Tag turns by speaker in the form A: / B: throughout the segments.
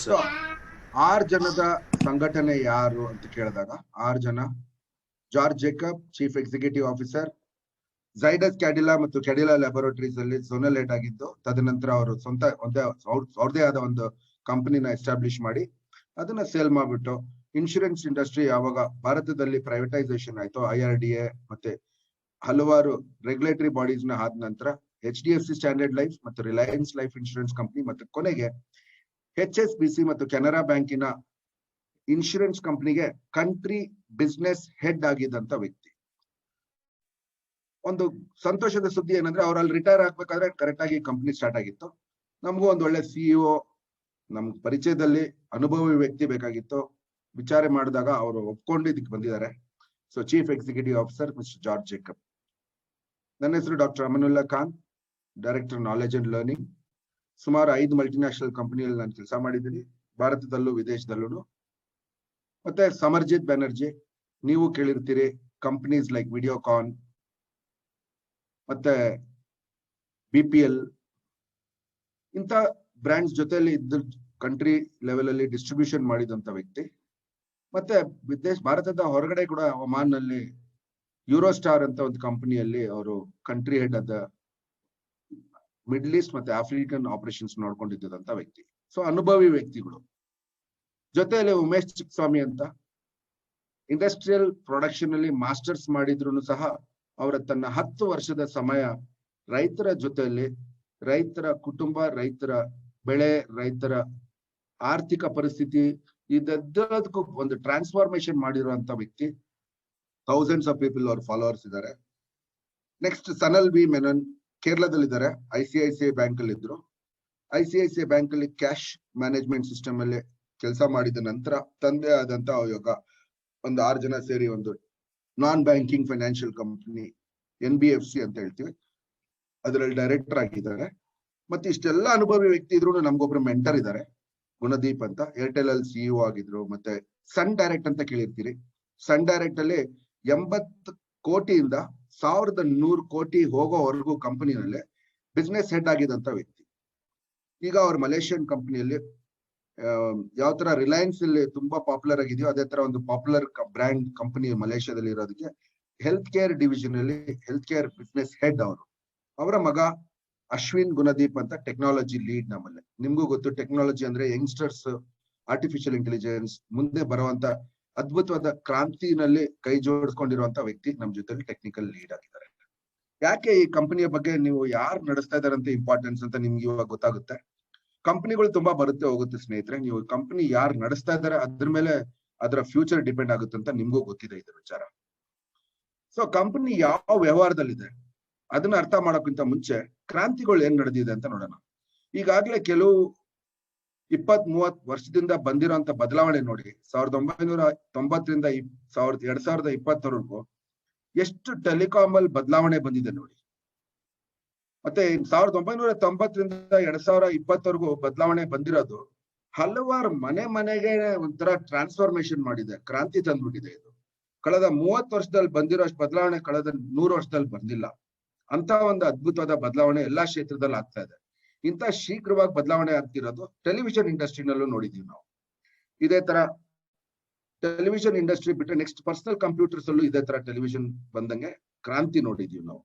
A: So 6 ಜನದ ಸಂಘಟನೆ ಯಾರು ಅಂತ ಕೇಳಿದಾಗ 6 ಜನ: George Jacob, chief executive officer; Zydus Cadila ಮತ್ತು ಕ್ಯಾಡಿಲಾ ಲ್ಯಾಬೋರೇಟರೀಸ್ ಅಲ್ಲಿ ಝೋನಲ್ ಹೆಡ್ ಆಗಿದ್ದು, ತದನಂತರ ಅವರು ಅವ್ರದೇ ಆದ ಒಂದು ಕಂಪನಿನ ಎಸ್ಟಾಬ್ಲಿಷ್ ಮಾಡಿ ಅದನ್ನ ಸೇಲ್ ಮಾಡ್ಬಿಟ್ಟು ಇನ್ಶೂರೆನ್ಸ್ ಇಂಡಸ್ಟ್ರಿ ಯಾವಾಗ ಭಾರತದಲ್ಲಿ ಪ್ರೈವೇಟೈಸೇಷನ್ ಆಯ್ತು, IRDA ಮತ್ತೆ ಹಲವಾರು ರೆಗ್ಯುಲೇಟರಿ ಬಾಡೀಸ್ ನ ಆದ ನಂತರ HDFC ಸ್ಟ್ಯಾಂಡರ್ಡ್ ಲೈಫ್ ಮತ್ತು ರಿಲಯನ್ಸ್ ಲೈಫ್ ಇನ್ಶೂರೆನ್ಸ್ ಕಂಪನಿ ಮತ್ತು ಕೊನೆಗೆ HSBC ಮತ್ತು ಕೆನರಾ ಬ್ಯಾಂಕಿನ ಇನ್ಶೂರೆನ್ಸ್ ಕಂಪನಿಗೆ ಕಂಟ್ರಿ ಬಿಸ್ನೆಸ್ ಹೆಡ್ ಆಗಿದ್ದಂತ ವ್ಯಕ್ತಿ. ಒಂದು ಸಂತೋಷದ ಸುದ್ದಿ ಏನಂದ್ರೆ ಅವ್ರಲ್ಲಿ ರಿಟೈರ್ ಆಗ್ಬೇಕಾದ್ರೆ ಕರೆಕ್ಟ್ ಆಗಿ ಕಂಪನಿ ಸ್ಟಾರ್ಟ್ ಆಗಿತ್ತು. ನಮಗೂ ಒಂದು ಒಳ್ಳೆ CEO ನಮ್ ಪರಿಚಯದಲ್ಲಿ ಅನುಭವಿ ವ್ಯಕ್ತಿ ಬೇಕಾಗಿತ್ತು. ವಿಚಾರ ಮಾಡಿದಾಗ ಅವರು ಒಪ್ಕೊಂಡು ಇದಕ್ಕೆ ಬಂದಿದ್ದಾರೆ. So chief executive officer mister George Jacob. ನನ್ನ ಹೆಸರು doctor Amanullah Khan, director knowledge and learning. ಸುಮಾರು 5 ಮಲ್ಟಿನ್ಯಾಷನಲ್ ಕಂಪನಿಯಲ್ಲಿ ನಾನು ಕೆಲಸ ಮಾಡಿದ್ದೀನಿ, ಭಾರತದಲ್ಲೂ ವಿದೇಶದಲ್ಲೂ. ಮತ್ತೆ ಸಮರ್ಜಿತ್ ಬ್ಯಾನರ್ಜಿ, ನೀವು ಕೇಳಿರ್ತೀರಿ, ಕಂಪನೀಸ್ ಲೈಕ್ ವಿಡಿಯೋಕಾನ್ ಮತ್ತೆ BPL ಇಂಥ ಬ್ರ್ಯಾಂಡ್ಸ್ ಜೊತೆಯಲ್ಲಿ ಇದ್ದ ಕಂಟ್ರಿ ಲೆವೆಲ್ ಅಲ್ಲಿ ಡಿಸ್ಟ್ರಿಬ್ಯೂಷನ್ ಮಾಡಿದಂತ ವ್ಯಕ್ತಿ. ಮತ್ತೆ ಭಾರತದ ಹೊರಗಡೆ ಕೂಡ ಒಮಾನ್ ನಲ್ಲಿ ಯೂರೋಸ್ಟಾರ್ ಅಂತ ಒಂದು ಕಂಪನಿಯಲ್ಲಿ ಅವರು ಕಂಟ್ರಿ ಹೆಡ್ ಆದ ಮಿಡ್ಲ್ ಈಸ್ಟ್ ಮತ್ತೆ ಆಫ್ರಿಕನ್ ಆಪರೇಷನ್ಸ್ ನೋಡ್ಕೊಂಡಿದ್ದಂತ ವ್ಯಕ್ತಿ. ಸೊ ಅನುಭವಿ ವ್ಯಕ್ತಿಗಳು. ಜೊತೆಯಲ್ಲಿ ಉಮೇಶ್ ಚಿಕ್ಕಸ್ವಾಮಿ ಅಂತ ಇಂಡಸ್ಟ್ರಿಯಲ್ ಪ್ರೊಡಕ್ಷನ್ ಅಲ್ಲಿ ಮಾಸ್ಟರ್ಸ್ ಮಾಡಿದ್ರು ಸಹ ಅವರ ತನ್ನ 10 ವರ್ಷದ ಸಮಯ ರೈತರ ಜೊತೆಯಲ್ಲಿ, ರೈತರ ಕುಟುಂಬ, ರೈತರ ಬೆಳೆ, ರೈತರ ಆರ್ಥಿಕ ಪರಿಸ್ಥಿತಿ ಇದೆಲ್ಲದಕ್ಕೂ ಒಂದು ಟ್ರಾನ್ಸ್ಫಾರ್ಮೇಶನ್ ಮಾಡಿರುವಂತ ವ್ಯಕ್ತಿ. ಥೌಸಂಡ್ಸ್ ಆಫ್ ಪೀಪಲ್ ಅವ್ರ ಫಾಲೋವರ್ಸ್ ಇದ್ದಾರೆ. ನೆಕ್ಸ್ಟ್ ಸನಲ್ ಬಿ ಮೆನನ್, ಕೇರಳದಲ್ಲಿದ್ದಾರೆ. ICICI ಬ್ಯಾಂಕ್ ಅಲ್ಲಿ ಇದ್ರು. ICICI ಬ್ಯಾಂಕ್ ಅಲ್ಲಿ ಕ್ಯಾಶ್ ಮ್ಯಾನೇಜ್ಮೆಂಟ್ ಸಿಸ್ಟಮ್ ಅಲ್ಲಿ ಕೆಲಸ ಮಾಡಿದ ನಂತರ ತಂದೆ ಆದಂತ ಇವಾಗ ಒಂದು 6 ಜನ ಸೇರಿ ಒಂದು ನಾನ್ ಬ್ಯಾಂಕಿಂಗ್ ಫೈನಾನ್ಷಿಯಲ್ ಕಂಪನಿ NBFC ಅಂತ ಹೇಳ್ತೀವಿ, ಅದರಲ್ಲಿ ಡೈರೆಕ್ಟರ್ ಆಗಿದ್ದಾರೆ. ಮತ್ತೆ ಇಷ್ಟೆಲ್ಲ ಅನುಭವಿ ವ್ಯಕ್ತಿ ಇದ್ರು ನಮ್ಗೊಬ್ರು ಮೆಂಟರ್ ಇದ್ದಾರೆ, ಗುಣದೀಪ್ ಅಂತ. ಏರ್ಟೆಲ್ ಅಲ್ಲಿ CEO ಆಗಿದ್ರು. ಮತ್ತೆ ಸನ್ ಡೈರೆಕ್ಟ್ ಅಂತ ಕೇಳಿರ್ತೀರಿ. ಸನ್ ಡೈರೆಕ್ಟ್ ಅಲ್ಲಿ 80 ಕೋಟಿಯಿಂದ 1100 ಕೋಟಿ ಹೋಗೋವರೆಗೂ ಕಂಪನಿನಲ್ಲಿ ಬಿಸ್ನೆಸ್ ಹೆಡ್ ಆಗಿದಂತ ವ್ಯಕ್ತಿ. ಈಗ ಅವ್ರ ಮಲೇಷಿಯನ್ ಕಂಪನಿಯಲ್ಲಿ ಯಾವ ತರ ರಿಲಯನ್ಸ್ ಅಲ್ಲಿ ತುಂಬಾ ಪಾಪ್ಯುಲರ್ ಆಗಿದೆಯೋ ಅದೇ ತರ ಒಂದು ಪಾಪ್ಯುಲರ್ ಬ್ರ್ಯಾಂಡ್ ಕಂಪನಿ ಮಲೇಷಿಯಾದಲ್ಲಿ ಇರೋದಕ್ಕೆ ಹೆಲ್ತ್ ಕೇರ್ ಡಿವಿಷನ್ ಅಲ್ಲಿ ಹೆಲ್ತ್ ಕೇರ್ ಬಿಸ್ನೆಸ್ ಹೆಡ್ ಅವರು. ಅವರ ಮಗ ಅಶ್ವಿನ್ ಗುಣದೀಪ್ ಅಂತ ಟೆಕ್ನಾಲಜಿ ಲೀಡ್ ನಮ್ಮಲ್ಲಿ. ನಿಮ್ಗೂ ಗೊತ್ತು, ಟೆಕ್ನಾಲಜಿ ಅಂದ್ರೆ ಯಂಗ್ಸ್ಟರ್ಸ್, ಆರ್ಟಿಫಿಷಿಯಲ್ ಇಂಟೆಲಿಜೆನ್ಸ್ ಮುಂದೆ ಬರುವಂತ ಅದ್ಭುತವಾದ ಕ್ರಾಂತಿನಲ್ಲಿ ಕೈ ಜೋಡಿಸ್ಕೊಂಡಿರುವಂತ ವ್ಯಕ್ತಿ ನಮ್ ಜೊತೆಲಿ ಟೆಕ್ನಿಕಲ್ ಲೀಡ್ ಆಗಿದ್ದಾರೆ. ಯಾಕೆ ಈ ಕಂಪನಿಯ ಬಗ್ಗೆ ನೀವು ಯಾರು ನಡೆಸ್ತಾ ಇದಾರಂತ ಇಂಪಾರ್ಟೆನ್ಸ್ ಅಂತ ನಿಮ್ಗೆ ಇವಾಗ ಗೊತ್ತಾಗುತ್ತೆ. ಕಂಪನಿಗಳು ತುಂಬಾ ಬರುತ್ತೆ ಹೋಗುತ್ತೆ ಸ್ನೇಹಿತರೆ, ನೀವು ಕಂಪನಿ ಯಾರು ನಡೆಸ್ತಾ ಇದ್ದಾರೆ ಅದ್ರ ಮೇಲೆ ಅದರ ಫ್ಯೂಚರ್ ಡಿಪೆಂಡ್ ಆಗುತ್ತೆ ಅಂತ ನಿಮ್ಗೂ ಗೊತ್ತಿದೆ ಇದ್ರ ವಿಚಾರ. ಸೊ ಕಂಪನಿ ಯಾವ ವ್ಯವಹಾರದಲ್ಲಿದೆ ಅದನ್ನ ಅರ್ಥ ಮಾಡೋಕ್ಕಿಂತ ಮುಂಚೆ ಕ್ರಾಂತಿಗಳು ಏನ್ ನಡೆದಿದೆ ಅಂತ ನೋಡೋಣ. ಈಗಾಗ್ಲೇ ಕೆಲವು 20-30 ವರ್ಷದಿಂದ ಬಂದಿರೋಂತ ಬದಲಾವಣೆ ನೋಡಿ. 1990ರಿಂದ 2020ವರೆಗೂ ಎಷ್ಟು ಟೆಲಿಕಾಮ್ ಅಲ್ಲಿ ಬದಲಾವಣೆ ಬಂದಿದೆ ನೋಡಿ. ಮತ್ತೆ 1990ರಿಂದ 2020ವರೆಗೂ ಬದಲಾವಣೆ ಬಂದಿರೋದು ಹಲವಾರು ಮನೆಗೆ ಒಂಥರ ಟ್ರಾನ್ಸ್ಫಾರ್ಮೇಶನ್ ಮಾಡಿದೆ, ಕ್ರಾಂತಿ ತಂದ್ಬಿಟ್ಟಿದೆ. ಇದು ಕಳೆದ 30 ವರ್ಷದಲ್ಲಿ ಬಂದಿರೋ ಅಷ್ಟು ಬದಲಾವಣೆ ಕಳೆದ 100 ವರ್ಷದಲ್ಲಿ ಬಂದಿಲ್ಲ. ಅಂತ ಒಂದು ಅದ್ಭುತವಾದ ಬದಲಾವಣೆ ಎಲ್ಲಾ ಕ್ಷೇತ್ರದಲ್ಲಿ ಆಗ್ತಾ ಇದೆ. ಇಂಥ ಶೀಘ್ರವಾಗಿ ಬದಲಾವಣೆ ಆಗ್ತಿರೋದು ಟೆಲಿವಿಷನ್ ಇಂಡಸ್ಟ್ರಿನಲ್ಲೂ ನೋಡಿದೀವಿ ನಾವು. ಇದೇ ತರ ಟೆಲಿವಿಷನ್ ಇಂಡಸ್ಟ್ರಿ ಬಿಟ್ಟರೆ ನೆಕ್ಸ್ಟ್ ಪರ್ಸನಲ್ ಕಂಪ್ಯೂಟರ್ಸ್ ಅಲ್ಲೂ ಇದೇ ತರ ಟೆಲಿವಿಷನ್ ಬಂದಂಗೆ ಕ್ರಾಂತಿ ನೋಡಿದೀವಿ ನಾವು.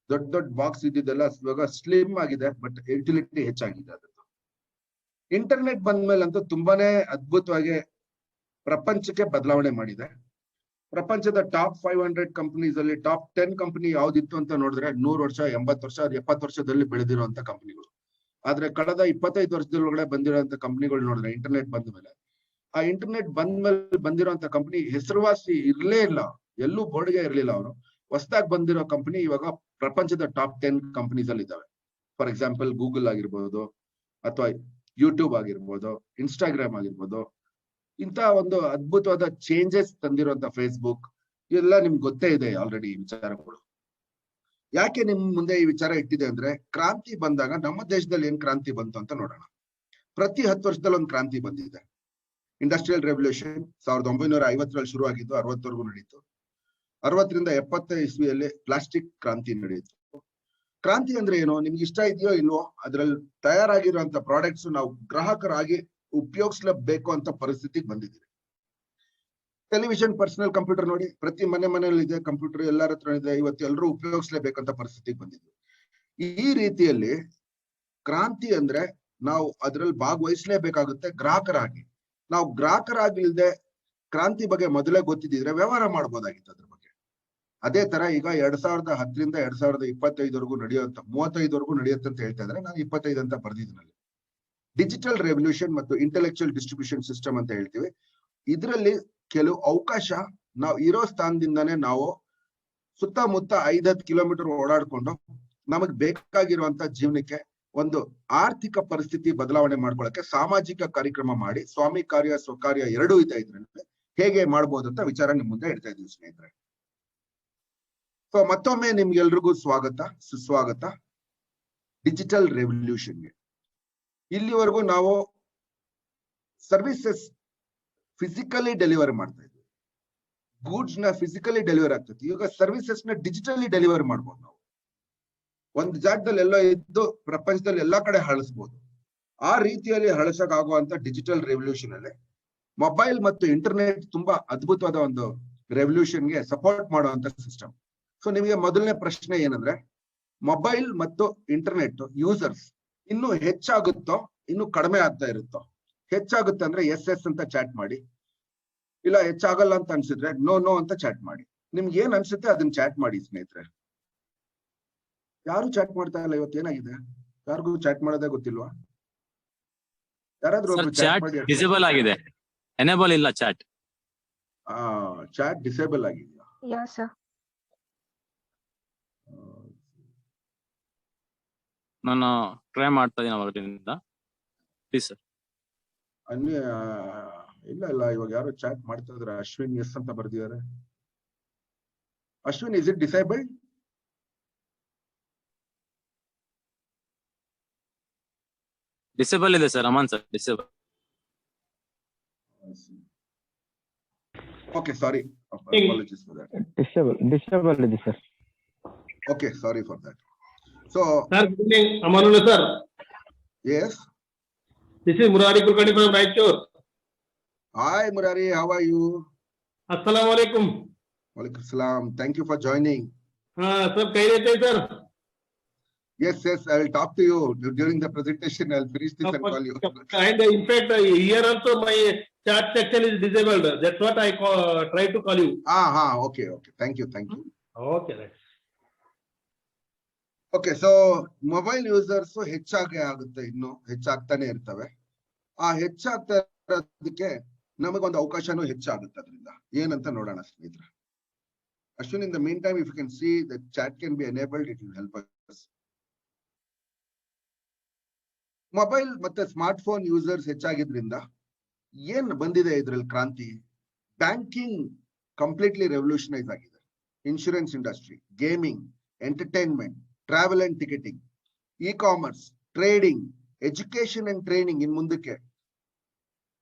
A: ದೊಡ್ಡ ಬಾಕ್ಸ್ ಇದ್ದಿದ್ದೆಲ್ಲ ಇವಾಗ ಸ್ಲಿಮ್ ಆಗಿದೆ, ಬಟ್ ಯುಟಿಲಿಟಿ ಹೆಚ್ಚಾಗಿದೆ. ಅದದ್ದು ಇಂಟರ್ನೆಟ್ ಬಂದ್ಮೇಲಂತೂ ತುಂಬಾನೇ ಅದ್ಭುತವಾಗಿ ಪ್ರಪಂಚಕ್ಕೆ ಬದಲಾವಣೆ ಮಾಡಿದೆ. ಪ್ರಪಂಚದ ಟಾಪ್ 500 ಕಂಪನೀಸ್ ಅಲ್ಲಿ ಟಾಪ್ 10 ಕಂಪನಿ ಯಾವ್ದಿತ್ತು ಅಂತ ನೋಡಿದ್ರೆ 100 ವರ್ಷ, 80 ವರ್ಷ, 70 ವರ್ಷದಲ್ಲಿ ಬೆಳೆದಿರುವಂತ ಕಂಪನಿಗಳು. ಆದ್ರೆ ಕಳೆದ 25 ವರ್ಷದೊಳಗಡೆ ಬಂದಿರುವಂತ ಕಂಪನಿಗಳು ನೋಡಿದ್ರೆ ಇಂಟರ್ನೆಟ್ ಬಂದ ಮೇಲೆ, ಆ ಇಂಟರ್ನೆಟ್ ಬಂದ್ಮೇಲೆ ಬಂದಿರುವಂತ ಕಂಪನಿ ಹೆಸರುವಾಸಿ ಇರ್ಲೇ ಇಲ್ಲ, ಎಲ್ಲೂ ಬೋರ್ಡ್ಗೆ ಇರ್ಲಿಲ್ಲ. ಅವರು ಹೊಸದಾಗಿ ಬಂದಿರೋ ಕಂಪನಿ ಇವಾಗ ಪ್ರಪಂಚದ ಟಾಪ್ 10 ಕಂಪನೀಸ್ ಅಲ್ಲಿ ಇದಾವೆ. ಫಾರ್ ಎಕ್ಸಾಂಪಲ್ ಗೂಗಲ್ ಆಗಿರ್ಬೋದು, ಅಥವಾ ಯೂಟ್ಯೂಬ್ ಆಗಿರ್ಬೋದು, ಇನ್ಸ್ಟಾಗ್ರಾಮ್ ಆಗಿರ್ಬೋದು. ಇಂಥ ಒಂದು ಅದ್ಭುತವಾದ ಚೇಂಜಸ್ ತಂದಿರುವಂತ ಫೇಸ್ಬುಕ್, ಇದೆಲ್ಲ ನಿಮ್ಗೆ ಗೊತ್ತೇ ಇದೆ ಆಲ್ರೆಡಿ ಈ ವಿಚಾರಗಳು. ಯಾಕೆ ನಿಮ್ ಮುಂದೆ ಈ ವಿಚಾರ ಇಟ್ಟಿದೆ ಅಂದ್ರೆ, ಕ್ರಾಂತಿ ಬಂದಾಗ ನಮ್ಮ ದೇಶದಲ್ಲಿ ಏನ್ ಕ್ರಾಂತಿ ಬಂತು ಅಂತ ನೋಡೋಣ. ಪ್ರತಿ 10 ವರ್ಷದಲ್ಲಿ ಒಂದು ಕ್ರಾಂತಿ ಬಂದಿದೆ. ಇಂಡಸ್ಟ್ರಿಯಲ್ ರೆವಲ್ಯೂಷನ್ 1950ರಲ್ಲಿ ಶುರು ಆಗಿದ್ದು 60ವರೆಗೂ ನಡೀತು. 60ರಿಂದ 70 ಇಸ್ವಿಯಲ್ಲಿ ಪ್ಲಾಸ್ಟಿಕ್ ಕ್ರಾಂತಿ ನಡೆಯಿತು. ಕ್ರಾಂತಿ ಅಂದ್ರೆ ಏನು, ನಿಮ್ಗೆ ಇಷ್ಟ ಇದೆಯೋ ಇಲ್ವೋ, ಅದ್ರಲ್ಲಿ ತಯಾರಾಗಿರುವಂತ ಪ್ರಾಡಕ್ಟ್ಸ್ ನಾವು ಗ್ರಾಹಕರಾಗಿ ಉಪಯೋಗಿಸ್ಲೇಬೇಕು ಅಂತ ಪರಿಸ್ಥಿತಿಗೆ ಬಂದಿದ್ದೀವಿ. ಟೆಲಿವಿಷನ್, ಪರ್ಸನಲ್ ಕಂಪ್ಯೂಟರ್ ನೋಡಿ, ಪ್ರತಿ ಮನೆಯಲ್ಲಿ ಇದೆ ಕಂಪ್ಯೂಟರ್, ಎಲ್ಲರ ಹತ್ರ ಇದೆ. ಇವತ್ತು ಎಲ್ಲರೂ ಉಪಯೋಗಿಸ್ಲೇಬೇಕಂತ ಪರಿಸ್ಥಿತಿಗೆ ಬಂದಿದ್ವಿ. ಈ ರೀತಿಯಲ್ಲಿ ಕ್ರಾಂತಿ ಅಂದ್ರೆ ನಾವು ಅದ್ರಲ್ಲಿ ಭಾಗವಹಿಸ್ಲೇಬೇಕಾಗುತ್ತೆ ಗ್ರಾಹಕರಾಗಿ. ನಾವು ಗ್ರಾಹಕರಾಗಿಲ್ದೆ ಕ್ರಾಂತಿ ಬಗ್ಗೆ ಮೊದಲೇ ಗೊತ್ತಿದ್ರೆ ವ್ಯವಹಾರ ಮಾಡ್ಬೋದಾಗಿತ್ತು ಅದ್ರ ಬಗ್ಗೆ. ಅದೇ ತರ ಈಗ 2010ರಿಂದ 2025ವರೆಗೂ ನಡೆಯುವಂತ 35ವರೆಗೂ ನಡೆಯುತ್ತೆ ಅಂತ ಹೇಳ್ತಾ ಇದ್ರೆ, ನಾನು 25 ಅಂತ ಬರ್ದಿದ್ನಲ್ಲಿ. ಡಿಜಿಟಲ್ ರೆವಲ್ಯೂಷನ್ ಮತ್ತು ಇಂಟೆಲೆಕ್ಚುಯಲ್ ಡಿಸ್ಟ್ರಿಬ್ಯೂಷನ್ ಸಿಸ್ಟಮ್ ಅಂತ ಹೇಳ್ತೀವಿ. ಇದರಲ್ಲಿ ಕೆಲವು ಅವಕಾಶ ನಾವು ಇರೋ ಸ್ಥಾನದಿಂದಾನೇ ನಾವು ಸುತ್ತಮುತ್ತ 5-10 ಕಿಲೋಮೀಟರ್ ಓಡಾಡ್ಕೊಂಡು ನಮಗ್ ಬೇಕಾಗಿರುವಂತ ಜೀವನಕ್ಕೆ ಒಂದು ಆರ್ಥಿಕ ಪರಿಸ್ಥಿತಿ ಬದಲಾವಣೆ ಮಾಡ್ಕೊಳಕ್ಕೆ ಸಾಮಾಜಿಕ ಕಾರ್ಯಕ್ರಮ ಮಾಡಿ, ಸ್ವಾಮಿ ಕಾರ್ಯ ಸ್ವಕಾರ್ಯ ಎರಡೂ ಇದೆ ಇದ್ರಲ್ಲಿ, ಹೇಗೆ ಮಾಡ್ಬೋದು ಅಂತ ವಿಚಾರ ನಿಮ್ ಮುಂದೆ ಇಡ್ತಾ ಇದೀವಿ ಸ್ನೇಹಿತರೆ. ಸೊ ಮತ್ತೊಮ್ಮೆ ನಿಮ್ಗೆಲ್ರಿಗೂ ಸುಸ್ವಾಗತ ಡಿಜಿಟಲ್ ರೆವಲ್ಯೂಷನ್ಗೆ. ಇಲ್ಲಿವರೆಗೂ ನಾವು ಸರ್ವಿಸಸ್ ಫಿಸಿಕಲಿ ಡೆಲಿವರಿ ಮಾಡ್ತಾ ಇದ್ವಿ, ಗೂಡ್ಸ್ ನ ಫಿಸಿಕಲಿ ಡೆಲಿವರಿ ಆಗ್ತದೆ. ಈಗ ಸರ್ವಿಸಸ್ ನ ಡಿಜಿಟಲಿ ಡೆಲಿವರಿ ಮಾಡ್ಬೋದು. ನಾವು ಒಂದು ಜಾಗದಲ್ಲಿ ಎಲ್ಲೋ ಇದ್ದು ಪ್ರಪಂಚದಲ್ಲಿ ಎಲ್ಲಾ ಕಡೆ ಹರಳಿಸ್ಬೋದು. ಆ ರೀತಿಯಲ್ಲಿ ಹರಸಕ್ಕಾಗುವಂತ ಡಿಜಿಟಲ್ ರೆವಲ್ಯೂಷನ್ ಅಲ್ಲಿ ಮೊಬೈಲ್ ಮತ್ತು ಇಂಟರ್ನೆಟ್ ತುಂಬಾ ಅದ್ಭುತವಾದ ಒಂದು ರೆವಲ್ಯೂಷನ್ಗೆ ಸಪೋರ್ಟ್ ಮಾಡುವಂತ ಸಿಸ್ಟಮ್. ಸೊ ನಿಮಗೆ ಮೊದಲನೇ ಪ್ರಶ್ನೆ ಏನಂದ್ರೆ, ಮೊಬೈಲ್ ಮತ್ತು ಇಂಟರ್ನೆಟ್ ಯೂಸರ್ಸ್ ಇನ್ನು ಹೆಚ್ಚಾಗುತ್ತೋ ಇನ್ನು ಕಡಿಮೆ ಆಗ್ತಾ ಇರುತ್ತೋ? ಹೆಚ್ಚಾಗುತ್ತೆ ಅಂದ್ರೆ ಎಸ್ ಅಂತ ಚಾಟ್ ಮಾಡಿ, ಇಲ್ಲ ಹೆಚ್ಚಾಗಲ್ಲ ಅಂತ ಅನ್ಸಿದ್ರೆ ನೋ ಅಂತ ಚಾಟ್ ಮಾಡಿ. ನಿಮ್ಗೆ ಏನ್ ಅನ್ಸುತ್ತೆ ಅದನ್ನ ಚಾಟ್ ಮಾಡಿ ಸ್ನೇಹಿತರೆ. ಯಾರು ಚಾಟ್ ಮಾಡ್ತಾ ಇಲ್ಲ ಇವತ್ತು, ಏನಾಗಿದೆ? ಯಾರಿಗೂ ಚಾಟ್ ಮಾಡೋದೇ ಗೊತ್ತಿಲ್ವಾ? ಯಾರಾದ್ರೂ
B: ಡಿಸೇಬಲ್ ಆಗಿದೆ, ಎನೇಬಲ್ ಇಲ್ಲ ಚಾಟ್.
A: ಚಾಟ್ ಡಿಸೇಬಲ್ ಆಗಿದೆಯಾ?
B: ನಾನು ಟ್ರೈ ಮಾಡ್ತಾ ಇದೀನಿ ಅವರಿಂದ. Please sir.
A: ಇಲ್ಲ ಇವಾಗ ಯಾರು ಚಾಟ್ ಮಾಡ್ತಾ ಇದ್ರೆ ಅಶ್ವಿನ್ ಎಸ್ ಅಂತ ಬರ್ದಿದ್ದಾರೆ. Ashwin, is it disabled?
B: Disable ಇದೆ sir. Aman sir disable.
A: Okay, sorry. Apologies for that.
C: Disable ಇದೆ sir.
A: Okay, sorry for that. So,
D: sir, good evening, Amanullah sir.
A: Yes.
D: This is Murari Kulkarni from Raichur.
A: Hi Murari, how are you?
D: Assalamu alaikum.
A: Walaikum salam. Thank you for joining.
D: Sir, kahi rehte hai sir?
A: Yes, I will talk to you during the presentation. I will finish this and call you.
D: And in fact, here also my chat section is disabled. That's what I try to call you.
A: Okay. Thank you.
D: Okay, right.
A: Okay, so mobile users ಹೆಚ್ಚಾಗುತ್ತೆ, ಇನ್ನು ಹೆಚ್ಚಾಗ್ತಾನೆ ಇರ್ತವೆ. ಆ ಹೆಚ್ಚಾಗ್ತಾ ಇರೋದಕ್ಕೆ ನಮಗೊಂದು ಅವಕಾಶನೂ ಹೆಚ್ಚಾಗುತ್ತೆ. ಅದರಿಂದ ಏನಂತ ನೋಡೋಣ ಸ್ನೇಹಿತರೆ. Ashwin, in the meantime, if you can see the chat can be enabled, it will help us. Mobile ಮತ್ತೆ ಸ್ಮಾರ್ಟ್ ಫೋನ್ ಯೂಸರ್ಸ್ ಹೆಚ್ಚಾಗಿದ್ರಿಂದ ಏನ್ ಬಂದಿದೆ ಇದ್ರಲ್ಲಿ ಕ್ರಾಂತಿ? ಬ್ಯಾಂಕಿಂಗ್ ಕಂಪ್ಲೀಟ್ಲಿ ರೆವಲ್ಯೂಷನೈಸ್ ಆಗಿದೆ. Insurance industry, gaming, entertainment, travel and ticketing, E commerce, trading, education and training in ಮುಂದಕ್ಕೆ,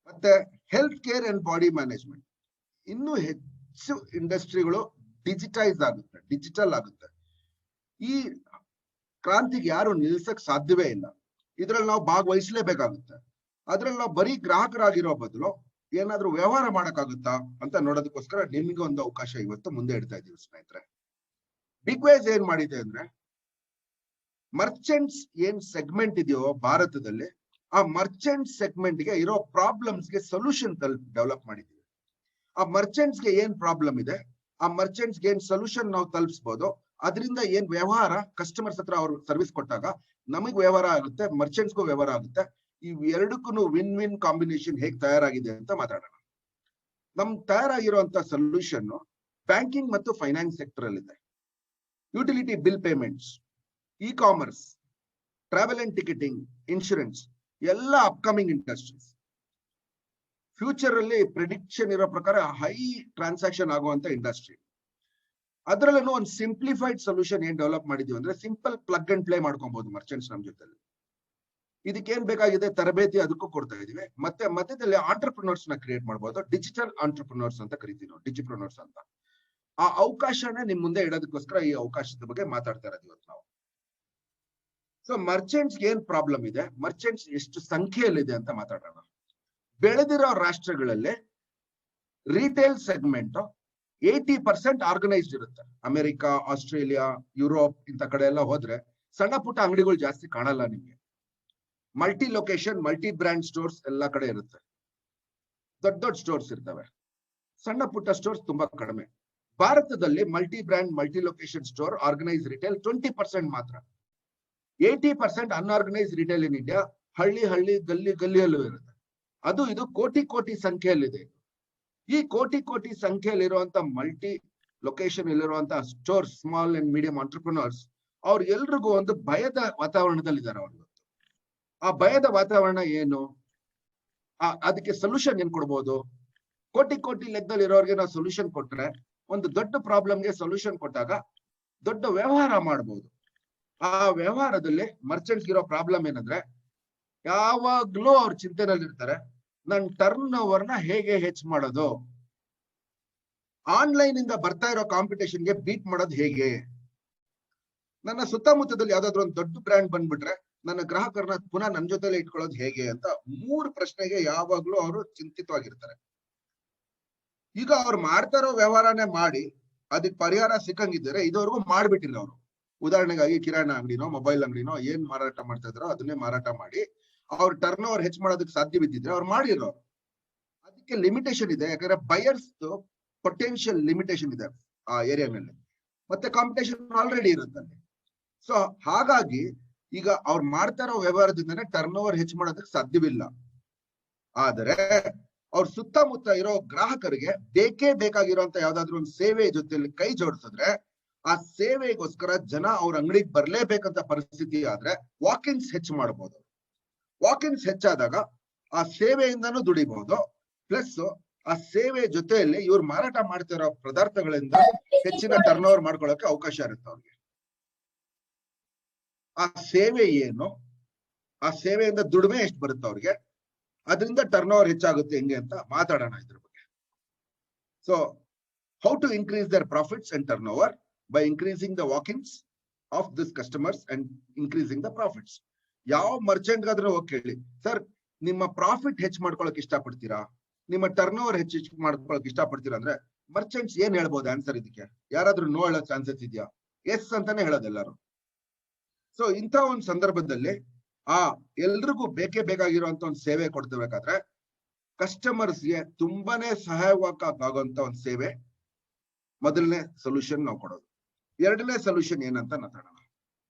A: ಮತ್ತೆ health care and body management. ಇನ್ನೂ ಹೆಚ್ಚು ಇಂಡಸ್ಟ್ರಿಗಳು ಡಿಜಿಟಲ್ ಆಗುತ್ತೆ. ಈ ಕ್ರಾಂತಿಗೆ ಯಾರು ನಿಲ್ಸಕ್ ಸಾಧ್ಯವೇ ಇಲ್ಲ. ಇದ್ರಲ್ಲಿ ನಾವು ಭಾಗವಹಿಸ್ಲೇಬೇಕಾಗುತ್ತೆ. ಅದ್ರಲ್ಲಿ ನಾವು ಬರೀ ಗ್ರಾಹಕರಾಗಿರೋ ಬದಲು ಏನಾದ್ರೂ ವ್ಯವಹಾರ ಮಾಡಕ್ಕಾಗುತ್ತಾ ಅಂತ ನೋಡೋದಕ್ಕೋಸ್ಕರ ನಿಮ್ಗೆ ಒಂದು ಅವಕಾಶ ಇವತ್ತು ಮುಂದೆ ಇಡ್ತಾ ಇದೀವಿ ಸ್ನೇಹಿತರೆ. ಬಿಗ್ ವೈಸ್ ಏನ್ ಮಾಡಿದೆ ಅಂದ್ರೆ, ಮರ್ಚೆಂಟ್ಸ್ ಏನ್ ಸೆಗ್ಮೆಂಟ್ ಇದೆಯೋ ಭಾರತದಲ್ಲಿ, ಆ ಮರ್ಚೆಂಟ್ ಸೆಗ್ಮೆಂಟ್ ಗೆ ಇರೋ ಪ್ರಾಬ್ಲಮ್ಸ್ ಗೆ ಸೊಲ್ಯೂಷನ್ ಡೆವಲಪ್ ಮಾಡಿದೀವಿ. ಆ ಮರ್ಚೆಂಟ್ಸ್ ಗೆ ಏನ್ ಪ್ರಾಬ್ಲಮ್ ಇದೆ, ಆ ಮರ್ಚೆಂಟ್ಸ್ ಗೆ ಏನ್ ಸೊಲ್ಯೂಷನ್ ನಾವು ತಲುಪಿಸಬಹುದು. ಅದರಿಂದ ಏನ್ ವ್ಯವಹಾರ, ಕಸ್ಟಮರ್ಸ್ ಹತ್ರ ಅವ್ರು ಸರ್ವಿಸ್ ಕೊಟ್ಟಾಗ ನಮಗ್ ವ್ಯವಹಾರ ಆಗುತ್ತೆ, ಮರ್ಚೆಂಟ್ಸ್ಗೂ ವ್ಯವಹಾರ ಆಗುತ್ತೆ. ಇವ್ ಎರಡಕ್ಕೂ ವಿನ್ ಕಾಂಬಿನೇಷನ್ ಹೇಗ್ ತಯಾರಾಗಿದೆ ಅಂತ ಮಾತಾಡೋಣ. ನಮ್ ತಯಾರಾಗಿರುವಂತ ಸೊಲ್ಯೂಷನ್ ಬ್ಯಾಂಕಿಂಗ್ ಮತ್ತು ಫೈನಾನ್ಸ್ ಸೆಕ್ಟರ್ ಅಲ್ಲಿ ಇದೆ. Utility bill payments, E commerce, travel and ticketing, insurance ಎಲ್ಲ ಅಪ್ಕಮಿಂಗ್ ಇಂಡಸ್ಟ್ರೀಸ್. ಫ್ಯೂಚರ್ ಅಲ್ಲಿ ಪ್ರಿಡಿಕ್ಷನ್ ಇರೋ ಪ್ರಕಾರ ಹೈ ಟ್ರಾನ್ಸಾಕ್ಷನ್ ಆಗುವಂತ ಇಂಡಸ್ಟ್ರಿ. ಅದ್ರಲ್ಲೂ ಒಂದು ಸಿಂಪ್ಲಿಫೈಡ್ ಸೊಲ್ಯೂಷನ್ ಏನ್ ಡೆವಲಪ್ ಮಾಡಿದೀವಿ ಅಂದ್ರೆ, ಸಿಂಪಲ್ ಪ್ಲಗ್ ಅಂಡ್ ಪ್ಲೇ ಮಾಡ್ಕೊಬಹುದು ಮರ್ಚೆಂಟ್ಸ್ ನಮ್ ಜೊತೆ. ಇದಕ್ಕೇನ್ ಬೇಕಾಗಿದೆ ತರಬೇತಿ, ಅದಕ್ಕೂ ಕೊಡ್ತಾ ಇದೀವಿ. ಮತ್ತೆ ಮಧ್ಯದಲ್ಲಿ ಆಂಟರ್ಪ್ರಿನರ್ಸ್ ನ ಕ್ರಿಯೇಟ್ ಮಾಡಬಹುದು. ಡಿಜಿಟಲ್ ಆಂಟರ್ಪ್ರಿನರ್ಸ್ ಅಂತ ಕರಿತೀವಿ ನಾವು, ಡಿಜಿಪ್ರಿನರ್ಸ್ ಅಂತ. ಆ ಅವಕಾಶನೇ ನಿಮ್ ಮುಂದೆ ಇಡೋದಕ್ಕೋಸ್ಕರ ಈ ಅವಕಾಶದ ಬಗ್ಗೆ ಮಾತಾಡ್ತಾ ಇರೋದು ಇವತ್ತು ನಾವು. ಸೊ ಮರ್ಚೆಂಟ್ಸ್ ಏನ್ ಪ್ರಾಬ್ಲಮ್ ಇದೆ, ಮರ್ಚೆಂಟ್ಸ್ ಎಷ್ಟು ಸಂಖ್ಯೆಯಲ್ಲಿದೆ ಅಂತ ಮಾತಾಡೋಣ. ಬೆಳೆದಿರೋ ರಾಷ್ಟ್ರಗಳಲ್ಲಿ ರಿಟೇಲ್ ಸೆಗ್ಮೆಂಟ್ 80% ಆರ್ಗನೈಸ್ಡ್ ಇರುತ್ತೆ. ಅಮೆರಿಕ, ಆಸ್ಟ್ರೇಲಿಯಾ, ಯುರೋಪ್ ಇಂಥ ಕಡೆ ಎಲ್ಲ ಹೋದ್ರೆ ಸಣ್ಣ ಪುಟ್ಟ ಅಂಗಡಿಗಳು ಜಾಸ್ತಿ ಕಾಣಲ್ಲ ನಿಮ್ಗೆ. Multi location, multi brand stores ಎಲ್ಲಾ ಕಡೆ ಇರುತ್ತೆ. ದೊಡ್ಡ ದೊಡ್ಡ ಸ್ಟೋರ್ಸ್ ಇರ್ತವೆ, ಸಣ್ಣ ಪುಟ್ಟ ಸ್ಟೋರ್ಸ್ ತುಂಬಾ ಕಡಿಮೆ. ಭಾರತದಲ್ಲಿ multi brand, multi location store, organise retail 20% ಮಾತ್ರ. 80% ಅನ್ಆರ್ಗನೈಸ್ ರಿಟೇಲ್ ಇನ್ ಇಂಡಿಯಾ ಹಳ್ಳಿ ಗಲ್ಲಿಯಲ್ಲೂ ಇರುತ್ತೆ. ಅದು ಇದು ಕೋಟಿ ಸಂಖ್ಯೆಯಲ್ಲಿದೆ. ಈ ಕೋಟಿ ಸಂಖ್ಯೆಯಲ್ಲಿರುವಂತ ಮಲ್ಟಿ ಲೊಕೇಶನ್ ಇಲ್ಲಿರುವಂತಹ stores, small and medium entrepreneurs, ಅವ್ರು ಎಲ್ರಿಗೂ ಒಂದು ಭಯದ ವಾತಾವರಣದಲ್ಲಿದ್ದಾರೆ. ಅವ್ರು ಆ ಭಯದ ವಾತಾವರಣ ಏನು, ಅದಕ್ಕೆ ಸೊಲ್ಯೂಷನ್ ಏನ್ ಕೊಡ್ಬೋದು? ಕೋಟಿ ಲೆಕ್ಕದಲ್ಲಿ ಇರೋರಿಗೆ ನಾವು ಸೊಲ್ಯೂಷನ್ ಕೊಟ್ರೆ, ಒಂದು ದೊಡ್ಡ ಪ್ರಾಬ್ಲಮ್ಗೆ ಸೊಲ್ಯೂಷನ್ ಕೊಟ್ಟಾಗ ದೊಡ್ಡ ವ್ಯವಹಾರ ಮಾಡ್ಬೋದು. ಆ ವ್ಯವಹಾರದಲ್ಲಿ ಮರ್ಚೆಂಟ್ಸ್ ಇರೋ ಪ್ರಾಬ್ಲಮ್ ಏನಂದ್ರೆ, ಯಾವಾಗ್ಲೂ ಅವ್ರ ಚಿಂತೆನಲ್ಲಿ ಇರ್ತಾರೆ, ನನ್ ಟರ್ನ್ ಓವರ್ ನ ಹೇಗೆ ಹೆಚ್ಚು ಮಾಡೋದು, ಆನ್ಲೈನ್ ಇಂದ ಬರ್ತಾ ಇರೋ ಕಾಂಪಿಟೇಷನ್ಗೆ ಬೀಟ್ ಮಾಡೋದು ಹೇಗೆ, ನನ್ನ ಸುತ್ತಮುತ್ತದಲ್ಲಿ ಯಾವ್ದಾದ್ರು ಒಂದು ದೊಡ್ಡ ಬ್ರ್ಯಾಂಡ್ ಬಂದ್ಬಿಟ್ರೆ ನನ್ನ ಗ್ರಾಹಕರನ್ನ ಪುನಃ ನನ್ನ ಜೊತೆಲೆ ಇಟ್ಕೊಳ್ಳೋದು ಹೇಗೆ ಅಂತ 3 ಪ್ರಶ್ನೆಗೆ ಯಾವಾಗ್ಲೂ ಅವರು ಚಿಂತಿತವಾಗಿರ್ತಾರೆ. ಈಗ ಅವ್ರು ಮಾಡ್ತಾ ಇರೋ ವ್ಯವಹಾರನೇ ಮಾಡಿ ಅದಕ್ಕೆ ಪರಿಹಾರ ಸಿಕ್ಕಂಗಿದ್ದಾರೆ ಇದುವರೆಗೂ ಮಾಡ್ಬಿಟ್ಟಿಲ್ಲ ಅವರು. ಉದಾಹರಣೆಗಾಗಿ ಕಿರಾಣ ಅಂಗಡಿನೋ, ಮೊಬೈಲ್ ಅಂಗಡಿನೋ ಏನ್ ಮಾರಾಟ ಮಾಡ್ತಾ ಇದ್ರೋ ಅದನ್ನೇ ಮಾರಾಟ ಮಾಡಿ ಅವ್ರ ಟರ್ನ್ ಓವರ್ ಹೆಚ್ಚು ಮಾಡೋದಕ್ಕೆ ಸಾಧ್ಯ ಬಿದ್ದಿದ್ರೆ ಅವ್ರು ಮಾಡಿರೋರು. ಅದಕ್ಕೆ ಲಿಮಿಟೇಷನ್ ಇದೆ, ಯಾಕಂದ್ರೆ ಬಯರ್ಸ್ ಪೊಟೆನ್ಶಿಯಲ್ ಲಿಮಿಟೇಷನ್ ಇದೆ ಆ ಏರಿಯಾನಲ್ಲಿ, ಮತ್ತೆ ಕಾಂಪಿಟೇಷನ್ ಆಲ್ರೆಡಿ ಇರುತ್ತೆ ಅಲ್ಲಿ. ಸೊ ಹಾಗಾಗಿ ಈಗ ಅವ್ರು ಮಾಡ್ತಾ ಇರೋ ವ್ಯವಹಾರದಿಂದನೇ ಟರ್ನ್ ಓವರ್ ಹೆಚ್ಚು ಮಾಡೋದಕ್ಕೆ ಸಾಧ್ಯವಿಲ್ಲ. ಆದರೆ ಅವ್ರ ಸುತ್ತಮುತ್ತ ಇರೋ ಗ್ರಾಹಕರಿಗೆ ಬೇಕೇ ಬೇಕಾಗಿರುವಂತ ಯಾವ್ದಾದ್ರು ಒಂದು ಸೇವೆ ಜೊತೆಲಿ ಕೈ ಜೋಡಿಸಿದ್ರೆ, ಆ ಸೇವೆಗೋಸ್ಕರ ಜನ ಅವ್ರ ಅಂಗಡಿಗೆ ಬರ್ಲೇಬೇಕಂತ ಪರಿಸ್ಥಿತಿ ಆದ್ರೆ ವಾಕಿನ್ಸ್ ಹೆಚ್ಚು ಮಾಡಬಹುದು. ವಾಕಿನ್ಸ್ ಹೆಚ್ಚಾದಾಗ ಆ ಸೇವೆಯಿಂದನೂ ದುಡಿಬಹುದು, ಪ್ಲಸ್ ಆ ಸೇವೆ ಜೊತೆಯಲ್ಲಿ ಇವ್ರು ಮಾರಾಟ ಮಾಡ್ತಿರೋ ಪದಾರ್ಥಗಳಿಂದ ಹೆಚ್ಚಿನ ಟರ್ನ್ ಓವರ್ ಮಾಡ್ಕೊಳ್ಳೋಕೆ ಅವಕಾಶ ಇರುತ್ತೆ ಅವ್ರಿಗೆ. ಆ ಸೇವೆ ಏನು, ಆ ಸೇವೆಯಿಂದ ದುಡಿಮೆ ಎಷ್ಟು ಬರುತ್ತೆ ಅವ್ರಿಗೆ, ಅದರಿಂದ ಟರ್ನ್ ಓವರ್ ಹೆಚ್ಚಾಗುತ್ತೆ ಹೆಂಗೆ ಅಂತ ಮಾತಾಡೋಣ ಇದ್ರ ಬಗ್ಗೆ. So how to increase their profits and turnover by increasing the walk-ins of this customers and increasing the profits. ಯಾವ ಮರ್ಚೆಂಟ್ ಗಾದ್ರೂ ಹೋಗಿ ಕೇಳಿ, ಸರ್ ನಿಮ್ಮ ಪ್ರಾಫಿಟ್ ಹೆಚ್ಚು ಮಾಡ್ಕೊಳಕ್ ಇಷ್ಟಪಡ್ತೀರಾ, ನಿಮ್ಮ ಟರ್ನ್ ಓವರ್ ಹೆಚ್ಚು ಮಾಡ್ಕೊಳಕ್ ಇಷ್ಟಪಡ್ತೀರಾ ಅಂದ್ರೆ ಮರ್ಚೆಂಟ್ಸ್ ಏನ್ ಹೇಳ್ಬೋದು ಆನ್ಸರ್ ಇದಕ್ಕೆ? ಯಾರಾದ್ರೂ ನೋ ಹೇಳೋ ಚಾನ್ಸಸ್ ಇದೆಯಾ? ಎಸ್ ಅಂತಾನೆ ಹೇಳೋದು ಎಲ್ಲರೂ. ಸೊ ಇಂಥ ಒಂದು ಸಂದರ್ಭದಲ್ಲಿ ಎಲ್ರಿಗೂ ಬೇಕೇ ಬೇಕಾಗಿರುವಂತ ಒಂದು ಸೇವೆ ಕೊಡ್ತಿರ್ಬೇಕಾದ್ರೆ ಕಸ್ಟಮರ್ಸ್ಗೆ ತುಂಬಾನೇ ಸಹಾಯವಾಗುವಂತ ಒಂದು ಸೇವೆ ಮೊದಲನೇ ಸೊಲ್ಯೂಷನ್ ನಾವು ಕೊಡೋದು. ಎರಡನೇ ಸೊಲ್ಯೂಷನ್ ಏನಂತ ಮಾತಾಡೋಣ.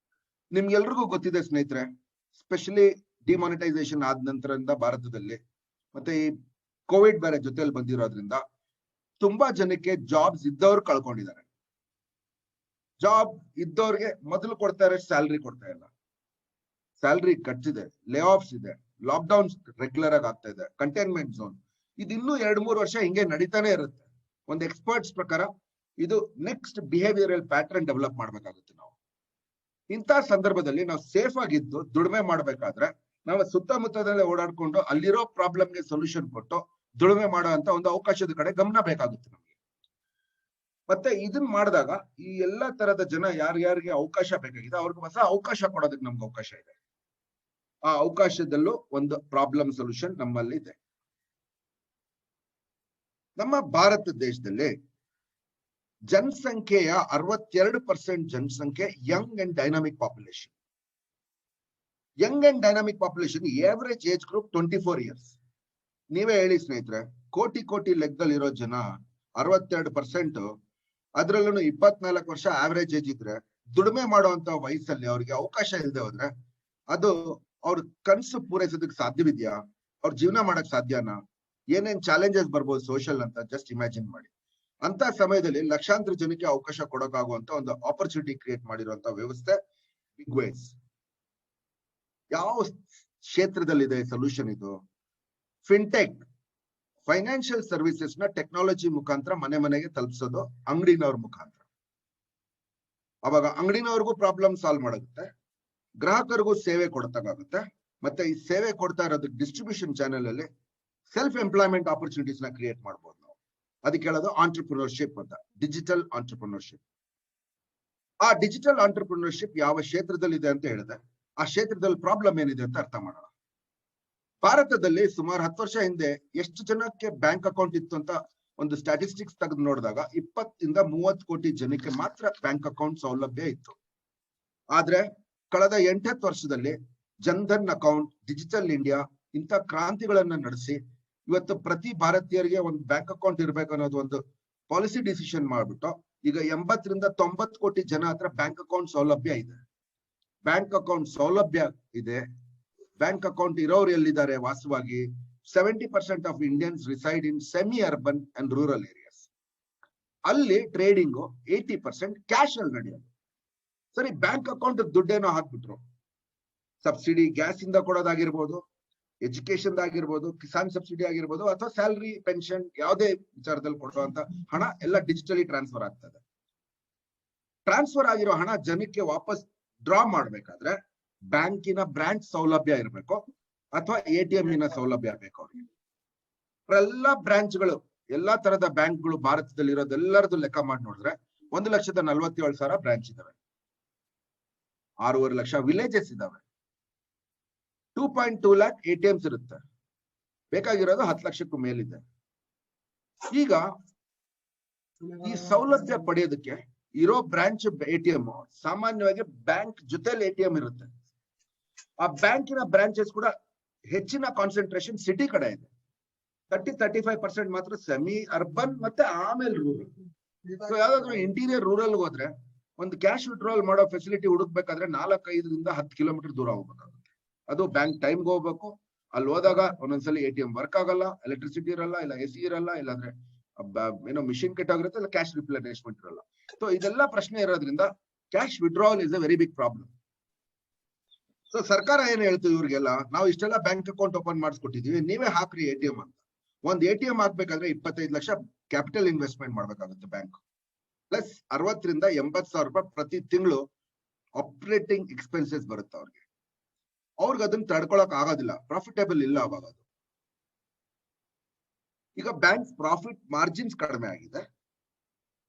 A: ನಿಮ್ಗೆಲ್ರಿಗೂ ಗೊತ್ತಿದೆ ಸ್ನೇಹಿತರೆ, ಸ್ಪೆಷಲಿ ಡಿಮಾನಿಟೈಸೇಷನ್ ಆದ ನಂತರದಿಂದ ಭಾರತದಲ್ಲಿ ಮತ್ತೆ ಈ ಕೋವಿಡ್ ಬೇರೆ ಜೊತೆಲಿ ಬಂದಿರೋದ್ರಿಂದ ತುಂಬಾ ಜನಕ್ಕೆ ಜಾಬ್ಸ್ ಇದ್ದವ್ರು ಕಳ್ಕೊಂಡಿದ್ದಾರೆ. ಜಾಬ್ ಇದ್ದವ್ರಿಗೆ ಮೊದಲು ಕೊಡ್ತಾ ಇರೋ ಸ್ಯಾಲ್ರಿ ಕೊಡ್ತಾ ಇಲ್ಲ, ಸ್ಯಾಲ್ರಿ ಕಟ್ಸ್ ಇದೆ, ಲೇ ಆಫ್ಸ್ ಇದೆ, ಲಾಕ್ ಡೌನ್ ರೆಗ್ಯುಲರ್ ಆಗಿ ಆಗ್ತಾ ಇದೆ, ಕಂಟೈನ್ಮೆಂಟ್ ಝೋನ್, ಇದು ಇನ್ನೂ 2-3 ವರ್ಷ ಹಿಂಗೆ ನಡೀತಾನೆ ಇರುತ್ತೆ. ಒಂದು ಎಕ್ಸ್ಪರ್ಟ್ಸ್ ಪ್ರಕಾರ ಇದು ನೆಕ್ಸ್ಟ್ ಬಿಹೇವಿಯರಲ್ ಪ್ಯಾಟರ್ನ್ ಡೆವಲಪ್ ಮಾಡ್ಬೇಕಾಗುತ್ತೆ. ನಾವು ಇಂಥ ಸಂದರ್ಭದಲ್ಲಿ ನಾವು ಸೇಫ್ ಆಗಿದ್ದು ದುಡಿಮೆ ಮಾಡ್ಬೇಕಾದ್ರೆ ನಾವು ಸುತ್ತಮುತ್ತದಲ್ಲೇ ಓಡಾಡ್ಕೊಂಡು ಅಲ್ಲಿರೋ ಪ್ರಾಬ್ಲಮ್ಗೆ ಸೊಲ್ಯೂಷನ್ ಕೊಟ್ಟು ದುಡಿಮೆ ಮಾಡುವಂತ ಒಂದು ಅವಕಾಶದ ಕಡೆ ಗಮನ ಬೇಕಾಗುತ್ತೆ ನಮ್ಗೆ. ಮತ್ತೆ ಇದನ್ನ ಮಾಡಿದಾಗ ಈ ಎಲ್ಲಾ ತರದ ಜನ ಯಾರ್ಯಾರಿಗೆ ಅವಕಾಶ ಬೇಕಾಗಿದೆ ಅವ್ರಿಗೆ ಹೊಸ ಅವಕಾಶ ಕೊಡೋದಕ್ಕೆ ನಮ್ಗೆ ಅವಕಾಶ ಇದೆ. ಆ ಅವಕಾಶದಲ್ಲೂ ಒಂದು ಪ್ರಾಬ್ಲಮ್ ಸೊಲ್ಯೂಷನ್ ನಮ್ಮಲ್ಲಿ ಇದೆ. ನಮ್ಮ ಭಾರತ ದೇಶದಲ್ಲಿ ಜನಸಂಖ್ಯೆಯ 62% ಜನಸಂಖ್ಯೆ Young and dynamic population. Young and dynamic population average age group 24 years. ನೀವೇ ಹೇಳಿ ಸ್ನೇಹಿತರೆ, ಕೋಟಿ ಲೆಕ್ಕದಲ್ಲಿ ಇರೋ ಜನ 62%, ಅದ್ರಲ್ಲೂ 24 ವರ್ಷ ಆವರೇಜ್ ಏಜ್ ಇದ್ರೆ ದುಡಿಮೆ ಮಾಡುವಂತ ವಯಸ್ಸಲ್ಲಿ ಅವ್ರಿಗೆ ಅವಕಾಶ ಇಲ್ಲದೆ ಹೋದ್ರೆ ಅದು ಅವ್ರ ಕನ್ಸು ಪೂರೈಸೋದಕ್ಕೆ ಸಾಧ್ಯವಿದ್ಯಾ? ಅವ್ರ ಜೀವನ ಮಾಡಕ್ ಸಾಧ್ಯನಾ? ಏನೇನ್ ಚಾಲೆಂಜಸ್ ಬರ್ಬೋದು ಸೋಷಿಯಲ್ ಅಂತ ಜಸ್ಟ್ ಇಮ್ಯಾಜಿನ್ ಮಾಡಿ. ಅಂತ ಸಮಯದಲ್ಲಿ ಲಕ್ಷಾಂತರ ಜನಕ್ಕೆ ಅವಕಾಶ ಕೊಡೋಕ್ಕಾಗುವಂತ ಒಂದು ಆಪರ್ಚುನಿಟಿ ಕ್ರಿಯೇಟ್ ಮಾಡಿರುವಂತ ವ್ಯವಸ್ಥೆ ಬಿಗ್ ವೇಸ್. ಯಾವ ಕ್ಷೇತ್ರದಲ್ಲಿದೆ ಸೊಲ್ಯೂಷನ್ ಇದು? ಫಿನ್ಟೆಕ್, ಫೈನಾನ್ಷಿಯಲ್ ಸರ್ವಿಸಸ್ ನ ಟೆಕ್ನಾಲಜಿ ಮುಖಾಂತರ ಮನೆ ಮನೆಗೆ ತಲುಪಿಸೋದು ಅಂಗಡಿನವ್ರ ಮುಖಾಂತರ. ಅವಾಗ ಅಂಗಡಿನವ್ರಿಗೂ ಪ್ರಾಬ್ಲಮ್ ಸಾಲ್ವ್ ಮಾಡುತ್ತೆ, ಗ್ರಾಹಕರಿಗೂ ಸೇವೆ ಕೊಡ್ತಾಗುತ್ತೆ, ಮತ್ತೆ ಈ ಸೇವೆ ಕೊಡ್ತಾ ಇರೋದಕ್ಕೆ ಡಿಸ್ಟ್ರಿಬ್ಯೂಷನ್ ಚಾನೆಲ್ ಅಲ್ಲಿ ಸೆಲ್ಫ್ ಎಂಪ್ಲಾಯ್ಮೆಂಟ್ ಆಪರ್ಚುನಿಟೀಸ್ ನ ಕ್ರಿಯೇಟ್ ಮಾಡಬಹುದು ನಾವು. ಅದಕ್ಕೆ ಹೇಳೋದು ಆಂಟರ್ಪ್ರಿನರ್ಶಿಪ್ ಅಂತ, ಡಿಜಿಟಲ್ ಆಂಟರ್ಪ್ರಿನರ್ಶಿಪ್. ಆ ಡಿಜಿಟಲ್ ಆಂಟರ್ಪ್ರಿನರ್ಶಿಪ್ ಯಾವ ಕ್ಷೇತ್ರದಲ್ಲಿ ಇದೆ ಅಂತ ಹೇಳಿದೆ, ಆ ಕ್ಷೇತ್ರದಲ್ಲಿ ಪ್ರಾಬ್ಲಮ್ ಏನಿದೆ ಅಂತ ಅರ್ಥ ಮಾಡೋಣ. ಭಾರತದಲ್ಲಿ ಸುಮಾರು 10 ವರ್ಷ ಹಿಂದೆ ಎಷ್ಟು ಜನಕ್ಕೆ ಬ್ಯಾಂಕ್ ಅಕೌಂಟ್ ಇತ್ತು ಅಂತ ಒಂದು ಸ್ಟ್ಯಾಟಿಸ್ಟಿಕ್ಸ್ ತೆಗೆದು ನೋಡಿದಾಗ 20 ಇಂದ 30 ಕೋಟಿ ಜನಕ್ಕೆ ಮಾತ್ರ ಬ್ಯಾಂಕ್ ಅಕೌಂಟ್ ಸೌಲಭ್ಯ ಇತ್ತು. ಆದ್ರೆ ಕಳೆದ 8-10 ವರ್ಷದಲ್ಲಿ ಜನ್ಧನ್ ಅಕೌಂಟ್, ಡಿಜಿಟಲ್ ಇಂಡಿಯಾ ಇಂಥ ಕ್ರಾಂತಿಗಳನ್ನ ನಡೆಸಿ ಇವತ್ತು ಪ್ರತಿ ಭಾರತೀಯರಿಗೆ ಒಂದು ಬ್ಯಾಂಕ್ ಅಕೌಂಟ್ ಇರ್ಬೇಕು ಅನ್ನೋದು ಒಂದು ಪಾಲಿಸಿ ಡಿಸಿಷನ್ ಮಾಡ್ಬಿಟ್ಟು ಈಗ 80 ರಿಂದ 90 ಕೋಟಿ ಜನ ಹತ್ರ ಬ್ಯಾಂಕ್ ಅಕೌಂಟ್ ಸೌಲಭ್ಯ ಇದೆ. ಬ್ಯಾಂಕ್ ಅಕೌಂಟ್ ಸೌಲಭ್ಯ ಇದೆ. ಬ್ಯಾಂಕ್ ಅಕೌಂಟ್ ಇರೋರು ಎಲ್ಲಿದ್ದಾರೆ ವಾಸವಾಗಿ 70% of Indians reside in semi urban and rural areas. ಅಲ್ಲಿ ಟ್ರೇಡಿಂಗು 80% ಕ್ಯಾಶ್ ಅಲ್ಲಿ ನಡೆಯೋದು. ಸರಿ, ಬ್ಯಾಂಕ್ ಅಕೌಂಟ್ ದುಡ್ಡೇನೋ ಹಾಕ್ಬಿಟ್ರು, ಸಬ್ಸಿಡಿ ಗ್ಯಾಸ್ ಇಂದ ಕೊಡೋದಾಗಿರ್ಬೋದು, ಎಜುಕೇಶನ್ ಆಗಿರ್ಬೋದು, ಕಿಸಾನ್ ಸಬ್ಸಿಡಿ ಆಗಿರ್ಬೋದು, ಅಥವಾ ಸ್ಯಾಲರಿ ಪೆನ್ಷನ್ ಯಾವುದೇ ವಿಚಾರದಲ್ಲಿ ಕೊಡುವಂತ ಹಣ ಎಲ್ಲ ಡಿಜಿಟಲಿ ಟ್ರಾನ್ಸ್ಫರ್ ಆಗ್ತದೆ. ಟ್ರಾನ್ಸ್ಫರ್ ಆಗಿರೋ ಹಣ ಜನಕ್ಕೆ ವಾಪಸ್ ಡ್ರಾ ಮಾಡ್ಬೇಕಾದ್ರೆ ಬ್ಯಾಂಕಿನ ಬ್ರಾಂಚ್ ಸೌಲಭ್ಯ ಇರಬೇಕು ಅಥವಾ ATM ಸೌಲಭ್ಯ ಬೇಕು ಅವ್ರಿಗೆ. ಎಲ್ಲಾ ಬ್ರಾಂಚ್ಗಳು, ಎಲ್ಲಾ ತರದ ಬ್ಯಾಂಕ್ಗಳು ಭಾರತದಲ್ಲಿ ಇರೋದೆಲ್ಲರದು ಲೆಕ್ಕ ಮಾಡಿ ನೋಡಿದ್ರೆ 1,47,000 ಬ್ರಾಂಚ್ ಇದಾವೆ. 6.5 ಲಕ್ಷ ವಿಲೇಜಸ್ ಇದಾವೆ. 2.2 lakh ATMs ಇರುತ್ತೆ. ಬೇಕಾಗಿರೋದು 10 ಲಕ್ಷಕ್ಕೂ ಮೇಲಿದೆ. ಈಗ ಈ ಸೌಲಭ್ಯ ಪಡೆಯೋದಕ್ಕೆ ಇರೋ ಬ್ರಾಂಚ್ ATM ಸಾಮಾನ್ಯವಾಗಿ ಬ್ಯಾಂಕ್ ಜೊತೆಲಿ ATM ಇರುತ್ತೆ. ಆ ಬ್ಯಾಂಕಿನ ಬ್ರಾಂಚಸ್ ಕೂಡ ಹೆಚ್ಚಿನ ಕಾನ್ಸಂಟ್ರೇಷನ್ ಸಿಟಿ ಕಡೆ ಇದೆ. 30-35% ಮಾತ್ರ ಸೆಮಿ ಅರ್ಬನ್ ಮತ್ತೆ ಆಮೇಲೆ ರೂರಲ್. ಸೊ ಯಾವ್ದಾದ್ರು ಇಂಟೀರಿಯರ್ ರೂರಲ್ ಹೋದ್ರೆ ಒಂದು ಕ್ಯಾಶ್ ವಿಡ್ರಾವಲ್ ಮಾಡೋ ಫೆಸಿಲಿಟಿ ಹುಡುಕ್ಬೇಕಾದ್ರೆ 4-5 ರಿಂದ 10 ಕಿಲೋಮೀಟರ್ ದೂರ ಹೋಗ್ಬೇಕಾಗುತ್ತೆ. ಅದು ಬ್ಯಾಂಕ್ ಟೈಮ್ಗೆ ಹೋಗ್ಬೇಕು. ಅಲ್ಲಿ ಹೋದಾಗ ಒಂದೊಂದ್ಸಲಿ ATM ವರ್ಕ್ ಆಗಲ್ಲ, ಎಲೆಕ್ಟ್ರಿಸಿಟಿ ಇರಲ್ಲ, ಇಲ್ಲ AC ಇರಲ್ಲ, ಇಲ್ಲಾಂದ್ರೆ ಏನೋ ಮಿಷಿನ್ ಕೆಟ್ಟೋಗಿರುತ್ತೆ, ಇಲ್ಲ ಕ್ಯಾಶ್ ರಿಪ್ಲೇಸ್ಮೆಂಟ್ ಇರಲ್ಲ. ಸೊ ಇದೆಲ್ಲ ಪ್ರಶ್ನೆ ಇರೋದ್ರಿಂದ cash withdrawal is a very big problem. So ಸರ್ಕಾರ ಏನ್ ಹೇಳ್ತೀವಿ ಇವ್ರಿಗೆಲ್ಲ, ನಾವು ಇಷ್ಟೆಲ್ಲ ಬ್ಯಾಂಕ್ ಅಕೌಂಟ್ ಓಪನ್ ಮಾಡಿಸ್ಕೊಟ್ಟಿದೀವಿ, ನೀವೇ ಹಾಕ್ರಿ ATM ಅಂತ. ಒಂದ್ ATM ಹಾಕ್ಬೇಕಾದ್ರೆ 25 ಲಕ್ಷ ಕ್ಯಾಪಿಟಲ್ ಇನ್ವೆಸ್ಟ್ಮೆಂಟ್ ಮಾಡ್ಬೇಕಾಗುತ್ತೆ ಬ್ಯಾಂಕ್. ಪ್ಲಸ್ 60 ರಿಂದ 80,000 ರೂಪಾಯಿ ಪ್ರತಿ ತಿಂಗಳು ಆಪರೇಟಿಂಗ್ ಎಕ್ಸ್ಪೆನ್ಸಸ್ ಬರುತ್ತೆ ಅವ್ರಿಗೆ. ಅವ್ರಿಗೆ ಅದನ್ನ ತಡ್ಕೊಳಕ್ ಆಗೋದಿಲ್ಲ, ಪ್ರಾಫಿಟೇಬಲ್ ಇಲ್ಲ ಅವಾಗ ಅದು. ಈಗ ಬ್ಯಾಂಕ್ ಪ್ರಾಫಿಟ್ ಮಾರ್ಜಿನ್ಸ್ ಕಡಿಮೆ ಆಗಿದೆ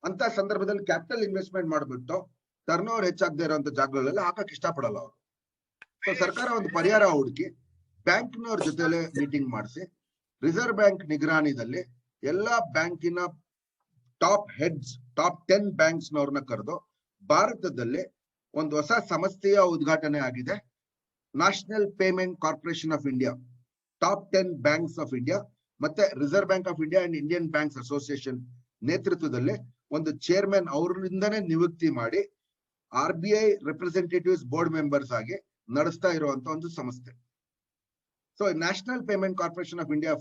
A: ಅಂತ ಸಂದರ್ಭದಲ್ಲಿ ಕ್ಯಾಪಿಟಲ್ ಇನ್ವೆಸ್ಟ್ಮೆಂಟ್ ಮಾಡ್ಬಿಟ್ಟು ಟರ್ನ್ ಓವರ್ ಹೆಚ್ಚಾಗದೆ ಇರುವಂತ ಜಾಗಗಳಲ್ಲಿ ಹಾಕಕ್ ಇಷ್ಟಪಡಲ್ಲ ಅವರು. ಸೊ ಸರ್ಕಾರ ಒಂದು ಪರಿಹಾರ ಹುಡುಕಿ ಬ್ಯಾಂಕ್ನವ್ರ ಜೊತೆಲೆ ಮೀಟಿಂಗ್ ಮಾಡಿಸಿ ರಿಸರ್ವ್ ಬ್ಯಾಂಕ್ ನಿಗರಾಣಿದಲ್ಲಿ ಎಲ್ಲಾ ಬ್ಯಾಂಕಿನ ಟಾಪ್ ಹೆಡ್ಸ್, ಟಾಪ್ 10 ಬ್ಯಾಂಕ್ಸ್ ನವ್ರನ್ನ ಕರೆದು ಭಾರತದಲ್ಲಿ ಒಂದು ಹೊಸ ಸಂಸ್ಥೆಯ ಉದ್ಘಾಟನೆ ಆಗಿದೆ. National payment corporation of India, top 10 banks of India ಮತ್ತೆ reserve bank of India and Indian banks association ನೇತೃತ್ವದಲ್ಲಿ ಒಂದು ಚೇರ್ಮನ್ ಅವರಿಂದನೇ ನಿಯುಕ್ತಿ ಮಾಡಿ RBI ರೆಪ್ರೆಸೆಂಟೇಟಿವ್ಸ್ ಬೋರ್ಡ್ ಮೆಂಬರ್ಸ್ ಆಗಿ ನಡೆಸ್ತಾ ಇರುವಂತ ಒಂದು ಸಂಸ್ಥೆ. So national payment corporation of India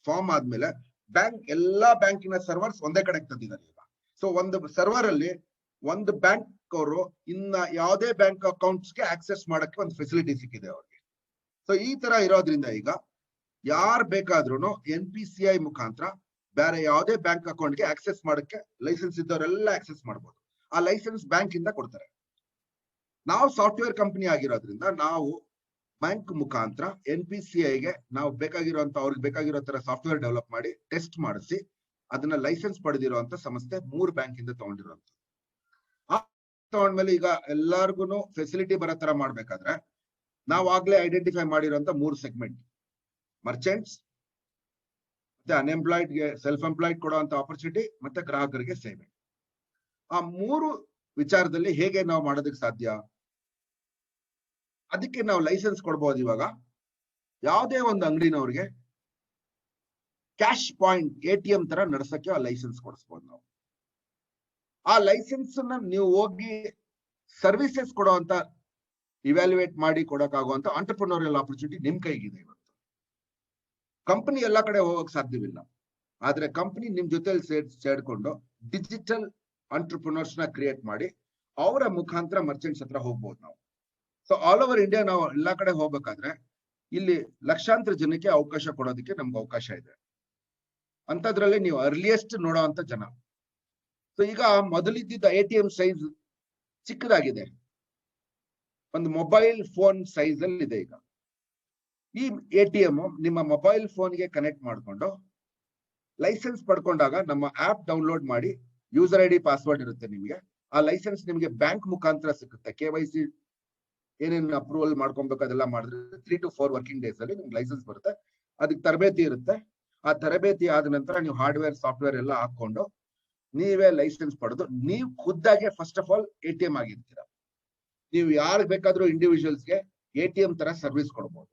A: form ಆದ್ಮೇಲೆ ಬ್ಯಾಂಕ್ ಎಲ್ಲಾ ಬ್ಯಾಂಕಿನ ಸರ್ವರ್ಸ್ ಒಂದೇ ಕಡೆ ತಂದಿದ್ದಾರೆ ಈಗ. ಸೊ ಒಂದು ಸರ್ವರ್ ಅಲ್ಲಿ ಒಂದು ಬ್ಯಾಂಕ್ ಅವರು ಇನ್ನ ಯಾವುದೇ ಬ್ಯಾಂಕ್ ಅಕೌಂಟ್ಸ್ಗೆ ಆಕ್ಸೆಸ್ ಮಾಡಕ್ಕೆ ಒಂದು ಫೆಸಿಲಿಟಿ ಸಿಕ್ಕಿದೆ ಅವ್ರಿಗೆ. ಸೊ ಈ ತರ ಇರೋದ್ರಿಂದ ಈಗ ಯಾರು ಬೇಕಾದ್ರೂ NPCI ಮುಖಾಂತರ ಬೇರೆ ಯಾವುದೇ ಬ್ಯಾಂಕ್ ಅಕೌಂಟ್ಗೆ ಆಕ್ಸೆಸ್ ಮಾಡಕ್ಕೆ ಲೈಸೆನ್ಸ್ ಇದ್ದವರೆಲ್ಲ ಆಕ್ಸೆಸ್ ಮಾಡ್ಬೋದು. ಆ ಲೈಸೆನ್ಸ್ ಬ್ಯಾಂಕ್ ಇಂದ ಕೊಡ್ತಾರೆ. ನಾವು ಸಾಫ್ಟ್ವೇರ್ ಕಂಪನಿ ಆಗಿರೋದ್ರಿಂದ ನಾವು ಬ್ಯಾಂಕ್ ಮುಖಾಂತರ NPCIಗೆ ನಾವು ಬೇಕಾಗಿರುವಂತ ಅವ್ರಿಗೆ ಬೇಕಾಗಿರೋ ತರ ಸಾಫ್ಟ್ವೇರ್ ಡೆವಲಪ್ ಮಾಡಿ ಟೆಸ್ಟ್ ಮಾಡಿಸಿ ಅದನ್ನ ಲೈಸೆನ್ಸ್ ಪಡೆದಿರುವಂತ ಸಂಸ್ಥೆ 3 ಬ್ಯಾಂಕ್ ಇಂದ ತಗೊಂಡಿರುವಂತ. ತಗೊಂಡ್ಮೇಲೆ ಈಗ ಎಲ್ಲಾರ್ಗು ಫೆಸಿಲಿಟಿ ಬರೋ ತರ ಮಾಡ್ಬೇಕಾದ್ರೆ ನಾವು ಆಗ್ಲೇ ಐಡೆಂಟಿಫೈ ಮಾಡಿರುವಂತ 3 ಸೆಗ್ಮೆಂಟ್: ಮರ್ಚೆಂಟ್ಸ್, ಮತ್ತೆ ಅನ್ಎಂಪ್ಲಾಯ್ಡ್ ಗೆ ಸೆಲ್ಫ್ ಎಂಪ್ಲಾಯ್ಡ್ ಕೊಡುವಂತ ಆಪರ್ಚುನಿಟಿ, ಮತ್ತೆ ಗ್ರಾಹಕರಿಗೆ ಸೇವೆ. ಆ 3 ವಿಚಾರದಲ್ಲಿ ಹೇಗೆ ನಾವು ಮಾಡೋದಕ್ಕೆ ಸಾಧ್ಯ? ಅದಕ್ಕೆ ನಾವು ಲೈಸೆನ್ಸ್ ಕೊಡ್ಬೋದು. ಇವಾಗ ಯಾವುದೇ ಒಂದು ಅಂಗಡಿನವ್ರಿಗೆ ಕ್ಯಾಶ್ ಪಾಯಿಂಟ್ ATM ತರ ನಡೆಸಕ್ಕೆ ಆ ಲೈಸೆನ್ಸ್ ಕೊಡಿಸ್ಬೋದು ನಾವು. ಆ ಲೈಸೆನ್ಸ್ ನೀವು ಹೋಗಿ ಸರ್ವಿಸಸ್ ಕೊಡುವಂತ ಇವ್ಯಾಲ್ಯೂಯೇಟ್ ಮಾಡಿ ಕೊಡಕ್ಕಾಗುವಂತ ಆಂಟರ್ಪ್ರಿನೋರಿಯಲ್ ಆಪರ್ಚುನಿಟಿ ನಿಮ್ ಕೈಗಿದೆ ಇವತ್ತು. ಕಂಪನಿ ಎಲ್ಲಾ ಕಡೆ ಹೋಗಕ್ ಸಾಧ್ಯವಿಲ್ಲ, ಆದ್ರೆ ಕಂಪನಿ ನಿಮ್ ಜೊತೆಲಿ ಸೇರ್ಕೊಂಡು ಡಿಜಿಟಲ್ ಆಂಟರ್ಪ್ರಿನರ್ಸ್ ನ ಕ್ರಿಯೇಟ್ ಮಾಡಿ ಅವರ ಮುಖಾಂತರ ಮರ್ಚೆಂಟ್ಸ್ ಹತ್ರ ಹೋಗ್ಬೋದು ನಾವು. ಸೊ ಆಲ್ ಓವರ್ ಇಂಡಿಯಾ ನಾವು ಎಲ್ಲಾ ಕಡೆ ಹೋಗ್ಬೇಕಾದ್ರೆ ಇಲ್ಲಿ ಲಕ್ಷಾಂತರ ಜನಕ್ಕೆ ಅವಕಾಶ ಕೊಡೋದಕ್ಕೆ ನಮ್ಗೆ ಅವಕಾಶ ಇದೆ. ಅಂತದ್ರಲ್ಲಿ ನೀವು ಅರ್ಲಿಯೆಸ್ಟ್ ನೋಡೋವಂತ ಜನ. ಸೊ ಈಗ ಮೊದಲಿದ್ದ ATM ಸೈಜ್ ಚಿಕ್ಕದಾಗಿದೆ, ಒಂದು ಮೊಬೈಲ್ ಫೋನ್ ಸೈಜ್ ಅಲ್ಲಿ ಇದೆ. ಈಗ ಈ ATM ನಿಮ್ಮ ಮೊಬೈಲ್ ಫೋನ್ಗೆ ಕನೆಕ್ಟ್ ಮಾಡ್ಕೊಂಡು ಲೈಸೆನ್ಸ್ ಪಡ್ಕೊಂಡಾಗ ನಮ್ಮ ಆಪ್ ಡೌನ್ಲೋಡ್ ಮಾಡಿ ಯೂಸರ್ ID ಪಾಸ್ವರ್ಡ್ ಇರುತ್ತೆ ನಿಮ್ಗೆ. ಆ ಲೈಸೆನ್ಸ್ ನಿಮ್ಗೆ ಬ್ಯಾಂಕ್ ಮುಖಾಂತರ ಸಿಗುತ್ತೆ. KYC ಏನೇನ್ ಅಪ್ರೂವಲ್ ಮಾಡ್ಕೊಬೇಕು ಅದೆಲ್ಲ ಮಾಡಿದ್ರೆ 3 to 4 ವರ್ಕಿಂಗ್ ಡೇಸ್ ಅಲ್ಲಿ ನಿಮ್ಗೆ ಲೈಸೆನ್ಸ್ ಬರುತ್ತೆ. ಅದಕ್ಕೆ ತರಬೇತಿ ಇರುತ್ತೆ. ಆ ತರಬೇತಿ ಆದ ನಂತರ ನೀವು ಹಾರ್ಡ್ವೇರ್ ಸಾಫ್ಟ್ವೇರ್ ಎಲ್ಲ ಹಾಕೊಂಡು ನೀವೇ ಲೈಸೆನ್ಸ್ ಪಡೆದು ನೀವು ಖುದ್ದಾಗೆ ಫಸ್ಟ್ ಆಫ್ ಆಲ್ ATM ಆಗಿರ್ತೀರ. ನೀವು ಯಾರಿಗೆ ಬೇಕಾದ್ರೂ ಇಂಡಿವಿಜುವಲ್ಸ್ಗೆ ATM ತರ ಸರ್ವಿಸ್ ಕೊಡ್ಬೋದು.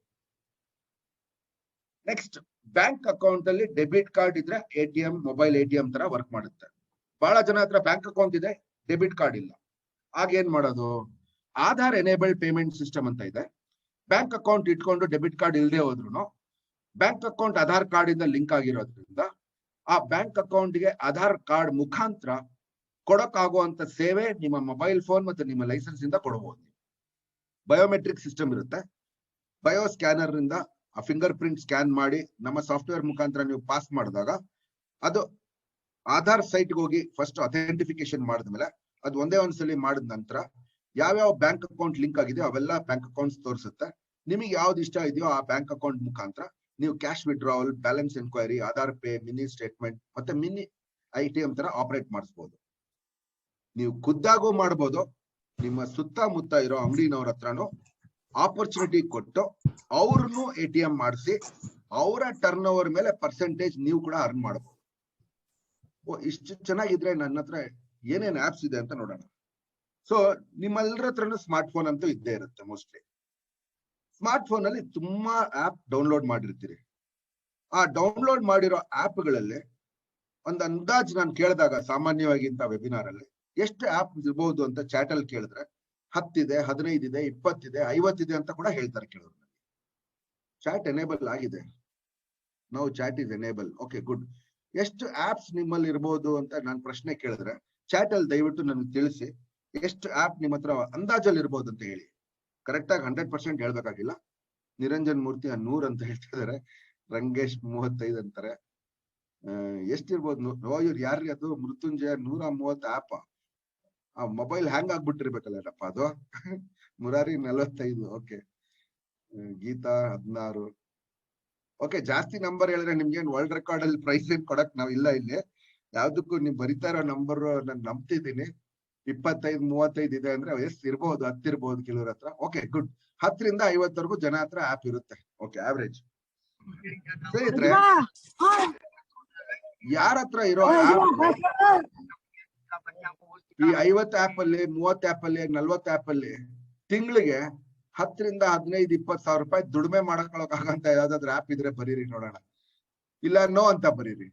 A: ನೆಕ್ಸ್ಟ್, ಬ್ಯಾಂಕ್ ಅಕೌಂಟ್ ಅಲ್ಲಿ ಡೆಬಿಟ್ ಕಾರ್ಡ್ ಇದ್ರೆ ATM ಮೊಬೈಲ್ ATM ತರ ವರ್ಕ್ ಮಾಡುತ್ತೆ. ಬಹಳ ಜನ ಹತ್ರ ಬ್ಯಾಂಕ್ ಅಕೌಂಟ್ ಇದೆ, ಡೆಬಿಟ್ ಕಾರ್ಡ್ ಇಲ್ಲ. ಆಗ ಏನ್ ಮಾಡೋದು? ಆಧಾರ್ ಎನೇಬಲ್ಡ್ ಪೇಮೆಂಟ್ ಸಿಸ್ಟಮ್ ಅಂತ ಇದೆ. ಬ್ಯಾಂಕ್ ಅಕೌಂಟ್ ಇಟ್ಕೊಂಡು ಡೆಬಿಟ್ ಕಾರ್ಡ್ ಇಲ್ಲದೆ ಹೋದ್ರು ಬ್ಯಾಂಕ್ ಅಕೌಂಟ್ ಆಧಾರ್ ಕಾರ್ಡ್ ಇಂದ ಲಿಂಕ್ ಆಗಿರೋದ್ರಿಂದ ಆ ಬ್ಯಾಂಕ್ ಅಕೌಂಟ್ ಗೆ ಆಧಾರ್ ಕಾರ್ಡ್ ಮುಖಾಂತರ ಕೊಡಕ್ಕಾಗುವಂತ ಸೇವೆ ನಿಮ್ಮ ಮೊಬೈಲ್ ಫೋನ್ ಮತ್ತೆ ನಿಮ್ಮ ಲೈಸೆನ್ಸ್ ಇಂದ ಕೊಡಬಹುದು. ಬಯೋಮೆಟ್ರಿಕ್ ಸಿಸ್ಟಮ್ ಇರುತ್ತೆ. ಬಯೋ ಸ್ಕ್ಯಾನರ್ ಇಂದ ಆ ಫಿಂಗರ್ ಪ್ರಿಂಟ್ ಸ್ಕ್ಯಾನ್ ಮಾಡಿ ನಮ್ಮ ಸಾಫ್ಟ್ವೇರ್ ಮುಖಾಂತರ ನೀವು ಪಾಸ್ ಮಾಡಿದಾಗ ಅದು ಆಧಾರ್ ಸೈಟ್ಗೆ ಹೋಗಿ ಫಸ್ಟ್ ಅಥೆಂಟಿಫಿಕೇಶನ್ ಮಾಡಿದ್ಮೇಲೆ ಅದು ಒಂದೇ ಒಂದ್ಸಲಿ ಮಾಡಿದ ನಂತರ ಯಾವ್ಯಾವ ಬ್ಯಾಂಕ್ ಅಕೌಂಟ್ ಲಿಂಕ್ ಆಗಿದೆ ಅವೆಲ್ಲ ಬ್ಯಾಂಕ್ ಅಕೌಂಟ್ಸ್ ತೋರಿಸುತ್ತೆ. ನಿಮಗೆ ಯಾವ್ದು ಇಷ್ಟ ಇದೆಯೋ ಆ ಬ್ಯಾಂಕ್ ಅಕೌಂಟ್ ಮುಖಾಂತರ ನೀವು cash withdrawal, balance enquiry, Aadhaar pay, mini statement ಮತ್ತೆ ಮಿನಿ ATM ತರ ಆಪರೇಟ್ ಮಾಡಿಸಬಹುದು. ನೀವು ಖುದ್ದಾಗೂ ಮಾಡಬಹುದು. ನಿಮ್ಮ ಸುತ್ತಮುತ್ತ ಇರೋ ಅಂಗಡಿನವ್ರ ಹತ್ರನು ಆಪರ್ಚುನಿಟಿ ಕೊಟ್ಟು ಅವ್ರನ್ನು ATM ಮಾಡಿಸಿ ಅವರ ಟರ್ನ್ ಓವರ್ ಮೇಲೆ ಪರ್ಸೆಂಟೇಜ್ ನೀವು ಕೂಡ ಅರ್ನ್ ಮಾಡಬಹುದು. ಇಷ್ಟು ಚೆನ್ನಾಗಿದ್ರೆ ನನ್ನ ಹತ್ರ ಏನೇನ್ ಆಪ್ಸ್ ಇದೆ ಅಂತ ನೋಡೋಣ. ಸೊ ನಿಮ್ಮೆಲ್ಲರ ಹತ್ರನು ಸ್ಮಾರ್ಟ್ ಫೋನ್ ಅಂತೂ ಇದ್ದೇ ಇರುತ್ತೆ. ಮೋಸ್ಟ್ಲಿ ಸ್ಮಾರ್ಟ್ ಫೋನ್ ಅಲ್ಲಿ ತುಂಬಾ ಆಪ್ ಡೌನ್ಲೋಡ್ ಮಾಡಿರ್ತೀರಿ. ಆ ಡೌನ್ಲೋಡ್ ಮಾಡಿರೋ ಆಪ್ಗಳಲ್ಲಿ ಒಂದು ಅಂದಾಜ್ ನಾನು ಕೇಳಿದಾಗ ಸಾಮಾನ್ಯವಾಗಿ ಇಂತ ವೆಬಿನಾರ್ ಅಲ್ಲಿ ಎಷ್ಟು ಆಪ್ ಇರ್ಬಹುದು ಅಂತ ಚಾಟ್ ಅಲ್ಲಿ ಕೇಳಿದ್ರೆ 10 ಇದೆ, 15 ಇದೆ, 20 ಇದೆ, 50 ಇದೆ ಅಂತ ಕೂಡ ಹೇಳ್ತಾರೆ ಕೆಲವರು. ಚಾಟ್ ಎನೇಬಲ್ ಆಗಿದೆ. ನಾವು chat is enable. Okay, good. ಎಷ್ಟು ಆಪ್ಸ್ ನಿಮ್ಮಲ್ಲಿ ಇರ್ಬೋದು ಅಂತ ನಾನು ಪ್ರಶ್ನೆ ಕೇಳಿದ್ರೆ ಚಾಟ್ ಅಲ್ಲಿ ದಯವಿಟ್ಟು ನನಗೆ ತಿಳಿಸಿ. ಎಷ್ಟು ಆಪ್ ನಿಮ್ಮ ಹತ್ರ ಅಂದಾಜಲ್ಲಿ ಇರ್ಬೋದು ಅಂತ ಹೇಳಿ. ಕರೆಕ್ಟ್ ಆಗಿ 100% ಹೇಳ್ಬೇಕಾಗಿಲ್ಲ. ನಿರಂಜನ್ ಮೂರ್ತಿ 100 ಅಂತ ಹೇಳ್ತಿದ್ದಾರೆ. ರಂಗೇಶ್ 35 ಅಂತಾರೆ. ಎಷ್ಟಿರ್ಬೋದು? ಇವ್ರು ಯಾರ್ರಿ ಅದು? ಮೃತ್ಯುಂಜಯ 130 ಆಪ್. ಆ ಮೊಬೈಲ್ ಹ್ಯಾಂಗ್ ಆಗ್ಬಿಟ್ಟಿರ್ಬೇಕಲ್ಲಪ್ಪ ಅದು. ಮುರಾರಿ 45. ಓಕೆ, ಗೀತಾ 16. ಓಕೆ, ಜಾಸ್ತಿ ನಂಬರ್ ಹೇಳಿದ್ರೆ ನಿಮ್ಗೆ ವರ್ಲ್ಡ್ ರೆಕಾರ್ಡ್ ಅಲ್ಲಿ ಪ್ರೈಸ್ ಏನ್ ಕೊಡಕ್ ನಾವ್ ಇಲ್ಲ. ಇಲ್ಲಿ ಯಾವ್ದಕ್ಕೂ ನೀವು ಬರಿತಾ ಇರೋ ನಂಬರ್ ನಾನು ನಂಬ್ತಿದ್ದೀನಿ. 25, 35 ಇದೆ ಅಂದ್ರೆ ಎಷ್ಟ್ ಇರ್ಬೋದು? 10 ಇರ್ಬೋದು ಕೆಲವ್ರ ಹತ್ರ. Okay, good. 10 ರಿಂದ 50 ಜನ ಹತ್ರ ಆಪ್ ಇರುತ್ತೆ. Okay, average. ಸ್ನೇಹಿತರೆ, ಯಾರ ಹತ್ರ ಇರೋ ಆಪ್ ಈ 50 ಆಪ್ ಅಲ್ಲಿ, 30 ಆಪ್ ಅಲ್ಲಿ, 40 ಆಪ್ ಅಲ್ಲಿ ತಿಂಗಳಿಗೆ 10 ರಿಂದ 15, 20 ಸಾವಿರ ರೂಪಾಯಿ ದುಡಿಮೆ ಮಾಡಕ್ಕಾಗಂತ ಯಾವ್ದಾದ್ರು ಆಪ್ ಇದ್ರೆ ಬರೀರಿ ನೋಡೋಣ. ಇಲ್ಲ ನೋ ಅಂತ ಬರೀರಿ.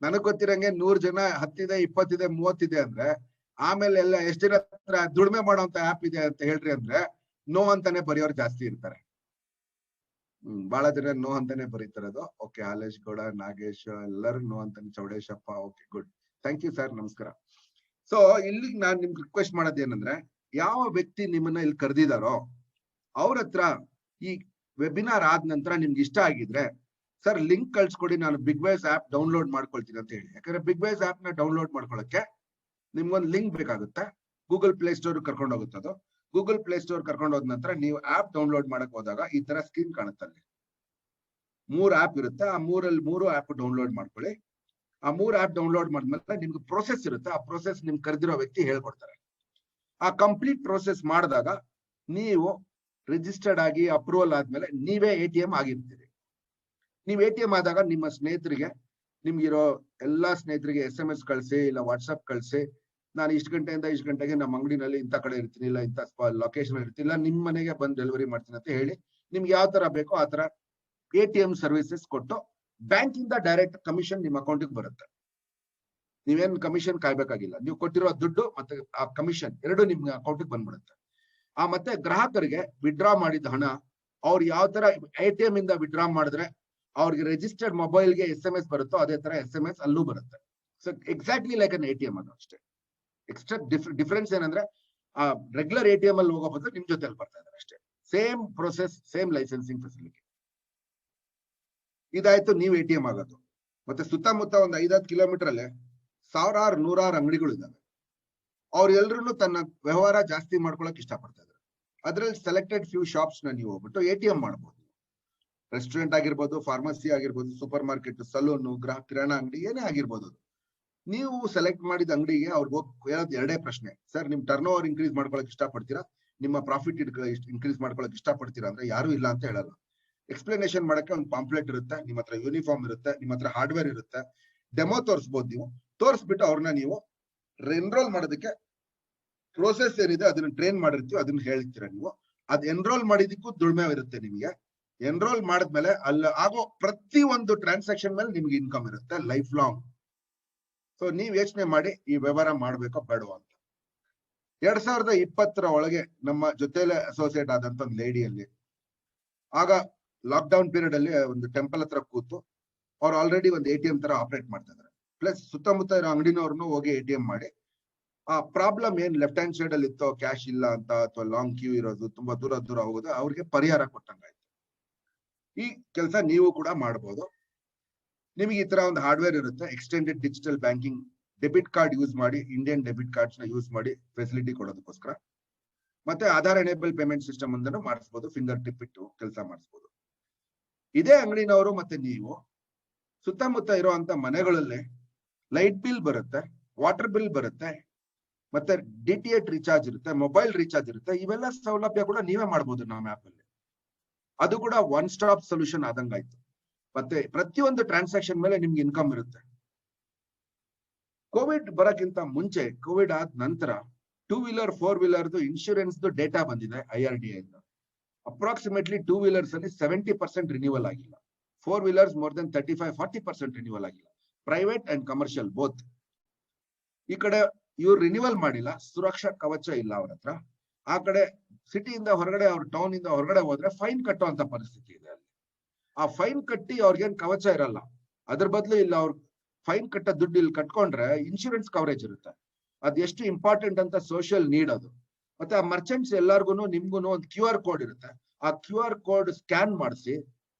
A: ನನಗ್ ಗೊತ್ತಿರಂಗೆ 100 ಜನ 10 ಇದೆ, 20 ಇದೆ, 30 ಇದೆ ಅಂದ್ರೆ ಆಮೇಲೆ ಎಲ್ಲ ಎಷ್ಟ್ ಜನ ಹತ್ರ ದುಡಿಮೆ ಮಾಡೋಂತ ಆಪ್ ಇದೆ ಅಂತ ಹೇಳ್ರಿ ಅಂದ್ರೆ ನೋ ಅಂತಾನೆ ಬರೆಯೋರು ಜಾಸ್ತಿ ಇರ್ತಾರೆ. ಬಹಳ ಜನ ನೋ ಅಂತಾನೆ ಬರೀತಾರದು. ಓಕೆ, ಹಾಲೇಶ್ ಗೌಡ, ನಾಗೇಶ್ ಎಲ್ಲರೂ ನೋ ಅಂತಾನೆ. Chowdeshappa. Okay, good. Thank you sir, ನಮಸ್ಕಾರ. ಸೊ ಇಲ್ಲಿಗೆ ನಾನ್ ನಿಮ್ಗೆ ರಿಕ್ವೆಸ್ಟ್ ಮಾಡೋದೇನಂದ್ರೆ, ಯಾವ ವ್ಯಕ್ತಿ ನಿಮ್ಮನ್ನ ಇಲ್ಲಿ ಕರೆದಿದಾರೋ ಅವ್ರ ಹತ್ರ ಈ ವೆಬಿನಾರ್ ಆದ ನಂತರ ನಿಮ್ಗೆ ಇಷ್ಟ ಆಗಿದ್ರೆ ಸರ್ ಲಿಂಕ್ ಕಳ್ಸ್ಕೊಡಿ, ನಾನು ಬಿಗ್ ವೈಸ್ ಆಪ್ ಡೌನ್ಲೋಡ್ ಮಾಡ್ಕೊಳ್ತೀನಿ ಅಂತ ಹೇಳಿ. ಯಾಕಂದ್ರೆ ಬಿಗ್ ವೈಸ್ ಆಪ್ ನ ಡೌನ್ಲೋಡ್ ಮಾಡ್ಕೊಳಕ್ಕೆ ನಿಮ್ಗೊಂದು ಲಿಂಕ್ ಬೇಕಾಗುತ್ತೆ. ಗೂಗಲ್ ಪ್ಲೇ ಸ್ಟೋರ್ ಕರ್ಕೊಂಡು ಹೋಗುತ್ತೆ. ಅದು ಗೂಗಲ್ ಪ್ಲೇ ಸ್ಟೋರ್ ಕರ್ಕೊಂಡು ಹೋದ ನಂತರ ನೀವು ಆಪ್ ಡೌನ್ಲೋಡ್ ಮಾಡಕ್ ಹೋದಾಗ ಈ ತರ ಸ್ಕ್ರೀನ್ ಕಾಣುತ್ತೆ. ಅಲ್ಲಿ 3 ಆಪ್ ಇರುತ್ತೆ. ಆ 3 ಆಪ್ ಡೌನ್ಲೋಡ್ ಮಾಡ್ಕೊಳ್ಳಿ. ಆ 3 ಆಪ್ ಡೌನ್ಲೋಡ್ ಮಾಡಿದ್ಮೇಲೆ ನಿಮ್ಗೆ ಪ್ರೋಸೆಸ್ ಇರುತ್ತೆ. ಆ ಪ್ರೋಸೆಸ್ ನಿಮ್ ಕರೆದಿರೋ ವ್ಯಕ್ತಿ ಹೇಳ್ಕೊಡ್ತಾರೆ. ಆ ಕಂಪ್ಲೀಟ್ ಪ್ರೋಸೆಸ್ ಮಾಡಿದಾಗ ನೀವು ರಿಜಿಸ್ಟರ್ಡ್ ಆಗಿ ಅಪ್ರೂವಲ್ ಆದ್ಮೇಲೆ ನೀವೇ ATM ಆಗಿರ್ತೀರಿ. ನೀವು ATM ಆದಾಗ ನಿಮ್ಮ ಸ್ನೇಹಿತರಿಗೆ, ನಿಮ್ಗಿರೋ ಎಲ್ಲಾ ಸ್ನೇಹಿತರಿಗೆ SMS ಕಳಿಸಿ, ಇಲ್ಲ ವಾಟ್ಸ್ಆಪ್ ಕಳಿಸಿ, ನಾನು ಇಷ್ಟು ಗಂಟೆಯಿಂದ ಇಷ್ಟು ಗಂಟೆಗೆ ನಮ್ಮ ಅಂಗಡಿನಲ್ಲಿ ಇಂಥ ಕಡೆ ಇರ್ತೀನಿ, ಇಲ್ಲ ಇಂಥ ಲೊಕೇಶನ್ ಇರ್ತೀನಿ, ಇಲ್ಲ ನಿಮ್ ಮನೆಗೆ ಬಂದು ಡೆಲಿವರಿ ಮಾಡ್ತೀನಿ ಅಂತ ಹೇಳಿ ನಿಮ್ಗೆ ಯಾವ ತರ ಬೇಕೋ ಆ ತರ ATM ಸರ್ವಿಸಸ್ ಕೊಟ್ಟು ಬ್ಯಾಂಕ್ ಇಂದ ಡೈರೆಕ್ಟ್ ಕಮಿಷನ್ ನಿಮ್ಮ ಅಕೌಂಟಿಗೆ ಬರುತ್ತೆ. ನೀವೇನ್ ಕಮಿಷನ್ ಕಾಯ್ಬೇಕಾಗಿಲ್ಲ. ನೀವು ಕೊಟ್ಟಿರೋ ದುಡ್ಡು ಮತ್ತೆ ಆ ಕಮಿಷನ್ ಎರಡು ನಿಮ್ ಅಕೌಂಟಿಗೆ ಬಂದ್ಬಿಡುತ್ತೆ. ಆ ಮತ್ತೆ ಗ್ರಾಹಕರಿಗೆ ವಿಡ್ರಾ ಮಾಡಿದ ಹಣ ಅವ್ರು ಯಾವ ತರ ATM ಇಂದ ವಿಡ್ರಾ ಮಾಡಿದ್ರೆ ಅವ್ರಿಗೆ ರಿಜಿಸ್ಟರ್ಡ್ ಮೊಬೈಲ್ಗೆ SMS ಬರುತ್ತೋ ಅದೇ ತರ SMS ಅಲ್ಲೂ ಬರುತ್ತೆ. ಸೊ ಎಕ್ಸಾಕ್ಟ್ಲಿ ಲೈಕ್ ಅನ್ ATM ಅದು ಅಷ್ಟೇ. ಎಕ್ಸ್ಟ್ರಾ ಡಿಫ್ರೆನ್ಸ್ ಏನಂದ್ರೆ ಆ ರೆಗ್ಯುಲರ್ ATM ಅಲ್ಲಿ ಹೋಗೋ ಬದಲು ನಿಮ್ ಜೊತೆ ಬರ್ತಾ ಇದ್ದಾರೆ ಅಷ್ಟೇ. Same process, same licensing facility. ಇದಾಯ್ತು ನೀವು ATM ಆಗೋದು. ಮತ್ತೆ ಸುತ್ತಮುತ್ತ ಒಂದು 5-10 ಕಿಲೋಮೀಟರ್ ಅಲ್ಲೇ ಸಾವಿರಾರು 100 ಅಂಗಡಿಗಳು ಇದಾವೆ. ಅವ್ರೆಲ್ರು ತನ್ನ ವ್ಯವಹಾರ ಜಾಸ್ತಿ ಮಾಡ್ಕೊಳಕ್ ಇಷ್ಟಪಡ್ತಾ ಇದ್ದಾರೆ. ಅದ್ರಲ್ಲಿ ಸೆಲೆಕ್ಟೆಡ್ ಫ್ಯೂ ಶಾಪ್ಸ್ ನ ನೀವು ಹೋಗ್ಬಿಟ್ಟು ATM ಮಾಡ್ಬೋದು. ರೆಸ್ಟೋರೆಂಟ್ ಆಗಿರ್ಬೋದು, ಫಾರ್ಮಸಿ ಆಗಿರ್ಬೋದು, ಸೂಪರ್ ಮಾರ್ಕೆಟ್, ಸಲೂನು, ಕಿರಾಣಾ ಅಂಗಡಿ ಏನೇ ಆಗಿರ್ಬೋದು. ನೀವು ಸೆಲೆಕ್ಟ್ ಮಾಡಿದ ಅಂಗಡಿಗೆ ಅವ್ರಿಗೆ ಹೋಗಿ ಹೇಳೋದು ಎರಡೇ ಪ್ರಶ್ನೆ. ಸರ್ ನಿಮ್ ಟರ್ನ್ ಓವರ್ ಇನ್ಕ್ರೀಸ್ ಮಾಡ್ಕೊಳಕ್ ಇಷ್ಟಪಡ್ತೀರಾ, ನಿಮ್ಮ ಪ್ರಾಫಿಟ್ ಇನ್ಕ್ರೀಸ್ ಮಾಡ್ಕೊಳಕ್ ಇಷ್ಟಪಡ್ತೀರಾ ಅಂದ್ರೆ ಯಾರು ಇಲ್ಲ ಅಂತ ಹೇಳಲ್ಲ. ಎಕ್ಸ್ಪ್ಲನೇಷನ್ ಮಾಡಕ್ಕೆ ಒಂದು ಪಾಂಪ್ಲೆಟ್ ಇರುತ್ತೆ, ನಿಮ್ಮ ಹತ್ರ ಯೂನಿಫಾರ್ಮ್ ಇರುತ್ತೆ, ನಿಮ್ಮ ಹತ್ರ ಹಾರ್ಡ್ವೇರ್ ಇರುತ್ತೆ, ಡೆಮೋ ತೋರಿಸಬಹುದು. ನೀವು ತೋರಿಸ್ಬಿಟ್ಟು ಅವ್ರನ್ನ ನೀವು ಎನ್ರೋಲ್ ಮಾಡೋದಕ್ಕೆ ಪ್ರೋಸೆಸ್ ಏನಿದೆ ಅದನ್ನ ಟ್ರೈನ್ ಮಾಡಿರ್ತೀವಿ, ಅದನ್ನ ಹೇಳ್ತೀರಾ ನೀವು. ಅದ್ ಎನ್ರೋಲ್ ಮಾಡಿದಕ್ಕೂ ದುಡಿಮೆ ಇರುತ್ತೆ ನಿಮಗೆ. ಎನ್ರೋಲ್ ಮಾಡಿದ್ಮೇಲೆ ಅಲ್ಲಿ ಆಗೋ ಪ್ರತಿ ಒಂದು ಟ್ರಾನ್ಸಾಕ್ಷನ್ ಮೇಲೆ ನಿಮ್ಗೆ ಇನ್ಕಮ್ ಇರುತ್ತೆ ಲೈಫ್ ಲಾಂಗ್. ಸೊ ನೀವ್ ಯೋಚನೆ ಮಾಡಿ ಈ ವ್ಯವಹಾರ ಮಾಡ್ಬೇಕೋ ಬೇಡವಾ ಅಂತ. 2020 ಒಳಗೆ ನಮ್ಮ ಜೊತೆಲೆ ಅಸೋಸಿಯೇಟ್ ಆದಂತ ಒಂದು ಲೇಡಿಯಲ್ಲಿ ಆಗ ಲಾಕ್ ಡೌನ್ ಪೀರಿಯಡ್ ಅಲ್ಲಿ ಒಂದು ಟೆಂಪಲ್ ಹತ್ರ ಕೂತು ಅವ್ರು ಆಲ್ರೆಡಿ ಒಂದು ATM ತರ ಆಪರೇಟ್ ಮಾಡ್ತಾ ಇದಾರೆ. ಪ್ಲಸ್ ಸುತ್ತಮುತ್ತ ಇರೋ ಅಂಗಡಿನವ್ರನ್ನು ಹೋಗಿ ATM ಮಾಡಿ ಆ ಪ್ರಾಬ್ಲಮ್ ಏನ್ ಲೆಫ್ಟ್ ಹ್ಯಾಂಡ್ ಸೈಡ್ ಅಲ್ಲಿ ಇತ್ತೋ, ಕ್ಯಾಶ್ ಇಲ್ಲ ಅಂತ ಅಥವಾ ಲಾಂಗ್ ಕ್ಯೂ ಇರೋದು, ತುಂಬಾ ದೂರ ಹೋಗೋದು, ಅವ್ರಿಗೆ ಪರಿಹಾರ ಕೊಟ್ಟಂಗಾಯ್ತು. ಈ ಕೆಲಸ ನೀವು ಕೂಡ ಮಾಡಬಹುದು. ನಿಮಗೆ ಈ ತರ ಒಂದು ಹಾರ್ಡ್ವೇರ್ ಇರುತ್ತೆ, extended digital banking debit card use ಮಾಡಿ, ಇಂಡಿಯನ್ ಡೆಬಿಟ್ ಕಾರ್ಡ್ಸ್ ನ ಯೂಸ್ ಮಾಡಿ ಫೆಸಿಲಿಟಿ ಕೊಡೋದಕ್ಕೋಸ್ಕರ. ಮತ್ತೆ ಆಧಾರ್ ಎನೇಬಲ್ ಪೇಮೆಂಟ್ ಸಿಸ್ಟಮ್ ಅಂದನು ಮಾಡಿಸ್ಬೋದು, ಫಿಂಗರ್ ಟಿಪ್ ಇಟ್ಟು ಕೆಲಸ ಮಾಡಿಸ್ಬೋದು. ಇದೇ ಅಂಗಡಿನವರು ಮತ್ತೆ ನೀವು ಸುತ್ತಮುತ್ತ ಇರುವಂತ ಮನೆಗಳಲ್ಲಿ ಲೈಟ್ ಬಿಲ್ ಬರುತ್ತೆ, ವಾಟರ್ ಬಿಲ್ ಬರುತ್ತೆ, ಮತ್ತೆ DTH ರೀಚಾರ್ಜ್ ಇರುತ್ತೆ, ಮೊಬೈಲ್ ರೀಚಾರ್ಜ್ ಇರುತ್ತೆ. ಇವೆಲ್ಲ ಸೌಲಭ್ಯ ಕೂಡ ನೀವೇ ಮಾಡ್ಬೋದು ನಮ್ಮ ಆಪ್ ಅಲ್ಲಿ. ಅದು ಕೂಡ ಒನ್ ಸ್ಟಾಪ್ ಸೊಲ್ಯೂಷನ್ ಆದಂಗಾಯ್ತು. ಮತ್ತೆ ಪ್ರತಿಯೊಂದು ಟ್ರಾನ್ಸಾಕ್ಷನ್ ಮೇಲೆ ನಿಮ್ಗೆ ಇನ್ಕಮ್ ಇರುತ್ತೆ. ಕೋವಿಡ್ ಬರಕ್ಕಿಂತ ಮುಂಚೆ, ಕೋವಿಡ್ ಆದ ನಂತರ 2 ವೀಲರ್ 4 ವೀಲರ್ದು ಇನ್ಶೂರೆನ್ಸ್ ಡೇಟಾ ಬಂದಿದೆ IRDA ಇಂದ. ಅಪ್ರಾಕ್ಸಿಮೇಟ್ಲಿ 2 ವೀಲರ್ಸ್ ಅಲ್ಲಿ 70% ರಿನ್ಯೂವಲ್ ಆಗಿಲ್ಲ, 4 ವೀಲರ್ಸ್ ಮೋರ್ ದೆನ್ 35-40% ರಿನ್ಯೂವಲ್ ಆಗಿಲ್ಲ. Private and commercial both. ಈ ಕಡೆ ಇವ್ರು ರಿನ್ಯೂವಲ್ ಮಾಡಿಲ್ಲ, ಸುರಕ್ಷಾ ಕವಚ ಇಲ್ಲ ಅವ್ರ ಹತ್ರ. ಆ ಕಡೆ ಸಿಟಿಯಿಂದ ಹೊರಗಡೆ, ಅವ್ರ ಟೌನ್ ಇಂದ ಹೊರಗಡೆ ಹೋದ್ರೆ ಫೈನ್ ಕಟ್ಟುವಂತ ಪರಿಸ್ಥಿತಿ ಇದೆ ಅಲ್ಲಿ. ಆ ಫೈನ್ ಕಟ್ಟಿ ಅವ್ರಿಗೇನ್ ಕವಚ ಇರಲ್ಲ. ಅದ್ರ ಬದಲು ಇಲ್ಲ, ಅವ್ರ ಫೈನ್ ಕಟ್ಟ ದುಡ್ಡು ಇಲ್ಲಿ ಕಟ್ಕೊಂಡ್ರೆ ಇನ್ಶೂರೆನ್ಸ್ ಕವರೇಜ್ ಇರುತ್ತೆ. ಅದ್ ಎಷ್ಟು ಇಂಪಾರ್ಟೆಂಟ್ ಅಂತ ಸೋಷಿಯಲ್ ನೀಡ್ ಅದು. ಮತ್ತೆ ಆ ಮರ್ಚೆಂಟ್ಸ್ ಎಲ್ಲಾರ್ಗು ನಿಮ್ಗೂ ಒಂದು QR ಕೋಡ್ ಇರುತ್ತೆ. ಆ QR ಕೋಡ್ ಸ್ಕ್ಯಾನ್ ಮಾಡಿಸಿ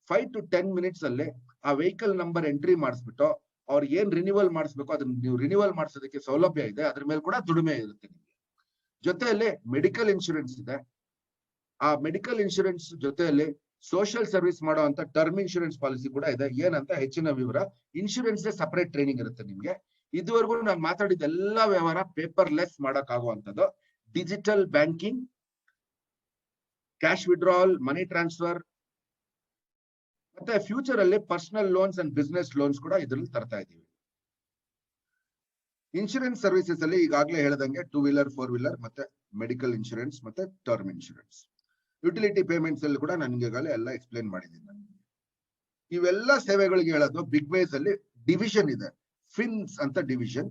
A: 5 to 10 minutes ಅಲ್ಲಿ ಆ ವೆಹಿಕಲ್ ನಂಬರ್ ಎಂಟ್ರಿ ಮಾಡಿಸ್ಬಿಟ್ಟು ಅವ್ರಿಗೆ ಏನ್ ರಿನ್ಯೂವಲ್ ಮಾಡಿಸ್ಬೇಕು ಅದನ್ನ ನೀವು ರಿನ್ಯೂವಲ್ ಮಾಡಿಸೋದಕ್ಕೆ ಸೌಲಭ್ಯ ಇದೆ. ಅದ್ರ ಮೇಲೆ ಕೂಡ ದುಡಿಮೆ ಇರುತ್ತೆ ನಿಮ್ಗೆ. ಜೊತೆಯಲ್ಲಿ ಮೆಡಿಕಲ್ ಇನ್ಶೂರೆನ್ಸ್ ಇದೆ. ಆ ಮೆಡಿಕಲ್ ಇನ್ಶೂರೆನ್ಸ್ ಜೊತೆಯಲ್ಲಿ ಸೋಷಿಯಲ್ ಸರ್ವಿಸ್ ಮಾಡುವಂತ ಟರ್ಮ್ ಇನ್ಶೂರೆನ್ಸ್ ಪಾಲಿಸಿ ಕೂಡ ಇದೆ. ಏನಂತ ಹೆಚ್ಚಿನ ವಿವರ ಇನ್ಶೂರೆನ್ಸ್ ಸಪರೇಟ್ ಟ್ರೈನಿಂಗ್ ಇರುತ್ತೆ ನಿಮ್ಗೆ. ಇದುವರೆಗೂ ನಾನು ಮಾತಾಡಿದ ಎಲ್ಲಾ ವ್ಯವಹಾರ ಪೇಪರ್ಲೆಸ್ ಮಾಡಕ್ ಆಗುವಂತದ್ದು. Digital banking, cash withdrawal, money transfer, ಮತ್ತೆ ಫ್ಯೂಚರ್ ಅಲ್ಲಿ personal loans and business loans ಕೂಡ ಇದ್ರಲ್ಲಿ ತರ್ತಾ ಇದೀವಿ. ಇನ್ಶೂರೆನ್ಸ್ ಸರ್ವಿಸಸ್ ಅಲ್ಲಿ ಈಗಾಗಲೇ ಹೇಳ್ದಂಗೆ 2 ವೀಲರ್ 4 ವೀಲರ್ ಮತ್ತೆ ಮೆಡಿಕಲ್ ಇನ್ಶೂರೆನ್ಸ್ ಮತ್ತೆ ಟರ್ಮ್ ಇನ್ಶೂರೆನ್ಸ್. ಯುಟಿಲಿಟಿ ಪೇಮೆಂಟ್ಸ್ ಅಲ್ಲಿ ಕೂಡ ನನಗೆ ಈಗಾಗಲೇ ಎಲ್ಲ ಎಕ್ಸ್ಪ್ಲೇನ್ ಮಾಡಿದ್ದೀನಿ. ಇವೆಲ್ಲ ಸೇವೆಗಳಿಗೆ ಹೇಳೋದು ಬಿಗ್ ಬೇಸ್ ಅಲ್ಲಿ ಡಿವಿಷನ್ ಇದೆ, ಫಿನ್ಸ್ ಅಂತ ಡಿವಿಷನ್.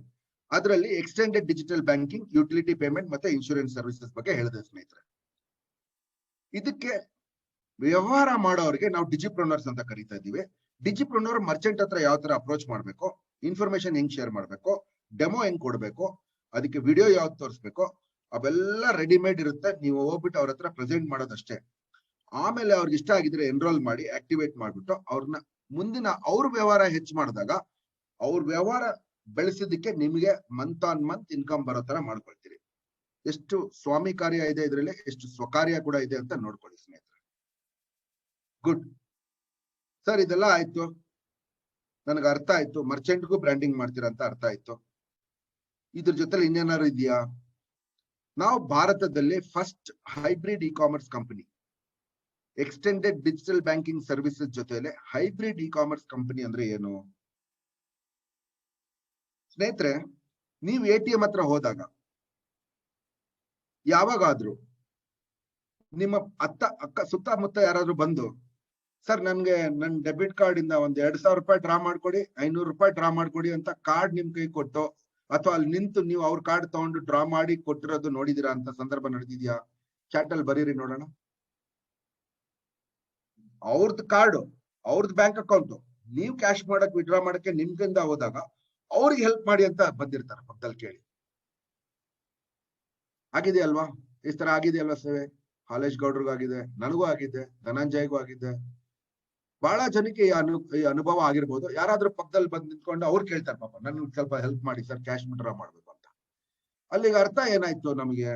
A: ಅದರಲ್ಲಿ extended digital banking, utility payment ಮತ್ತೆ ಇನ್ಶೂರೆನ್ಸ್ ಸರ್ವಿಸಸ್ ಬಗ್ಗೆ ಹೇಳಿದೆ ಸ್ನೇಹಿತರೆ. ಇದಕ್ಕೆ ವ್ಯವಹಾರ ಮಾಡೋರಿಗೆ ನಾವು ಡಿಜಿಪ್ರೊನರ್ಸ್ ಅಂತ ಕರಿತಾ ಇದೀವಿ. ಡಿಜಿಪ್ರೊನರ್ ಮರ್ಚೆಂಟ್ ಹತ್ರ ಯಾವ ತರ ಅಪ್ರೋಚ್ ಮಾಡ್ಬೇಕು, ಇನ್ಫಾರ್ಮೇಶನ್ ಹೆಂಗ್ ಶೇರ್ ಮಾಡ್ಬೇಕು, ಡೆಮೋ ಹೆಂಗ್ ಕೊಡ್ಬೇಕು, ಅದಕ್ಕೆ ವಿಡಿಯೋ ಯಾವ್ದು ತೋರಿಸ್ಬೇಕು, ಅವೆಲ್ಲ ರೆಡಿಮೇಡ್ ಇರುತ್ತೆ. ನೀವು ಹೋಗ್ಬಿಟ್ಟು ಅವ್ರ ಹತ್ರ ಪ್ರೆಸೆಂಟ್ ಮಾಡೋದಷ್ಟೇ. ಆಮೇಲೆ ಅವ್ರಿಗೆ ಇಷ್ಟ ಆಗಿದ್ರೆ ಎನ್ರೋಲ್ ಮಾಡಿ ಆಕ್ಟಿವೇಟ್ ಮಾಡ್ಬಿಟ್ಟು ಅವ್ರನ್ನ ಮುಂದಿನ ಅವ್ರ ವ್ಯವಹಾರ ಹೆಚ್ಚು ಮಾಡಿದಾಗ ಅವ್ರ ವ್ಯವಹಾರ ಬೆಳೆಸಿದ್ದಕ್ಕೆ ನಿಮಗೆ ಮಂತ್ ಆನ್ ಮಂತ್ ಇನ್ಕಮ್ ಬರೋ ತರ ಮಾಡ್ಕೊಳ್ತೀರಿ. ಎಷ್ಟು ಸ್ವಾಮಿ ಕಾರ್ಯ ಇದೆ ಇದರಲ್ಲಿ, ಎಷ್ಟು ಸ್ವಕಾರ್ಯ ಕೂಡ ಇದೆ ಅಂತ ನೋಡ್ಕೊಳ್ಳಿ ಸ್ನೇಹಿತರೆ. ಗುಡ್ ಸರ್, ಇದೆಲ್ಲ ಆಯ್ತು, ನನಗೆ ಅರ್ಥ ಆಯ್ತು. ಮರ್ಚೆಂಟ್ಗೂ ಬ್ರ್ಯಾಂಡಿಂಗ್ ಮಾಡ್ತೀರಾ ಅಂತ ಅರ್ಥ ಆಯ್ತು. ಇದ್ರ ಜೊತೆಲಿ ಇನ್ನೇನಾದ್ರು ಇದೆಯಾ? ನಾವು ಭಾರತದಲ್ಲಿ first hybrid e-commerce company, extended digital banking services ಜೊತೆಲೆ ಹೈಬ್ರಿಡ್ ಇ-ಕಾಮರ್ಸ್ ಕಂಪನಿ ಅಂದ್ರೆ ಏನು ಸ್ನೇಹಿತರೆ? ನೀವು ATM ಹತ್ರ ಹೋದಾಗ ಯಾವಾಗಾದ್ರೂ ನಿಮ್ಮ ಅಕ್ಕ ಸುತ್ತಮುತ್ತ ಯಾರಾದ್ರೂ ಬಂದು, ಸರ್ ನನ್ಗೆ ನನ್ ಡೆಬಿಟ್ ಕಾರ್ಡ್ ಇಂದ ಒಂದ್ 2,000 ರೂಪಾಯಿ ಡ್ರಾ ಮಾಡ್ಕೊಡಿ, 500 ರೂಪಾಯಿ ಡ್ರಾ ಮಾಡ್ಕೊಡಿ ಅಂತ ಕಾರ್ಡ್ ನಿಮ್ ಕೈ ಕೊಟ್ಟು, ಅಥವಾ ಅಲ್ಲಿ ನಿಂತು ನೀವು ಅವ್ರ ಕಾರ್ಡ್ ತಗೊಂಡು ಡ್ರಾ ಮಾಡಿ ಕೊಟ್ಟಿರೋದು ನೋಡಿದೀರಾ ಅಂತ ಸಂದರ್ಭ ನಡೆದಿದ್ಯಾ? ಚಾಟ್ ಅಲ್ಲಿ ಬರೀರಿ ನೋಡೋಣ. ಅವ್ರದ್ದು ಕಾರ್ಡು, ಅವ್ರದ್ದು ಬ್ಯಾಂಕ್ ಅಕೌಂಟ್, ನೀವು ಕ್ಯಾಶ್ ಮಾಡಕ್ ವಿಡ್ರಾ ಮಾಡಕ್ಕೆ ನಿಮ್ಗಿಂದ ಹೋದಾಗ ಅವ್ರಿಗೆ ಹೆಲ್ಪ್ ಮಾಡಿ ಅಂತ ಬಂದಿರ್ತಾರೆ ಪಕ್ಕದಲ್ಲಿ. ಕೇಳಿ, ಆಗಿದೆಯಲ್ವಾ? ಈ ತರ ಆಗಿದೆಯಲ್ವಾ ಸೇವೆ? ಹಾಲೇಶ್ ಗೌಡ್ರಿಗೂ ಆಗಿದೆ, ನನಗೂ ಆಗಿದೆ, ಧನಂಜಯ್ಗೂ ಆಗಿದೆ, ಬಹಳ ಜನಕ್ಕೆ ಈ ಅನುಭವ ಆಗಿರ್ಬೋದು. ಯಾರಾದ್ರೂ ಪಕ್ಕದಲ್ಲಿ ಬಂದು ನಿಂತ್ಕೊಂಡು ಅವ್ರು ಕೇಳ್ತಾರೆ, ಪಾಪ ನನ್ಗೆ ಸ್ವಲ್ಪ ಹೆಲ್ಪ್ ಮಾಡಿ ಸರ್, ಕ್ಯಾಶ್ ವಿಡ್ರಾ ಮಾಡ್ಬೇಕು ಅಂತ. ಅಲ್ಲಿಗೆ ಅರ್ಥ ಏನಾಯ್ತು ನಮ್ಗೆ?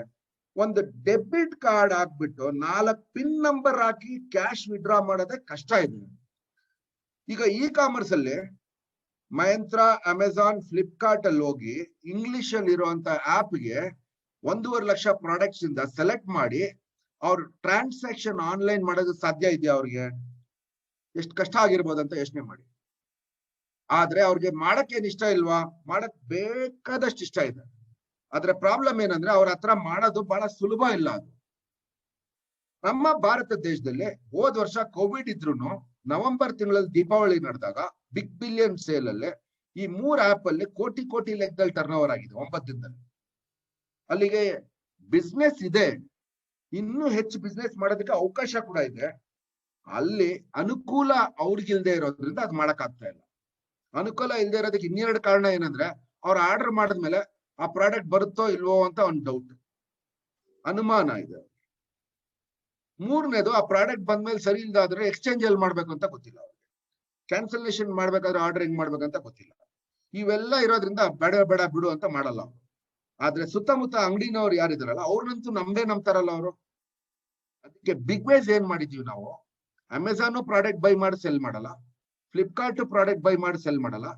A: ಒಂದು ಡೆಬಿಟ್ ಕಾರ್ಡ್ ಹಾಕ್ಬಿಟ್ಟು 4 ಪಿನ್ ನಂಬರ್ ಹಾಕಿ ಕ್ಯಾಶ್ ವಿಡ್ರಾ ಮಾಡೋದೇ ಕಷ್ಟ ಇದೆ. ಈಗ ಇ-ಕಾಮರ್ಸ್ ಅಲ್ಲಿ ಮಹೇಂದ್ರ, ಅಮೆಜಾನ್, ಫ್ಲಿಪ್ಕಾರ್ಟ್ ಅಲ್ಲಿ ಹೋಗಿ ಇಂಗ್ಲಿಷ್ ಅಲ್ಲಿ ಇರುವಂತ ಆಪ್ ಗೆ 1.5 ಲಕ್ಷ ಪ್ರಾಡಕ್ಟ್ಸ್ ಇಂದ ಸೆಲೆಕ್ಟ್ ಮಾಡಿ ಅವ್ರ ಟ್ರಾನ್ಸಾಕ್ಷನ್ ಆನ್ಲೈನ್ ಮಾಡೋದು ಸಾಧ್ಯ ಇದೆಯಾ ಅವ್ರಿಗೆ? ಎಷ್ಟು ಕಷ್ಟ ಆಗಿರ್ಬೋದು ಅಂತ ಯೋಚನೆ ಮಾಡಿ. ಆದ್ರೆ ಅವ್ರಿಗೆ ಮಾಡಕ್ ಏನ್ ಇಷ್ಟ ಇಲ್ವಾ? ಮಾಡಕ್ ಬೇಕಾದಷ್ಟು ಇಷ್ಟ ಇದೆ. ಆದ್ರೆ ಪ್ರಾಬ್ಲಮ್ ಏನಂದ್ರೆ ಅವ್ರ ಹತ್ರ ಮಾಡೋದು ಬಹಳ ಸುಲಭ ಇಲ್ಲ. ಅದು ನಮ್ಮ ಭಾರತ ದೇಶದಲ್ಲಿ ಹೋದ್ ವರ್ಷ ಕೋವಿಡ್ ಇದ್ರೂನು ನವೆಂಬರ್ ತಿಂಗಳಲ್ಲಿ ದೀಪಾವಳಿ ನಡೆದಾಗ ಬಿಗ್ ಬಿಲಿಯನ್ ಸೇಲ್ ಅಲ್ಲಿ ಈ 3 ಆಪ್ ಅಲ್ಲಿ ಕೋಟಿ ಕೋಟಿ ಲೆಕ್ಕದಲ್ಲಿ ಟರ್ನ್ ಓವರ್ ಆಗಿದೆ 9 ದಿನದಲ್ಲಿ. ಅಲ್ಲಿಗೆ ಬಿಸ್ನೆಸ್ ಇದೆ, ಇನ್ನೂ ಹೆಚ್ಚು ಬಿಸ್ನೆಸ್ ಮಾಡೋದಕ್ಕೆ ಅವಕಾಶ ಕೂಡ ಇದೆ. ಅಲ್ಲಿ ಅನುಕೂಲ ಅವ್ರಿಗಿಲ್ದೆ ಇರೋದ್ರಿಂದ ಅದ್ ಮಾಡಕ್ ಆಗ್ತಾ ಇಲ್ಲ. ಅನುಕೂಲ ಇಲ್ದೇ ಇರೋದಕ್ಕೆ ಇನ್ನೆರಡು ಕಾರಣ ಏನಂದ್ರೆ ಅವ್ರು ಆರ್ಡರ್ ಮಾಡಿದ್ಮೇಲೆ ಆ ಪ್ರಾಡಕ್ಟ್ ಬರುತ್ತೋ ಇಲ್ವೋ ಅಂತ ಒಂದು ಡೌಟ್, ಅನುಮಾನ ಇದೆ. ಮೂರನೇದು, ಆ ಪ್ರಾಡಕ್ಟ್ ಬಂದ್ಮೇಲೆ ಸರಿ ಇಲ್ದಾದ್ರೆ ಎಕ್ಸ್ಚೇಂಜ್ ಎಲ್ಲಿ ಮಾಡ್ಬೇಕು ಅಂತ ಗೊತ್ತಿಲ್ಲ ಅವ್ರಿಗೆ. ಕ್ಯಾನ್ಸಲೇಷನ್ ಮಾಡ್ಬೇಕಾದ್ರೆ ಆರ್ಡರ್ ಹೆಂಗ್ ಮಾಡ್ಬೇಕಂತ ಗೊತ್ತಿಲ್ಲ. ಇವೆಲ್ಲ ಇರೋದ್ರಿಂದ ಬೇಡ ಬೇಡ ಬಿಡು ಅಂತ ಮಾಡಲ್ಲ ಅವರು. ಆದ್ರೆ ಸುತ್ತಮುತ್ತ ಅಂಗಡಿನವ್ರು ಯಾರಿದಾರಲ್ಲ ಅವ್ರನ್ನಂತೂ ನಂಬ್ತಾರಲ್ಲ ಅವರು. ಅದಕ್ಕೆ ಬಿಗ್ ವೇಸ್ ಏನ್ ಮಾಡಿದೀವಿ ನಾವು, ಅಮೆಝಾನ್ ಪ್ರಾಡಕ್ಟ್ ಬೈ ಮಾಡಿ ಸೆಲ್ ಮಾಡಲ್ಲ, ಫ್ಲಿಪ್ಕಾರ್ಟ್ ಪ್ರಾಡಕ್ಟ್ ಬೈ ಮಾಡಿ ಸೆಲ್ ಮಾಡಲ್ಲ.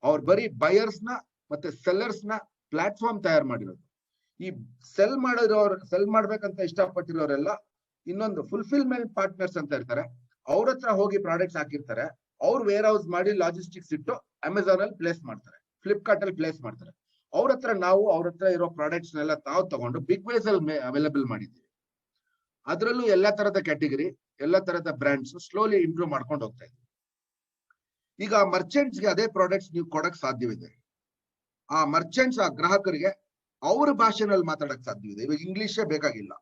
A: ಅವ್ರು ಬರೀ ಬಯರ್ಸ್ ನ ಮತ್ತೆ ಸೆಲ್ಲರ್ಸ್ ನ ಪ್ಲಾಟ್ಫಾರ್ಮ್ ತಯಾರು ಮಾಡಿರೋದು. ಈ ಸೆಲ್ ಮಾಡ್ಬೇಕಂತ ಇಷ್ಟಪಟ್ಟಿರೋರೆಲ್ಲ ಇನ್ನೊಂದು ಫುಲ್ಫಿಲ್ಮೆಂಟ್ ಪಾರ್ಟ್ನರ್ಸ್ ಅಂತ ಇರ್ತಾರೆ. ಅವ್ರ ಹತ್ರ ಹೋಗಿ ಪ್ರಾಡಕ್ಟ್ಸ್ ಹಾಕಿರ್ತಾರೆ. ಅವ್ರು ವೇರ್ ಹೌಸ್ ಮಾಡಿ ಲಾಜಿಸ್ಟಿಕ್ಸ್ ಇಟ್ಟು ಅಮೆಝಾನ್ ಅಲ್ಲಿ ಪ್ಲೇಸ್ ಮಾಡ್ತಾರೆ, ಫ್ಲಿಪ್ಕಾರ್ಟ್ ಅಲ್ಲಿ ಪ್ಲೇಸ್ ಮಾಡ್ತಾರೆ. ಅವ್ರ ಹತ್ರ ಇರೋ ಪ್ರಾಡಕ್ಟ್ಸ್ ನೆಲ್ಲ ತಾವು ತಗೊಂಡು ಬಿಗ್ ವೇಸ್ ಅಲ್ಲಿ ಅವೈಲೇಬಲ್ ಮಾಡಿದ್ದೀವಿ. ಅದರಲ್ಲೂ ಎಲ್ಲಾ ತರದ ಕ್ಯಾಟಗರಿ, ಎಲ್ಲಾ ತರದ ಬ್ರ್ಯಾಂಡ್ಸ್ ಸ್ಲೋಲಿ ಇಂಪ್ರೂವ್ ಮಾಡ್ಕೊಂಡು ಹೋಗ್ತಾ ಇದ್ದೀವಿ. ಈಗ ಮರ್ಚೆಂಟ್ಸ್ಗೆ ಅದೇ ಪ್ರಾಡಕ್ಟ್ಸ್ ನೀವು ಕೊಡಕ್ ಸಾಧ್ಯವಿದೆ. ಆ ಮರ್ಚೆಂಟ್ಸ್, ಆ ಗ್ರಾಹಕರಿಗೆ ಅವ್ರ ಭಾಷೆನಲ್ಲಿ ಮಾತಾಡಕ್ ಸಾಧ್ಯವಿದೆ. ಇವಾಗ ಇಂಗ್ಲಿಷೇ ಬೇಕಾಗಿಲ್ಲ,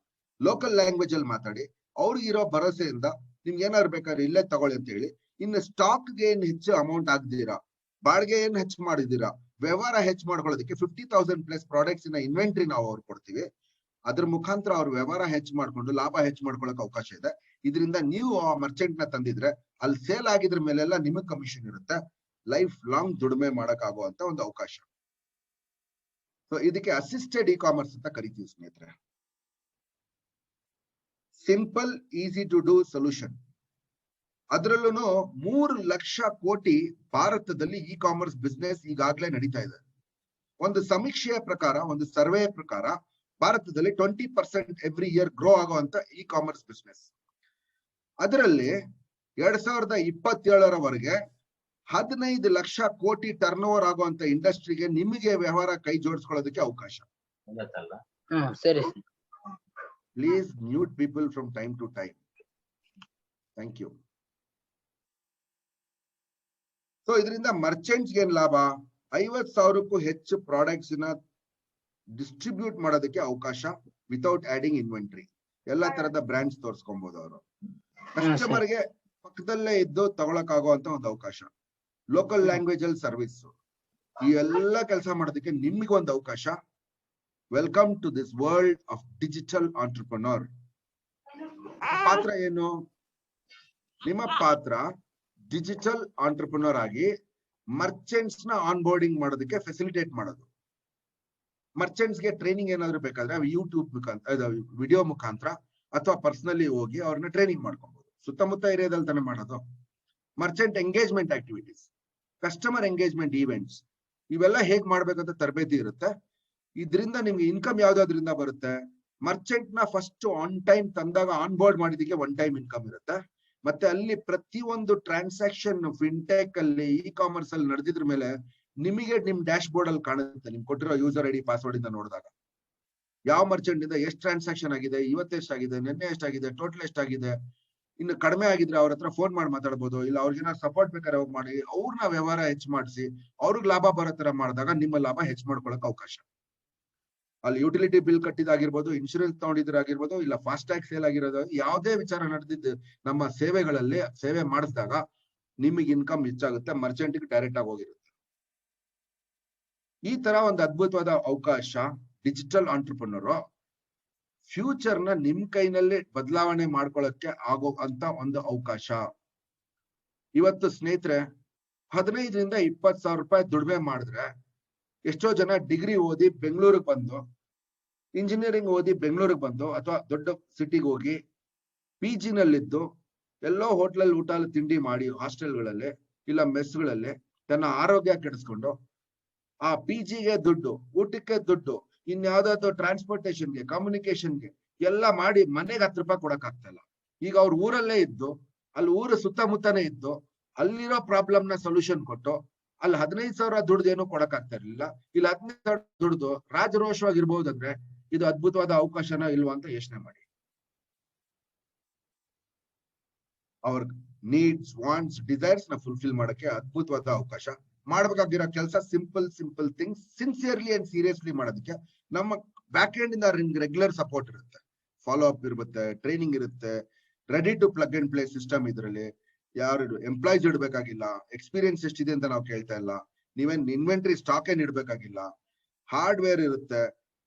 A: ಲೋಕಲ್ ಲ್ಯಾಂಗ್ವೇಜ್ ಅಲ್ಲಿ ಮಾತಾಡಿ ಅವ್ರಿಗಿರೋ ಭರವಸೆಯಿಂದ ನಿಮ್ಗೆ ಏನಾದ್ರು ಬೇಕಾದ್ರೆ ಇಲ್ಲೇ ತಗೊಳ್ಳಿ ಅಂತ ಹೇಳಿ. ಇನ್ನು ಸ್ಟಾಕ್ಗೆ ಏನ್ ಹೆಚ್ಚು ಅಮೌಂಟ್ ಆಗ್ದಿರಾ, ಬಾಡಿಗೆ ಏನ್ ಹೆಚ್ಚು ಮಾಡಿದೀರಾ, ವ್ಯವಹಾರ ಹೆಚ್ಚು ಮಾಡ್ಕೊಳ್ಳೋದಕ್ಕೆ 50,000 ಪ್ಲಸ್ ಪ್ರಾಡಕ್ಟ್ಸ್ ಇನ್ನ ಇನ್ವೆಂಟ್ರಿ ನಾವು ಅವ್ರು ಕೊಡ್ತೀವಿ. ಅದ್ರ ಮುಖಾಂತರ ಅವ್ರ ವ್ಯವಹಾರ ಹೆಚ್ಚು ಮಾಡ್ಕೊಂಡು ಲಾಭ ಹೆಚ್ಚು ಮಾಡ್ಕೊಳಕ್ ಅವಕಾಶ ಇದೆ. ಇದರಿಂದ ನೀವು ಆ ಮರ್ಚೆಂಟ್ ನ ತಂದಿದ್ರೆ ಅಲ್ಲಿ ಸೇಲ್ ಆಗಿದ್ರ ಮೇಲೆಲ್ಲ ನಿಮಗ್ ಕಮಿಷನ್ ಇರುತ್ತೆ. ಲೈಫ್ ಲಾಂಗ್ ದುಡಿಮೆ ಮಾಡಕ್ ಆಗುವಂತ ಒಂದು ಅವಕಾಶ. ಸೊ ಇದಕ್ಕೆ ಅಸಿಸ್ಟೆಡ್ ಇ ಕಾಮರ್ಸ್ ಅಂತ ಕರಿತೀವಿ ಸ್ನೇಹಿತರೆ. Simple, easy to do solution. ಅದ್ರಲ್ಲೂ 3 ಲಕ್ಷ ಕೋಟಿ ಭಾರತದಲ್ಲಿ ಇ ಕಾಮರ್ಸ್ ಬಿಸ್ನೆಸ್ ಈಗಾಗಲೇ ನಡೀತಾ ಇದೆ. ಒಂದು ಸಮೀಕ್ಷೆಯ ಪ್ರಕಾರ, ಒಂದು ಸರ್ವೆ ಪ್ರಕಾರ ಭಾರತದಲ್ಲಿ 20% ಎವ್ರಿ ಇಯರ್ ಗ್ರೋ ಆಗುವಂತ ಇ ಕಾಮರ್ಸ್ ಬಿಸ್ನೆಸ್. ಅದರಲ್ಲಿ 2027ರವರೆಗೆ 15 ಲಕ್ಷ ಕೋಟಿ ಟರ್ನ್ ಓವರ್ ಆಗುವಂತ ಇಂಡಸ್ಟ್ರಿಗೆ ನಿಮಗೆ ವ್ಯವಹಾರ ಕೈ ಜೋಡಿಸ್ಕೊಳ್ಳೋದಕ್ಕೆ ಅವಕಾಶ.
C: ಸರಿ.
A: Please mute people from time to time. Thank you. So ಇದರಿಂದ ಮರ್ಚೆಂಟ್ಸ್ ಏನ್ ಲಾಭ? 50,000ಕ್ಕೂ ಹೆಚ್ಚು ಪ್ರಾಡಕ್ಟ್ಸ್ ನ ಡಿಸ್ಟ್ರಿಬ್ಯೂಟ್ ಮಾಡೋದಕ್ಕೆ ಅವಕಾಶ ವಿತೌಟ್ ಆಡಿಂಗ್ ಇನ್ವೆಂಟ್ರಿ. ಎಲ್ಲಾ ತರದ ಬ್ರ್ಯಾಂಡ್ಸ್ ತೋರಿಸ್ಕೊಬಹುದು ಅವರು. ಕಸ್ಟಮರ್ಗೆ ಪಕ್ಕದಲ್ಲೇ ಇದ್ದು ತಗೊಳಕ್ ಆಗುವಂತ ಒಂದು ಅವಕಾಶ. ಲೋಕಲ್ ಲ್ಯಾಂಗ್ವೇಜ್ ಅಲ್ಲಿ ಸರ್ವಿಸ್, ಈ ಎಲ್ಲ ಕೆಲಸ ಮಾಡೋದಕ್ಕೆ ನಿಮ್ಗೆ ಒಂದು ಅವಕಾಶ. Welcome to this world of digital entrepreneur. ಪಾತ್ರ ಏನು? ನಿಮ್ಮ ಪಾತ್ರ ಡಿಜಿಟಲ್ ಆಂಟ್ರಪ್ರನರ್ ಆಗಿ ಮರ್ಚೆಂಟ್ಸ್ ನ ಆನ್ ಬೋರ್ಡಿಂಗ್ ಮಾಡೋದಕ್ಕೆ ಫೆಸಿಲಿಟೇಟ್ ಮಾಡೋದು. ಮರ್ಚೆಂಟ್ಸ್ ಗೆ ಟ್ರೈನಿಂಗ್ ಏನಾದ್ರು ಬೇಕಾದ್ರೆ ಯೂಟ್ಯೂಬ್ ಮುಖಾಂತರ, ವಿಡಿಯೋ ಮುಖಾಂತರ ಅಥವಾ ಪರ್ಸನಲಿ ಹೋಗಿ ಅವ್ರನ್ನ ಟ್ರೈನಿಂಗ್ ಮಾಡ್ಕೊಬಹುದು. ಸುತ್ತಮುತ್ತ ಏರಿಯಾದಲ್ಲಿ ತಾನೇ ಮಾಡೋದು. Merchant engagement activities, customer engagement events, ಇವೆಲ್ಲ ಹೇಗ್ ಮಾಡ್ಬೇಕಂತ ತರಬೇತಿ ಇರುತ್ತೆ. ಇದರಿಂದ ನಿಮ್ಗೆ ಇನ್ಕಮ್ ಯಾವ್ದಾದ್ರಿಂದ ಬರುತ್ತೆ? ಮರ್ಚೆಂಟ್ ನ ಫಸ್ಟ್ ಆನ್ ಟೈಮ್ ತಂದಾಗ ಆನ್ ಬೋರ್ಡ್ ಮಾಡಿದಕ್ಕೆ ಒನ್ ಟೈಮ್ ಇನ್ಕಮ್ ಇರುತ್ತೆ. ಮತ್ತೆ ಅಲ್ಲಿ ಪ್ರತಿಯೊಂದು ಟ್ರಾನ್ಸಾಕ್ಷನ್ ಫಿನ್ಟೆಕ್ ಅಲ್ಲಿ, ಇ ಕಾಮರ್ಸ್ ಅಲ್ಲಿ ನಡೆದಿದ್ರ ಮೇಲೆ ನಿಮಗೆ ನಿಮ್ ಡ್ಯಾಶ್ ಬೋರ್ಡ್ ಅಲ್ಲಿ ಕಾಣುತ್ತೆ. ನಿಮ್ ಕೊಟ್ಟಿರೋ ಯೂಸರ್ ಐಡಿ ಪಾಸ್ವರ್ಡ್ ಇಂದ ನೋಡಿದಾಗ ಯಾವ ಮರ್ಚೆಂಟ್ ಇಂದ ಎಷ್ಟು ಟ್ರಾನ್ಸಾಕ್ಷನ್ ಆಗಿದೆ, ಇವತ್ತೆಷ್ಟಾಗಿದೆ, ನಿನ್ನೆ ಎಷ್ಟಾಗಿದೆ, ಟೋಟಲ್ ಎಷ್ಟಾಗಿದೆ. ಇನ್ನು ಕಡಿಮೆ ಆಗಿದ್ರೆ ಅವ್ರ ಹತ್ರ ಫೋನ್ ಮಾಡಿ ಮಾತಾಡ್ಬೋದು. ಇಲ್ಲ ಅವ್ರಿಗೆ ಸಪೋರ್ಟ್ ಬೇಕಾದ್ರೆ ಹೋಗಿ ಮಾಡಿ ಅವ್ರನ್ನ ವ್ಯವಹಾರ ಹೆಚ್ಚು ಮಾಡಿಸಿ ಅವ್ರಿಗೆ ಲಾಭ ಬರೋ ತರ ಮಾಡಿದಾಗ ನಿಮ್ಮ ಲಾಭ ಹೆಚ್ಚು ಮಾಡ್ಕೊಳಕ್ ಅವಕಾಶ. ಅಲ್ಲಿ ಯುಟಿಲಿಟಿ ಬಿಲ್ ಕಟ್ಟಿದಾಗಿರ್ಬೋದು, ಇನ್ಶೂರೆನ್ಸ್ ತಗೊಂಡಿದ್ರಾಗಿರ್ಬೋದು, ಇಲ್ಲ ಫಾಸ್ಟ್ ಟ್ಯಾಗ್ ಸೇಲ್ ಆಗಿರೋದು, ಯಾವುದೇ ವಿಚಾರ ನಡೆದಿದ್ದು ನಮ್ಮ ಸೇವೆಗಳಲ್ಲಿ ಸೇವೆ ಮಾಡಿಸಿದಾಗ ನಿಮಗೆ ಇನ್ಕಮ್ ಹೆಚ್ಚಾಗುತ್ತೆ. ಮರ್ಚೆಂಟ್ಗೆ ಡೈರೆಕ್ಟ್ ಆಗಿ ಹೋಗಿರುತ್ತೆ. ಈ ತರ ಒಂದು ಅದ್ಭುತವಾದ ಅವಕಾಶ ಡಿಜಿಟಲ್ ಆಂಟ್ರಪ್ರನರ್ ಫ್ಯೂಚರ್ ನ ನಿಮ್ ಕೈನಲ್ಲಿ ಬದಲಾವಣೆ ಮಾಡ್ಕೊಳ್ಳಕ್ಕೆ ಆಗೋ ಅಂತ ಒಂದು ಅವಕಾಶ. ಇವತ್ತು ಸ್ನೇಹಿತರೆ 15ರಿಂದ 20,000 ರೂಪಾಯಿ ದುಡಿಮೆ ಮಾಡಿದ್ರೆ ಎಷ್ಟೋ ಜನ ಡಿಗ್ರಿ ಓದಿ ಬೆಂಗಳೂರಿಗೆ ಬಂದು, ಇಂಜಿನಿಯರಿಂಗ್ ಓದಿ ಬೆಂಗಳೂರಿಗೆ ಬಂದು ಅಥವಾ ದೊಡ್ಡ ಸಿಟಿಗೆ ಹೋಗಿ PG ನಲ್ಲಿದ್ದು ಎಲ್ಲೋ ಹೋಟ್ಲಲ್ಲಿ ಊಟ ತಿಂಡಿ ಮಾಡಿ ಹಾಸ್ಟೆಲ್ಗಳಲ್ಲಿ ಇಲ್ಲ ಮೆಸ್ಗಳಲ್ಲಿ ತನ್ನ ಆರೋಗ್ಯ ಕೆಡಿಸ್ಕೊಂಡು ಆ PGಗೆ ದುಡ್ಡು, ಊಟಕ್ಕೆ ದುಡ್ಡು, ಇನ್ಯಾವ್ದಾದ್ರು ಟ್ರಾನ್ಸ್ಪೋರ್ಟೇಷನ್ಗೆ, ಕಮ್ಯುನಿಕೇಶನ್ಗೆ ಎಲ್ಲ ಮಾಡಿ ಮನೆಗೆ 10 ರೂಪಾಯಿ ಕೊಡಕ್ ಆಗ್ತಾ ಇಲ್ಲ. ಈಗ ಅವ್ರ ಊರಲ್ಲೇ ಇದ್ದು, ಅಲ್ಲಿ ಊರ ಸುತ್ತಮುತ್ತನೇ ಇದ್ದು, ಅಲ್ಲಿರೋ ಪ್ರಾಬ್ಲಮ್ ನ ಸೊಲ್ಯೂಷನ್ ಕೊಟ್ಟು, ಅಲ್ಲಿ 15,000 ದುಡ್ದು ಏನೂ ಕೊಡಕ್ ಆಗ್ತಾ ಇರ್ಲಿಲ್ಲ. ಇಲ್ಲಿ 15,000 ದುಡ್ದು ರಾಜರೋಷವಾಗಿರ್ಬಹುದಂದ್ರೆ ಇದು ಅದ್ಭುತವಾದ ಅವಕಾಶನ ಇಲ್ವಾ ಅಂತ ಯೋಚನೆ ಮಾಡಿ. ಅವ್ರ ನೀಡ್ಸ್, ವಾಂಟ್ಸ್, ಡಿಸೈರ್ಸ್ ನ ಫುಲ್ಫಿಲ್ ಮಾಡಕ್ಕೆ ಅದ್ಭುತವಾದ ಅವಕಾಶ. ಮಾಡ್ಬೇಕಾಗಿರೋ ಕೆಲಸ simple things sincerely and seriously ಮಾಡೋದಕ್ಕೆ ನಮ್ಮ ಬ್ಯಾಕ್ ಎಂಡ್ ಇಂದ ರೆಗ್ಯುಲರ್ ಸಪೋರ್ಟ್ ಇರುತ್ತೆ, ಫಾಲೋ ಅಪ್ ಇರುತ್ತೆ, ಟ್ರೈನಿಂಗ್ ಇರುತ್ತೆ, ready to plug and play system. ಇದರಲ್ಲಿ ಯಾರು ಎಂಪ್ಲಾಯ್ಸ್ ಇಡ್ಬೇಕಾಗಿಲ್ಲ, ಎಕ್ಸ್ಪೀರಿಯನ್ಸ್ ಎಷ್ಟಿದೆ ಅಂತ ನಾವು ಕೇಳ್ತಾ ಇಲ್ಲ, ನೀವೇನ್ ಇನ್ವೆಂಟರಿ ಸ್ಟಾಕ್ ಏನ್ ಇಡ್ಬೇಕಾಗಿಲ್ಲ, ಹಾರ್ಡ್ವೇರ್ ಇರುತ್ತೆ,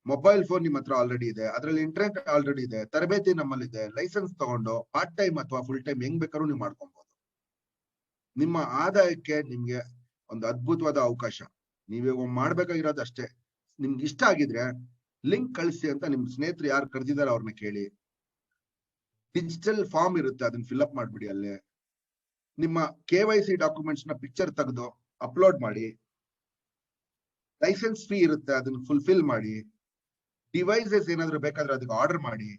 A: ಮೊಬೈಲ್ ಫೋನ್ ನಿಮ್ಮ ಹತ್ರ ಆಲ್ರೆಡಿ ಇದೆ, ಅದರಲ್ಲಿ ಇಂಟರ್ನೆಟ್ ಆಲ್ರೆಡಿ ಇದೆ, ತರಬೇತಿ ನಮ್ಮಲ್ಲಿದೆ, ಲೈಸೆನ್ಸ್ ತಗೊಂಡು ಪಾರ್ಟ್ ಟೈಮ್ ಅಥವಾ ಫುಲ್ ಟೈಮ್ ಹೆಂಗ್ ಬೇಕಾದ್ರೂ ನೀವು ಮಾಡ್ಕೊಬಹುದು. ನಿಮ್ಮ ಆದಾಯಕ್ಕೆ ನಿಮ್ಗೆ ಒಂದು ಅದ್ಭುತವಾದ ಅವಕಾಶ. ನೀವೀಗ ಮಾಡ್ಬೇಕಾಗಿರೋದು ಅಷ್ಟೇ, ನಿಮ್ಗೆ ಇಷ್ಟ ಆಗಿದ್ರೆ ಲಿಂಕ್ ಕಳಿಸಿ ಅಂತ ನಿಮ್ ಸ್ನೇಹಿತರು ಯಾರು ಕರೆದಿದ್ದಾರೆ ಅವ್ರನ್ನ ಕೇಳಿ. ಡಿಜಿಟಲ್ ಫಾರ್ಮ್ ಇರುತ್ತೆ, ಅದನ್ನ ಫಿಲ್ಅಪ್ ಮಾಡ್ಬಿಡಿ. ಅಲ್ಲೇ ನಿಮ್ಮ KYC ಡಾಕ್ಯುಮೆಂಟ್ಸ್ ನ ಪಿಕ್ಚರ್ ತೆಗೆದು ಅಪ್ಲೋಡ್ ಮಾಡಿ. ಲೈಸೆನ್ಸ್ ಫೀ ಇರುತ್ತೆ, ಅದನ್ನ ಫುಲ್ಫಿಲ್ ಮಾಡಿ. ಡಿವೈಸಸ್ ಏನಾದ್ರು ಬೇಕಾದ್ರೆ ಅದಕ್ಕೆ ಆರ್ಡರ್ ಮಾಡಿ.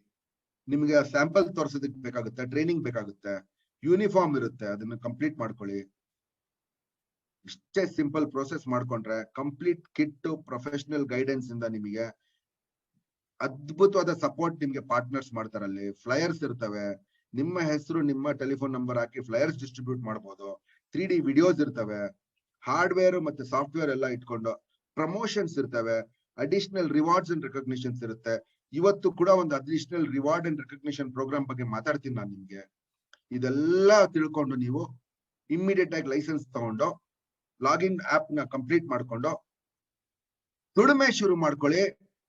A: ನಿಮ್ಗೆ ಸ್ಯಾಂಪಲ್ ತೋರಿಸೋದಕ್ಕೆ ಬೇಕಾಗುತ್ತೆ, ಟ್ರೈನಿಂಗ್ ಬೇಕಾಗುತ್ತೆ, ಯೂನಿಫಾರ್ಮ್ ಇರುತ್ತೆ, ಅದನ್ನ ಕಂಪ್ಲೀಟ್ ಮಾಡ್ಕೊಳ್ಳಿ. ಇಷ್ಟೇ ಸಿಂಪಲ್ ಪ್ರೋಸೆಸ್ ಮಾಡ್ಕೊಂಡ್ರೆ ಕಂಪ್ಲೀಟ್ ಕಿಟ್ ಪ್ರೊಫೆಷನಲ್ ಗೈಡೆನ್ಸ್ ಇಂದ ನಿಮಗೆ ಅದ್ಭುತವಾದ ಸಪೋರ್ಟ್ ನಿಮ್ಗೆ ಪಾರ್ಟ್ನರ್ಸ್ ಮಾಡ್ತಾರಲ್ಲಿ. ಫ್ಲೈಯರ್ಸ್ ಇರ್ತವೆ, ನಿಮ್ಮ ಹೆಸರು ನಿಮ್ಮ ಟೆಲಿಫೋನ್ ನಂಬರ್ ಹಾಕಿ ಫ್ಲೈಯರ್ಸ್ ಡಿಸ್ಟ್ರಿಬ್ಯೂಟ್ ಮಾಡಬಹುದು. 3D ವಿಡಿಯೋಸ್ ಇರ್ತವೆ, ಹಾರ್ಡ್ವೇರ್ ಮತ್ತೆ ಸಾಫ್ಟ್ವೇರ್ ಎಲ್ಲ ಇಟ್ಕೊಂಡು ಪ್ರಮೋಷನ್ಸ್ ಇರ್ತವೆ, ಅಡಿಷನಲ್ ರಿವಾರ್ಡ್ಸ್ ಅಂಡ್ ರೆಕಗ್ನಿಷನ್ಸ್ ಇರುತ್ತೆ. ಇವತ್ತು ಕೂಡ ಒಂದು additional reward and recognition programme ಬಗ್ಗೆ ಮಾತಾಡ್ತೀನಿ ನಾನು ನಿಮ್ಗೆ. ಇದೆಲ್ಲ ತಿಳ್ಕೊಂಡು ನೀವು ಇಮ್ಮಿಡಿಯೇಟ್ ಆಗಿ ಲೈಸೆನ್ಸ್ ತಗೊಂಡು ಲಾಗಿನ್ ಆಪ್ ನ ಕಂಪ್ಲೀಟ್ ಮಾಡ್ಕೊಂಡು ದುಡಿಮೆ ಶುರು ಮಾಡ್ಕೊಳ್ಳಿ.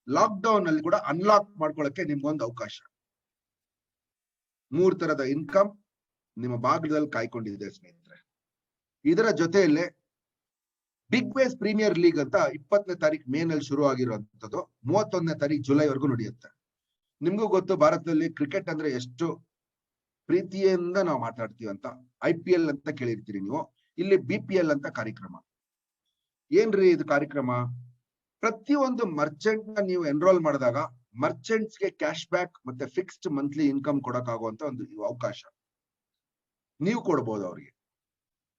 A: ಲಾಕ್ ಡೌನ್ ಅಲ್ಲಿ ಕೂಡ ಅನ್ಲಾಕ್ ಮಾಡ್ಕೊಳ್ಳಕ್ಕೆ ನಿಮ್ಗೊಂದು ಅವಕಾಶ. 3 ತರದ ಇನ್ಕಮ್ ನಿಮ್ಮ ಬಾಗಿಲಲ್ಲಿ ಕಾಯ್ಕೊಂಡಿದೆ ಸ್ನೇಹಿತರೆ. ಇದರ ಜೊತೆಯಲ್ಲೇ ಬಿಗ್ ಬೇಸ್ ಪ್ರೀಮಿಯರ್ ಲೀಗ್ ಅಂತ 20ನೇ ತಾರೀಕು ಮೇ ನಲ್ಲಿ ಶುರು ಆಗಿರುವಂತದ್ದು 31ನೇ ತಾರೀಕು ಜುಲೈವರೆಗೂ ನಡೆಯುತ್ತೆ. ನಿಮ್ಗೂ ಗೊತ್ತು ಭಾರತದಲ್ಲಿ ಕ್ರಿಕೆಟ್ ಅಂದ್ರೆ ಎಷ್ಟು ಪ್ರೀತಿಯಿಂದ ನಾವು ಮಾತಾಡ್ತೀವಿ ಅಂತ. IPL ಅಂತ ಕೇಳಿರ್ತೀರಿ ನೀವು, ಇಲ್ಲಿ BPL ಅಂತ ಕಾರ್ಯಕ್ರಮ. ಏನ್ರಿ ಇದು ಕಾರ್ಯಕ್ರಮ? ಪ್ರತಿಯೊಂದು ಮರ್ಚೆಂಟ್ ನ ನೀವು ಎನ್ರೋಲ್ ಮಾಡಿದಾಗ ಮರ್ಚೆಂಟ್ಸ್ ಗೆ ಕ್ಯಾಶ್ ಬ್ಯಾಕ್ ಮತ್ತೆ ಫಿಕ್ಸ್ಡ್ ಮಂತ್ಲಿ ಇನ್ಕಮ್ ಕೊಡಕ್ಕಾಗುವಂತ ಒಂದು ಅವಕಾಶ ನೀವು ಕೊಡ್ಬೋದು ಅವ್ರಿಗೆ.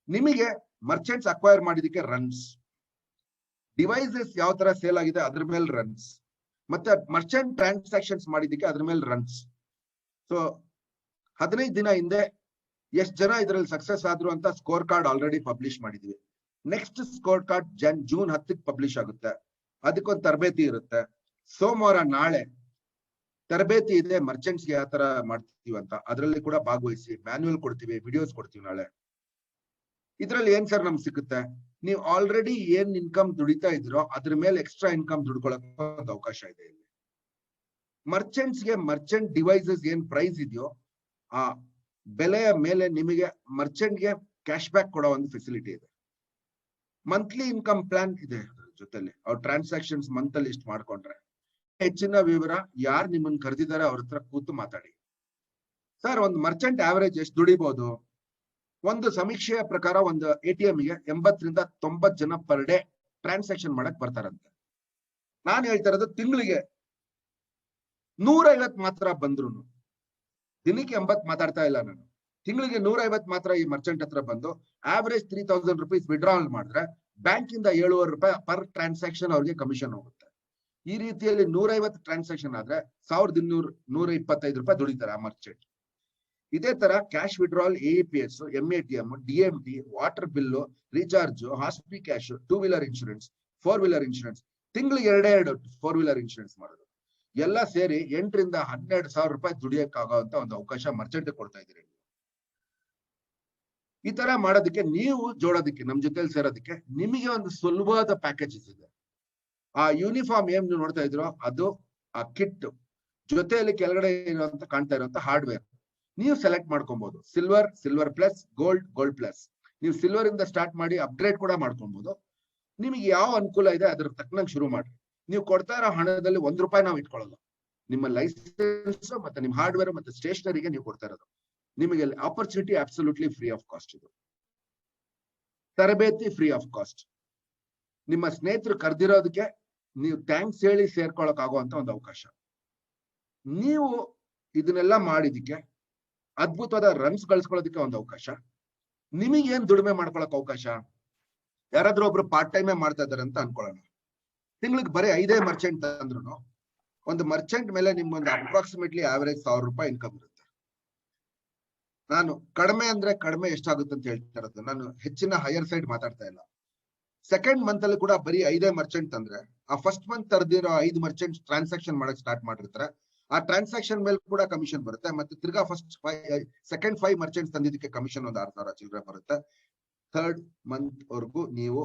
A: ನಿಮಗೆ ಮರ್ಚೆಂಟ್ಸ್ ಅಕ್ವೈರ್ ಮಾಡಿದಕ್ಕೆ ರನ್ಸ್, ಡಿವೈಸಸ್ ಯಾವ ತರ ಸೇಲ್ ಆಗಿದೆ ಅದ್ರ ಮೇಲೆ ರನ್ಸ್, ಮತ್ತೆ ಮರ್ಚೆಂಟ್ ಟ್ರಾನ್ಸಾಕ್ಷನ್ಸ್ ಮಾಡಿದಕ್ಕೆ ಅದ್ರ ಮೇಲೆ ರನ್ಸ್. ಸೊ 15 ದಿನ ಹಿಂದೆ ಎಷ್ಟು ಜನ ಇದರಲ್ಲಿ ಸಕ್ಸಸ್ ಆದ್ರು ಅಂತ ಸ್ಕೋರ್ ಕಾರ್ಡ್ ಆಲ್ರೆಡಿ ಪಬ್ಲಿಷ್ ಮಾಡಿದ್ವಿ. ನೆಕ್ಸ್ಟ್ ಸ್ಕೋರ್ ಕಾರ್ಡ್ ಜೂನ್ 10ಕ್ಕೆ ಪಬ್ಲಿಷ್ ಆಗುತ್ತೆ. ಅದಕ್ಕೊಂದು ತರಬೇತಿ ಇರುತ್ತೆ. ಸೋಮವಾರ ನಾಳೆ ತರಬೇತಿ ಇದೆ ಮರ್ಚೆಂಟ್ಸ್ಗೆ ಯಾವ ತರ ಮಾಡ್ತೀವಿ ಅಂತ, ಅದರಲ್ಲಿ ಕೂಡ ಭಾಗವಹಿಸಿ. ಮ್ಯಾನ್ಯುಯಲ್ ಕೊಡ್ತೀವಿ, ವಿಡಿಯೋಸ್ ಕೊಡ್ತೀವಿ ನಾಳೆ. ಇದ್ರಲ್ಲಿ ಏನ್ ಸರ್ ನಮ್ಗೆ ಸಿಗುತ್ತೆ? ನೀವು ಆಲ್ರೆಡಿ ಏನ್ ಇನ್ಕಮ್ ದುಡಿತಾ ಇದ್ರೋ ಅದ್ರ ಮೇಲೆ ಎಕ್ಸ್ಟ್ರಾ ಇನ್ಕಮ್ ದುಡ್ಕೊಳಕ್ ಒಂದು ಅವಕಾಶ ಇದೆ ಇಲ್ಲಿ. ಮರ್ಚೆಂಟ್ಸ್ಗೆ ಮರ್ಚೆಂಟ್ ಡಿವೈಸಸ್ ಏನ್ ಪ್ರೈಸ್ ಇದೆಯೋ ಆ ಬೆಲೆಯ ಮೇಲೆ ನಿಮಗೆ ಮರ್ಚೆಂಟ್ಗೆ ಕ್ಯಾಶ್ ಬ್ಯಾಕ್ ಕೊಡೋ ಒಂದು ಫೆಸಿಲಿಟಿ ಇದೆ. ಮಂತ್ಲಿ ಇನ್ಕಮ್ ಪ್ಲಾನ್ ಇದೆ ಜೊತೆಲಿ. ಅವ್ರ ಟ್ರಾನ್ಸಾಕ್ಷನ್ಸ್ ಮಂತ್ ಅಲ್ಲಿ ಇಷ್ಟು ಮಾಡ್ಕೊಂಡ್ರೆ ಹೆಚ್ಚಿನ ವಿವರ ಯಾರು ನಿಮ್ಮನ್ನ ಕರೆದಿದ್ದಾರೆ ಅವ್ರ ಹತ್ರ ಕೂತು ಮಾತಾಡಿ. ಸರ್ ಒಂದು ಮರ್ಚೆಂಟ್ ಆವರೇಜ್ ಎಷ್ಟು ದುಡಿಬಹುದು? ಒಂದು ಸಮೀಕ್ಷೆಯ ಪ್ರಕಾರ ಒಂದು ATM ಗೆ 80 ರಿಂದ 90 ಜನ ಪರ್ ಡೇ ಟ್ರಾನ್ಸಾಕ್ಷನ್ ಮಾಡಕ್ ಬರ್ತಾರಂತೆ. ನಾನು ಹೇಳ್ತಾ ಇರೋದು ತಿಂಗಳಿಗೆ 150 ಮಾತ್ರ ಬಂದ್ರು, ದಿನಕ್ಕೆ 80 ಮಾತಾಡ್ತಾ ಇಲ್ಲ ನಾನು. ತಿಂಗಳಿಗೆ 150 ಮಾತ್ರ ಈ ಮರ್ಚೆಂಟ್ ಹತ್ರ ಬಂದು ಆವರೇಜ್ 3000 ರೂಪೀಸ್ ವಿಡ್ರಾವಲ್ ಮಾಡಿದ್ರೆ ಬ್ಯಾಂಕ್ ಇಂದ 7,500 ರೂಪಾಯಿ ಪರ್ ಟ್ರಾನ್ಸಾಕ್ಷನ್ ಅವ್ರಿಗೆ ಕಮಿಷನ್ ಹೋಗುತ್ತೆ. ಈ ರೀತಿಯಲ್ಲಿ 150 ಟ್ರಾನ್ಸಾಕ್ಷನ್ ಆದ್ರೆ 1,225 ರೂಪಾಯಿ ದುಡಿತಾರೆ ಆ ಮರ್ಚೆಂಟ್. ಇದೇ ತರ cash withdrawal, AEPS, MATM, DMT, water bill, recharge, hospi cash, 2 wheeler insurance, 4 wheeler insurance, ತಿಂಗಳಿಗೆ 2 4 ವೀಲರ್ ಇನ್ಶೂರೆನ್ಸ್ ಮಾಡೋದು ಎಲ್ಲ ಸೇರಿ 8,000 ರಿಂದ 12,000 ರೂಪಾಯಿ ದುಡಿಯಕ್ಕಾಗುವಂತ ಒಂದು ಅವಕಾಶ ಮರ್ಚೆಂಟ್ ಕೊಡ್ತಾ ಇದ್ದೀರಿ. ಈ ತರ ಮಾಡೋದಕ್ಕೆ, ನೀವು ಜೋಡೋದಕ್ಕೆ, ನಮ್ ಜೊತೆಲಿ ಸೇರೋದಕ್ಕೆ ನಿಮಗೆ ಒಂದು ಸುಲಭವಾದ ಪ್ಯಾಕೇಜಸ್ ಇದೆ. ಆ ಯೂನಿಫಾರ್ಮ್ ಏನ್ ನೀವು ನೋಡ್ತಾ ಇದ್ರೋ ಅದು ಆ ಕಿಟ್ ಜೊತೆಯಲ್ಲಿ ಕೆಳಗಡೆ ಇರುವಂತ ಕಾಣ್ತಾ ಇರುವಂತ ಹಾರ್ಡ್ವೇರ್ ನೀವು ಸೆಲೆಕ್ಟ್ ಮಾಡ್ಕೊಬಹುದು. Silver plus, gold plus. ನೀವು ಸಿಲ್ವರ್ ಇಂದ ಸ್ಟಾರ್ಟ್ ಮಾಡಿ ಅಪ್ಗ್ರೇಡ್ ಕೂಡ ಮಾಡ್ಕೊಬಹುದು. ನಿಮಗೆ ಯಾವ ಅನುಕೂಲ ಇದೆ ಅದ್ರ ತಕ್ಕನಂಗೆ ಶುರು ಮಾಡಿ. ನೀವು ಕೊಡ್ತಾ ಇರೋ ಹಣದಲ್ಲಿ 1 ರೂಪಾಯಿ ನಾವು ಇಟ್ಕೊಳ್ಳಲ್ಲ. ನಿಮ್ಮ ಲೈಸೆನ್ಸ್ ಮತ್ತೆ ನಿಮ್ಮ ಹಾರ್ಡ್ವೇರ್ ಮತ್ತೆ ಸ್ಟೇಷನರಿಗೆ ನೀವು ಕೊಡ್ತಾ ಇರೋದು. ನಿಮಗೆ opportunity absolutely free of cost. ಇದು ತರಬೇತಿ ಫ್ರೀ ಆಫ್ ಕಾಸ್ಟ್. ನಿಮ್ಮ ಸ್ನೇಹಿತರು ಕರೆದಿರೋದಕ್ಕೆ ನೀವು ಥ್ಯಾಂಕ್ಸ್ ಹೇಳಿ ಸೇರ್ಕೊಳಕ್ ಆಗುವಂತ ಒಂದು ಅವಕಾಶ. ನೀವು ಇದನ್ನೆಲ್ಲ ಮಾಡಿದಕ್ಕೆ ಅದ್ಭುತವಾದ ರನ್ಸ್ ಗಳಿಸ್ಕೊಳ್ಳೋದಕ್ಕೆ ಒಂದು ಅವಕಾಶ, ನಿಮಗೆ ಏನ್ ದುಡಿಮೆ ಮಾಡ್ಕೊಳಕ್ ಅವಕಾಶ. ಯಾರಾದ್ರೂ ಒಬ್ರು ಪಾರ್ಟ್ ಟೈಮೇ ಮಾಡ್ತಾ ಇದಾರೆ ಅಂತ ಅನ್ಕೊಳ್ಳೋಣ, ತಿಂಗಳಿಗೆ ಬರೀ 5 ಮರ್ಚೆಂಟ್ ಅಂದ್ರೂ ಒಂದು ಮರ್ಚೆಂಟ್ ಮೇಲೆ ನಿಮ್ಗೊಂದು ಅಪ್ರಾಕ್ಸಿಮೇಟ್ಲಿ ಆವರೇಜ್ 1000 ರೂಪಾಯಿ ಇನ್ಕಮ್ ಇರುತ್ತೆ. ನಾನು ಕಡಿಮೆ ಅಂದ್ರೆ ಕಡಿಮೆ ಎಷ್ಟಾಗುತ್ತೆ ಅಂತ ಹೇಳ್ತಾ ಇರೋದು, ನಾನು ಹೆಚ್ಚಿನ ಹೈಯರ್ ಸೈಡ್ ಮಾತಾಡ್ತಾ ಇಲ್ಲ. ಸೆಕೆಂಡ್ ಮಂತ್ ಅಲ್ಲಿ ಕೂಡ ಬರೀ 5 ಮರ್ಚೆಂಟ್ ಅಂದ್ರೆ ಆ ಫಸ್ಟ್ ಮಂತ್ ತರದಿರೋ 5 ಮರ್ಚೆಂಟ್ ಟ್ರಾನ್ಸಾಕ್ಷನ್ ಮಾಡಕ್ ಸ್ಟಾರ್ಟ್ ಮಾಡಿರ್ತಾರೆ. ಆ ಟ್ರಾನ್ಸಾಕ್ಷನ್ ಮೇಲೆ ಕೂಡ ಕಮಿಷನ್ ಬರುತ್ತೆ. ಮತ್ತೆ ತಿರ್ಗಾ ಸೆಕೆಂಡ್ 5 ಮರ್ಚೆಂಟ್ಸ್ ತಂದಿದ್ದಕ್ಕೆ ಕಮಿಷನ್ ಒಂದು 6000 ಚಿಲ್ಲರೆ ಬರುತ್ತೆ. ಥರ್ಡ್ ಮಂತ್ ವರ್ಗು ನೀವು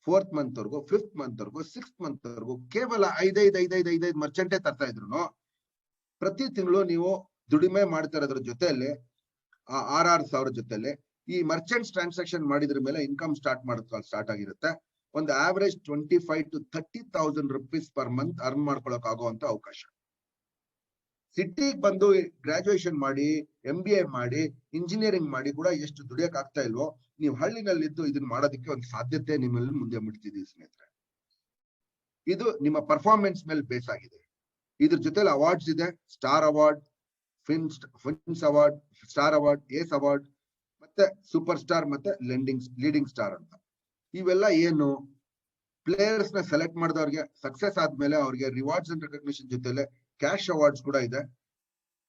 A: 4th ಮಂತ್ ವರ್ಗು 5th ಮಂತ್ ವರ್ಗು 6th ಮಂತ್ ವರ್ಗು ಕೇವಲ 5 ಮರ್ಚೆಂಟೇ ತರ್ತಾ ಇದ್ರು ಪ್ರತಿ ತಿಂಗಳು ನೀವು ದುಡಿಮೆ ಮಾಡ್ತಾ ಇರೋದ್ರ ಜೊತೆಯಲ್ಲಿ ಆ 6,000 ಜೊತೆಲಿ ಈ ಮರ್ಚೆಂಟ್ಸ್ ಟ್ರಾನ್ಸಾಕ್ಷನ್ ಮಾಡಿದ್ರ ಮೇಲೆ ಇನ್ಕಮ್ ಸ್ಟಾರ್ಟ್ ಆಗಿರುತ್ತೆ. ಒಂದು average 25,000 to 30,000 rupees per month earn ಮಾಡ್ಕೊಳಕ್ ಆಗುವಂತ ಅವಕಾಶ. ಸಿಟಿಗೆ ಬಂದು ಗ್ರಾಜುಯೇಷನ್ ಮಾಡಿ MBA ಮಾಡಿ ಇಂಜಿನಿಯರಿಂಗ್ ಮಾಡಿ ಕೂಡ ಎಷ್ಟು ದುಡಿಯಕ್ ಆಗ್ತಾ ಇಲ್ವೋ, ನೀವು ಹಳ್ಳಿನಲ್ಲಿದ್ದು ಇದನ್ನ ಮಾಡೋದಕ್ಕೆ ಒಂದು ಸಾಧ್ಯತೆ ನಿಮ್ಮಲ್ಲಿ ಮುಂದೆ ಮುಟ್ತಿದ್ದೀವಿ ಸ್ನೇಹಿತರೆ. ಇದು ನಿಮ್ಮ ಪರ್ಫಾರ್ಮೆನ್ಸ್ ಮೇಲೆ ಬೇಸ್ ಆಗಿದೆ. ಇದ್ರ ಜೊತೆಲಿ ಅವಾರ್ಡ್ಸ್ ಇದೆ, star award, fins award, star award, ace award, ಮತ್ತೆ ಸೂಪರ್ ಸ್ಟಾರ್, ಮತ್ತೆ ಲೀಡಿಂಗ್ ಸ್ಟಾರ್ ಅಂತ. ಇವೆಲ್ಲ ಏನು, ಪ್ಲೇಯರ್ಸ್ ನ ಸೆಲೆಕ್ಟ್ ಮಾಡಿದವ್ರಿಗೆ ಸಕ್ಸಸ್ ಆದ್ಮೇಲೆ ಅವ್ರಿಗೆ ರಿವಾರ್ಡ್ಸ್ ಅಂಡ್ ರೆಕಗ್ನಿಷನ್ ಜೊತೆಲೆ ಕ್ಯಾಶ್ ಅವಾರ್ಡ್ಸ್ ಕೂಡ ಇದೆ.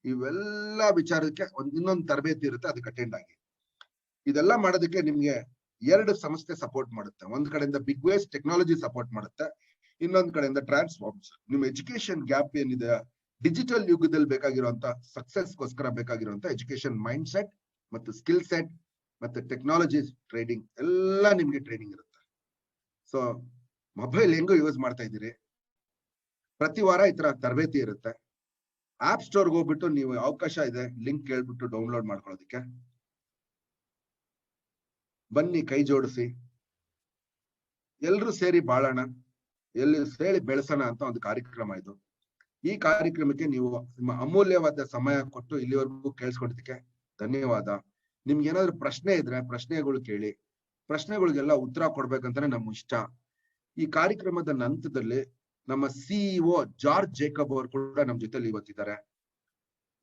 A: ಇವೆಲ್ಲ ವಿಚಾರಕ್ಕೆ ಇನ್ನೊಂದು ತರಬೇತಿ ಇರುತ್ತೆ, ಅದಕ್ಕೆ ಅಟೆಂಡ್ ಆಗಿ. ಇದೆಲ್ಲ ಮಾಡೋದಕ್ಕೆ ನಿಮ್ಗೆ 2 ಸಂಸ್ಥೆ ಸಪೋರ್ಟ್ ಮಾಡುತ್ತೆ. ಒಂದ್ ಕಡೆಯಿಂದ ಬಿಗ್ ವೇಸ್ ಟೆಕ್ನಾಲಜಿ ಸಪೋರ್ಟ್ ಮಾಡುತ್ತೆ, ಇನ್ನೊಂದ್ ಕಡೆಯಿಂದ ಟ್ರಾನ್ಸ್ಫಾರ್ಮ್ಸ್. ನಿಮ್ಮ ಎಜುಕೇಶನ್ ಗ್ಯಾಪ್ ಏನಿದೆ, ಡಿಜಿಟಲ್ ಯುಗದಲ್ಲಿ ಬೇಕಾಗಿರುವಂತ ಸಕ್ಸಸ್ಗೋಸ್ಕರ ಬೇಕಾಗಿರುವಂತ ಎಜುಕೇಶನ್ ಮೈಂಡ್ ಸೆಟ್ ಮತ್ತು ಸ್ಕಿಲ್ ಸೆಟ್ ಮತ್ತೆ ಟೆಕ್ನಾಲಜಿ ಟ್ರೇಡಿಂಗ್ ಎಲ್ಲ ನಿಮ್ಗೆ ಟ್ರೈನಿಂಗ್ ಇರುತ್ತೆ. ಸೊ ಮೊಬೈಲ್ ಹೆಂಗೋ ಯೂಸ್ ಮಾಡ್ತಾ ಇದ್ದೀರಿ, ಪ್ರತಿ ವಾರ ಈ ತರ ತರಬೇತಿ ಇರುತ್ತೆ. ಆಪ್ ಸ್ಟೋರ್ಗೆ ಹೋಗ್ಬಿಟ್ಟು ನೀವು ಅವಕಾಶ ಇದೆ, ಲಿಂಕ್ ಕೇಳ್ಬಿಟ್ಟು ಡೌನ್ಲೋಡ್ ಮಾಡ್ಕೊಳ್ಳೋದಕ್ಕೆ. ಬನ್ನಿ, ಕೈ ಜೋಡಿಸಿ, ಎಲ್ರೂ ಸೇರಿ ಬಾಳೋಣ, ಎಲ್ಲಿ ಸೇರಿ ಬೆಳೆಸೋಣ ಅಂತ ಒಂದು ಕಾರ್ಯಕ್ರಮ ಇದು. ಈ ಕಾರ್ಯಕ್ರಮಕ್ಕೆ ನೀವು ನಿಮ್ಮ ಅಮೂಲ್ಯವಾದ ಸಮಯ ಕೊಟ್ಟು ಇಲ್ಲಿವರೆಗೂ ಕೇಳಿಸ್ಕೊಂಡಿದ್ದಕ್ಕೆ ಧನ್ಯವಾದ. ನಿಮ್ಗೆ ಏನಾದ್ರು ಪ್ರಶ್ನೆ ಇದ್ರೆ ಪ್ರಶ್ನೆಗಳು ಕೇಳಿ, ಪ್ರಶ್ನೆಗಳಿಗೆಲ್ಲ ಉತ್ತರ ಕೊಡ್ಬೇಕಂತಾನೆ ನಮ್ಮ ಇಷ್ಟ. ಈ ಕಾರ್ಯಕ್ರಮದ ನಂತರದಲ್ಲಿ ನಮ್ಮ CEO ಜಾರ್ಜ್ ಜೇಕಬ್ ಅವರು ಕೂಡ ನಮ್ಮ ಜೊತೆಲಿ ಇವತ್ತಿದ್ದಾರೆ.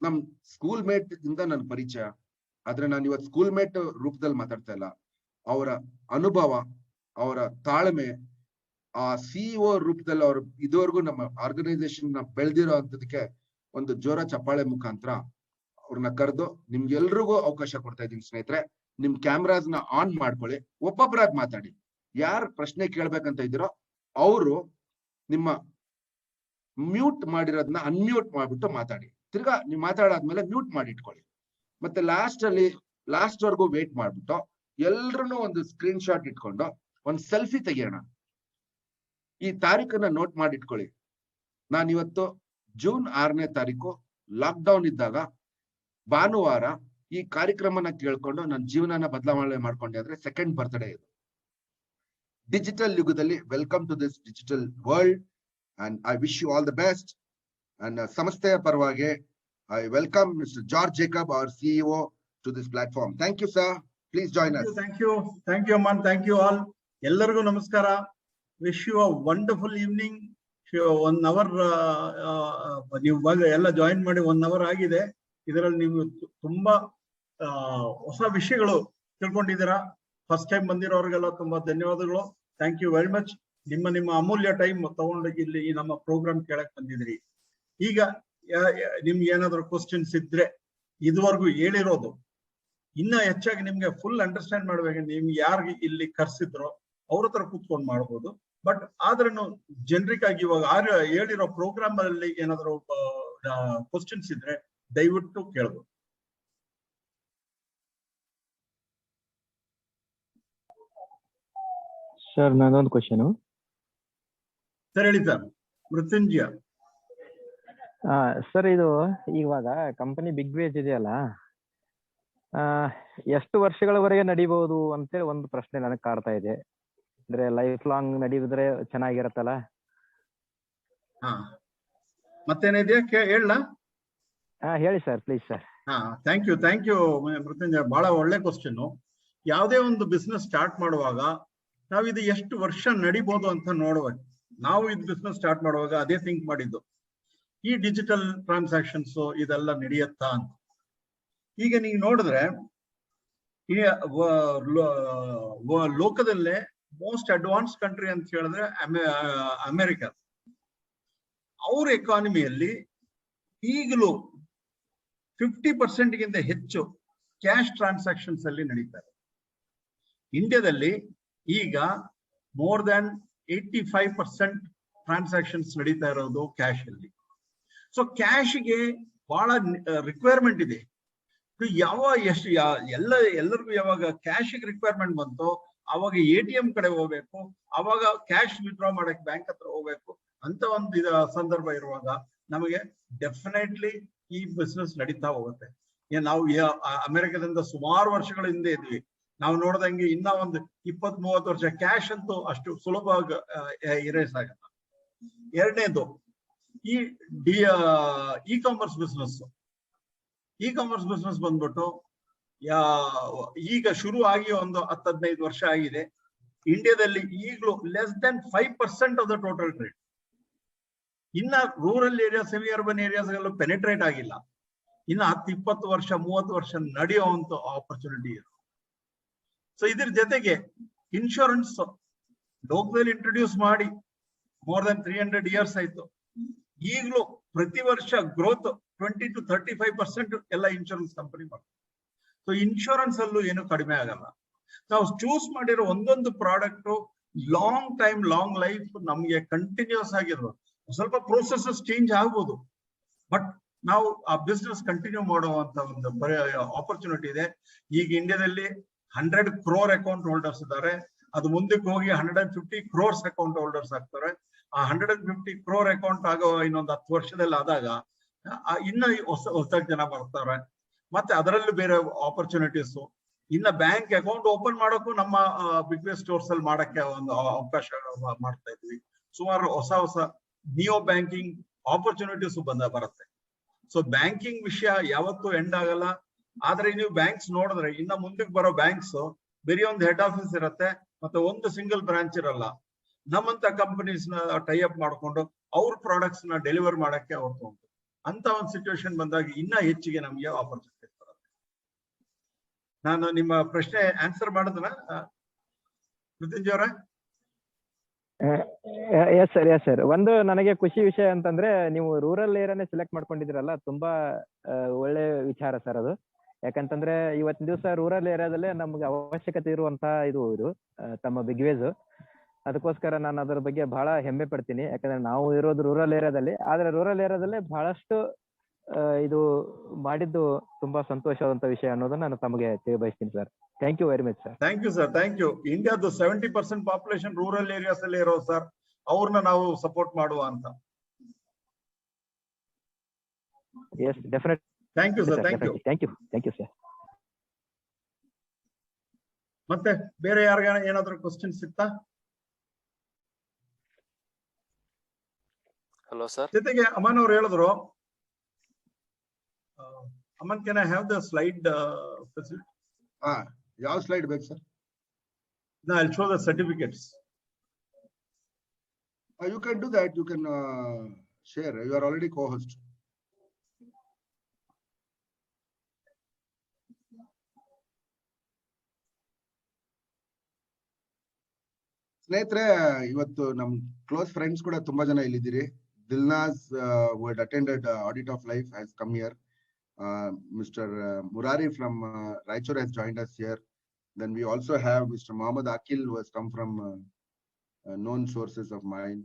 A: ನಮ್ ಸ್ಕೂಲ್ ಮೇಟ್ ಇಂದ ನನ್ನ ಪರಿಚಯ, ಆದ್ರೆ ನಾನು ಇವತ್ತು ಸ್ಕೂಲ್ ಮೇಟ್ ರೂಪದಲ್ಲಿ ಮಾತಾಡ್ತಾ ಇಲ್ಲ. ಅವರ ಅನುಭವ, ಅವರ ತಾಳ್ಮೆ, ಆ CEO ರೂಪದಲ್ಲಿ ಅವರು ಇದುವರೆಗೂ ನಮ್ಮ ಆರ್ಗನೈಸೇಷನ್ ನ ಬೆಳೆದಿರೋ ಅಂತದಕ್ಕೆ ಒಂದು ಜೋರ ಚಪ್ಪಾಳೆ ಮುಖಾಂತರ ಅವ್ರನ್ನ ಕರೆದು ನಿಮ್ಗೆಲ್ರಿಗೂ ಅವಕಾಶ ಕೊಡ್ತಾ ಇದೀನಿ ಸ್ನೇಹಿತರೆ. ನಿಮ್ ಕ್ಯಾಮ್ರಾಸ್ ನ ಆನ್ ಮಾಡ್ಕೊಳ್ಳಿ, ಒಬ್ಬೊಬ್ಬರಾಗಿ ಮಾತಾಡಿ. ಯಾರು ಪ್ರಶ್ನೆ ಕೇಳ್ಬೇಕಂತ ಇದ್ದೀರೋ ಅವರು ನಿಮ್ಮ ಮ್ಯೂಟ್ ಮಾಡಿರೋದನ್ನ ಅನ್ಮ್ಯೂಟ್ ಮಾಡ್ಬಿಟ್ಟು ಮಾತಾಡಿ. ತಿರ್ಗಾ ನೀವು ಮಾತಾಡಾದ್ಮೇಲೆ ಮ್ಯೂಟ್ ಮಾಡಿ ಇಟ್ಕೊಳ್ಳಿ. ಮತ್ತೆ ಲಾಸ್ಟ್ ವರ್ಗೂ ವೇಟ್ ಮಾಡ್ಬಿಟ್ಟು ಎಲ್ರು ಒಂದು ಸ್ಕ್ರೀನ್ ಶಾಟ್ ಇಟ್ಕೊಂಡು ಒಂದು ಸೆಲ್ಫಿ ತೆಗಿಯೋಣ. ಈ ತಾರೀಕನ್ನ ನೋಟ್ ಮಾಡಿ ಇಟ್ಕೊಳ್ಳಿ. ನಾನಿವತ್ತು ಜೂನ್ 6ನೇ ತಾರೀಕು ಲಾಕ್ಡೌನ್ ಇದ್ದಾಗ ಭಾನುವಾರ ಈ ಕಾರ್ಯಕ್ರಮನ ಕೇಳ್ಕೊಂಡು ನನ್ನ ಜೀವನನ ಬದಲಾವಣೆ ಮಾಡ್ಕೊಂಡೆ. ಆದ್ರೆ ಸೆಕೆಂಡ್ ಬರ್ತ್ಡೇ ಇದು. ಡಿಜಿಟಲ್ ಯುಗದಲ್ಲಿ welcome to this digital world and I wish you all the best. And ಸಂಸ್ಥೆಯ ಪರವಾಗಿ I welcome mister George Jacob, our CEO, to this platform. Thank you sir, please join us.
E: Thank you Aman, thank you all. ಎಲ್ಲರಿಗೂ ನಮಸ್ಕಾರ. Wish you a wonderful evening. 1 hour ನೀವು ಎಲ್ಲ join ಮಾಡಿ 1 hour ಆಗಿದೆ. ಇದರಲ್ಲಿ ನೀವು ತುಂಬಾ ಹೊಸ ವಿಷಯಗಳು ತಿಳ್ಕೊಂಡಿದ್ದೀರಾ. ಫಸ್ಟ್ ಟೈಮ್ ಬಂದಿರೋರಿಗೆಲ್ಲ ತುಂಬಾ ಧನ್ಯವಾದಗಳು. Thank you very much. ನಿಮ್ಮ ಅಮೂಲ್ಯ ಟೈಮ್ ತಗೊಂಡು ಇಲ್ಲಿ ನಮ್ಮ ಪ್ರೋಗ್ರಾಮ್ ಕೇಳಕ್ ಬಂದಿದ್ರಿ. ಈಗ ನಿಮ್ಗೆ ಏನಾದ್ರು ಕ್ವಶನ್ಸ್ ಇದ್ರೆ ಇದುವರೆಗೂ ಹೇಳಿರೋದು ಇನ್ನ ಹೆಚ್ಚಾಗಿ ನಿಮ್ಗೆ ಫುಲ್ ಅಂಡರ್ಸ್ಟ್ಯಾಂಡ್ ಮಾಡ್ಬೇಕು. ನಿಮ್ಗೆ ಯಾರಿಗೆ ಇಲ್ಲಿ ಕರ್ಸಿದ್ರೋ ಅವ್ರ ಹತ್ರ ಕೂತ್ಕೊಂಡು ಮಾಡ್ಬೋದು. ಬಟ್ ಆದ್ರೂ ಜನರಿಕ್ ಆಗಿ ಇವಾಗ ಹೇಳಿರೋ ಪ್ರೋಗ್ರಾಮ್ ಅಲ್ಲಿ ಏನಾದ್ರು ಕ್ವಶನ್ಸ್ ಇದ್ರೆ ದಯವಿಟ್ಟು ಕೇಳ್ಬೋದು.
F: ಸರ್, ನಾನೊಂದು ಕ್ವಶನ್.
E: ಸರ್ ಹೇಳಿ ಸರ್. ಮೃತ್ಯುಂಜಯ
F: ಸರ್, ಇದು ಇವಾಗ ಕಂಪನಿ ಬಿಗ್ ವೇಜ್ ಇದೆಯಲ್ಲ, ಎಷ್ಟು ವರ್ಷಗಳವರೆಗೆ ನಡಿಬಹುದು ಅಂತೇಳಿ ಒಂದು ಪ್ರಶ್ನೆ ನನಗೆ ಕಾಡ್ತಾ ಇದೆ. ಅಂದ್ರೆ ಲೈಫ್ ಲಾಂಗ್ ನಡೀವಿದ್ರೆ ಚೆನ್ನಾಗಿರತ್ತಲ್ಲ.
E: ಮತ್ತೇನಿದೆಯಾ ಹೇಳ?
F: ಹೇಳಿ sir, please sir.
E: Thank you Mrityunjaya. ಬಹಳ ಒಳ್ಳೆ ಕ್ವಶನ್. ಯಾವುದೇ ಒಂದು ಬಿಸ್ನೆಸ್ ಸ್ಟಾರ್ಟ್ ಮಾಡುವಾಗ ನಾವು ಇದು ಎಷ್ಟು ವರ್ಷ ನಡಿಬಹುದು ಅಂತ ನೋಡ್ಬೇಕು. ನಾವು ಇದು ಬಿಸ್ನೆಸ್ ಸ್ಟಾರ್ಟ್ ಮಾಡುವಾಗ ಅದೇ ಥಿಂಕ್ ಮಾಡಿದ್ದು. ಈ ಡಿಜಿಟಲ್ ಟ್ರಾನ್ಸಾಕ್ಷನ್ಸ್ ಇದೆಲ್ಲ ನಡೆಯುತ್ತಾ ಅಂತ. ಈಗ ನೀವು ನೋಡಿದ್ರೆ ಈ ಲೋಕದಲ್ಲೇ ಮೋಸ್ಟ್ ಅಡ್ವಾನ್ಸ್ ಕಂಟ್ರಿ ಅಂತ ಹೇಳಿದ್ರೆ ಅಮೆರಿಕ. ಅವ್ರ ಎಕಾನಮಿಯಲ್ಲಿ ಈಗಲೂ 50% ಗಿಂತ ಹೆಚ್ಚು ಕ್ಯಾಶ್ ಟ್ರಾನ್ಸಾಕ್ಷನ್ಸ್ ಅಲ್ಲಿ ನಡೀತಾರೆ. ಇಂಡಿಯಾದಲ್ಲಿ ಈಗ ಮೋರ್ ದನ್ 85% ಟ್ರಾನ್ಸಾಕ್ಷನ್ಸ್ ನಡೀತಾ ಇರೋದು ಕ್ಯಾಶ್ ಅಲ್ಲಿ. ಸೊ ಕ್ಯಾಶ್ಗೆ ಬಹಳ ರಿಕ್ವೈರ್ಮೆಂಟ್ ಇದೆ. ಎಲ್ಲರಿಗೂ ಯಾವಾಗ ಕ್ಯಾಶ್ ರಿಕ್ವೈರ್ಮೆಂಟ್ ಬಂತು ಅವಾಗ ATM ಕಡೆ ಹೋಗ್ಬೇಕು, ಅವಾಗ ಕ್ಯಾಶ್ ವಿತ್ಡ್ರಾ ಮಾಡಕ್ ಬ್ಯಾಂಕ್ ಹತ್ರ ಹೋಗ್ಬೇಕು ಅಂತ ಒಂದು ಸಂದರ್ಭ ಇರುವಾಗ ನಮಗೆ ಡೆಫಿನೆಟ್ಲಿ ಈ ಬಿಸ್ನೆಸ್ ನಡೀತಾ ಹೋಗುತ್ತೆ. ನಾವು ಅಮೆರಿಕದಿಂದ ಸುಮಾರು ವರ್ಷಗಳ ಹಿಂದೆ ಇದ್ವಿ. ನಾವು ನೋಡ್ದಂಗೆ ಇನ್ನ ಒಂದು 20-30 ವರ್ಷ ಕ್ಯಾಶ್ ಅಂತೂ ಅಷ್ಟು ಸುಲಭವಾಗಿ ಇರೇಸ್ ಆಗಲ್ಲ. ಎರಡನೇದು E commerce business. E commerce business ಬಂದ್ಬಿಟ್ಟು ಈಗ ಶುರು ಆಗಿ ಒಂದು 10-15 ವರ್ಷ ಆಗಿದೆ. ಇಂಡಿಯಾದಲ್ಲಿ ಈಗಲೂ less than 5% of the total trade. ಇನ್ನ rural area, semi urban areas ಗಳಲ್ಲೂ ಪೆನಿಟ್ರೇಟ್ ಆಗಿಲ್ಲ. ಇನ್ನು 10-20 ವರ್ಷ 30 ವರ್ಷ ನಡೆಯುವಂತ ಆಪರ್ಚುನಿಟಿ ಇದೆ. ಸೊ ಇದ್ರ ಜೊತೆಗೆ ಇನ್ಶೂರೆನ್ಸ್ ಲೋಕದಲ್ಲಿ ಇಂಟ್ರೊಡ್ಯೂಸ್ ಮಾಡಿ ಮೋರ್ ದನ್ 300 ಇಯರ್ಸ್ ಆಯ್ತು. ಈಗಲೂ ಪ್ರತಿ ವರ್ಷ ಗ್ರೋತ್ 20 to 35% ಎಲ್ಲ ಇನ್ಶೂರೆನ್ಸ್ ಕಂಪನಿ ಮಾಡ್ತಾರೆ. ಸೊ ಇನ್ಶೂರೆನ್ಸ್ ಅಲ್ಲೂ ಏನು ಕಡಿಮೆ ಆಗಲ್ಲ. ನಾವು ಚೂಸ್ ಮಾಡಿರೋ ಒಂದೊಂದು product long time, long life ನಮ್ಗೆ ಕಂಟಿನ್ಯೂಸ್ ಆಗಿರ್ಬೋದು. ಸ್ವಲ್ಪ ಪ್ರೋಸೆಸಸ್ ಚೇಂಜ್ ಆಗ್ಬೋದು, ಬಟ್ ನಾವು ಆ ಬಿಸ್ನೆಸ್ ಕಂಟಿನ್ಯೂ ಮಾಡುವಂತ ಒಂದು ಆಪರ್ಚುನಿಟಿ ಇದೆ. ಈಗ ಇಂಡಿಯಾದಲ್ಲಿ 100 crore ಅಕೌಂಟ್ ಹೋಲ್ಡರ್ಸ್ ಇದ್ದಾರೆ. ಅದು ಮುಂದಕ್ಕೆ ಹೋಗಿ 150 crores ಅಕೌಂಟ್ ಹೋಲ್ಡರ್ಸ್ ಆಗ್ತಾರೆ. ಆ 150 crore ಅಕೌಂಟ್ ಆಗೋ ಇನ್ನೊಂದು 10 ವರ್ಷದಲ್ಲಿ ಆದಾಗ ಇನ್ನ ಹೊಸ ಜನ ಬರ್ತಾರೆ. ಮತ್ತೆ ಅದರಲ್ಲೂ ಬೇರೆ ಆಪರ್ಚುನಿಟೀಸ್. ಇನ್ನ ಬ್ಯಾಂಕ್ ಅಕೌಂಟ್ ಓಪನ್ ಮಾಡೋಕ್ಕೂ ನಮ್ಮ ಬಿಗ್ನೆಸ್ ಸ್ಟೋರ್ಸ್ ಅಲ್ಲಿ ಮಾಡಕ್ಕೆ ಒಂದು ಅವಕಾಶ ಮಾಡ್ತಾ ಇದ್ವಿ. ಸುಮಾರು ಹೊಸ ನಿಯೋ ಬ್ಯಾಂಕಿಂಗ್ ಆಪರ್ಚುನಿಟೀಸ್ ಬರುತ್ತೆ. ಸೊ ಬ್ಯಾಂಕಿಂಗ್ ವಿಷಯ ಯಾವತ್ತೂ ಎಂಡ್ ಆಗಲ್ಲ. ಆದ್ರೆ ನೀವು ಬ್ಯಾಂಕ್ಸ್ ನೋಡಿದ್ರೆ ಇನ್ನ ಮುಂದಕ್ಕೆ ಬರೋ ಬ್ಯಾಂಕ್ಸ್ ಬೇರೆ ಒಂದು ಹೆಡ್ ಆಫೀಸ್ ಇರುತ್ತೆ, ಮತ್ತೆ ಒಂದು ಸಿಂಗಲ್ ಬ್ರಾಂಚ್ ಇರಲ್ಲ. ನಮ್ಮಂತ ಕಂಪನೀಸ್ ನ ಟೈ ಅಪ್ ಮಾಡ್ಕೊಂಡು ಅವ್ರ ಪ್ರಾಡಕ್ಟ್ಸ್ ನ ಡೆಲಿವರ್ ಮಾಡಕ್ಕೆ ಅವ್ರು ಅಂತ ಒಂದು ಸಿಚುವೇಶನ್ ಬಂದಾಗ ಇನ್ನ ಹೆಚ್ಚಿಗೆ ನಮ್ಗೆ ಆಪರ್ಚುನಿಟಿ ಬರುತ್ತೆ. ನಾನು ನಿಮ್ಮ ಪ್ರಶ್ನೆ ಆನ್ಸರ್ ಮಾಡಿದ್ನ ಮೃತ್ಯುಂಜಯ ಅವರೇ?
F: Yes sir. ಒಂದು ನನಗೆ ಖುಷಿ ವಿಷಯ ಅಂತಂದ್ರೆ ನೀವು ರೂರಲ್ ಏರಿಯಾನೇ ಸೆಲೆಕ್ಟ್ ಮಾಡ್ಕೊಂಡಿದ್ದೀರಲ್ಲ, ತುಂಬಾ ಒಳ್ಳೆ ವಿಚಾರ ಸರ್ ಅದು. ಯಾಕಂತಂದ್ರೆ ಇವತ್ತಿನ ದಿವಸ ರೂರಲ್ ಏರಿಯಾದಲ್ಲೇ ನಮ್ಗೆ ಅವಶ್ಯಕತೆ ಇರುವಂತ ಇದು ತಮ್ಮ ಬಿಗ್ವೇಜ್. ಅದಕ್ಕೋಸ್ಕರ ನಾನು ಅದರ ಬಗ್ಗೆ ಬಹಳ ಹೆಮ್ಮೆ ಪಡ್ತೀನಿ. ಯಾಕಂದ್ರೆ ನಾವು ಇರೋದು ರೂರಲ್ ಏರಿಯಾದಲ್ಲಿ, ಆದ್ರೆ ರೂರಲ್ ಏರಿಯಾದಲ್ಲೇ ಬಹಳಷ್ಟು ಇದು ಮಾಡಿದ್ದು ತುಂಬಾ ಸಂತೋಷವಾದಂತ ವಿಷಯ ಅನ್ನೋದನ್ನ ನಾನು ತಮಗೆ ತಿಳಿಬಯಸ್ತೀನಿ sir. Thank you very much sir.
E: Thank you sir, thank you. ಇಂಡಿಯಾದ 70% ಪಾಪ್ಯುಲೇಷನ್ ರೂರಲ್ ಏರಿಯಾಸ್ ಅಲ್ಲಿ ಇರೋ ಸರ್, ಅವ್ರನ್ನ ನಾವು ಸಪೋರ್ಟ್ ಮಾಡುವ ಅಂತ.
F: Yes definite.
E: Thank you sir, thank you
F: sir.
E: ಮತ್ತೆ ಬೇರೆ ಯಾರಿಗಾನ ಏನಾದ್ರು ಕ್ವಶನ್ ಸಿಗ್ತಾ?
G: Hello sir.
E: ಜೊತೆಗೆ ಅಮನ್ ಅವ್ರು ಹೇಳಿದ್ರು, Aman can I have the slide facility?
A: ಯಾವ ಸ್ಲೈಡ್ ಬೇಕು sir?
E: No, I'll show the certificates.
A: You can do that. You can share. You are already co-host. ಸ್ನೇಹಿತರೆ, ಇವತ್ತು ನಮ್ ಕ್ಲೋಸ್ ಫ್ರೆಂಡ್ಸ್ ಕೂಡ ತುಂಬಾ ಜನ ಇಲ್ಲಿದ್ದೀರಿ. ದಿಲ್ನಾಸ್ who had attended Audit of Life has come here. Mr. Murari from Raichur has joined us here. Then we also have Mr. Mohammad Akil who has come from known sources of mine.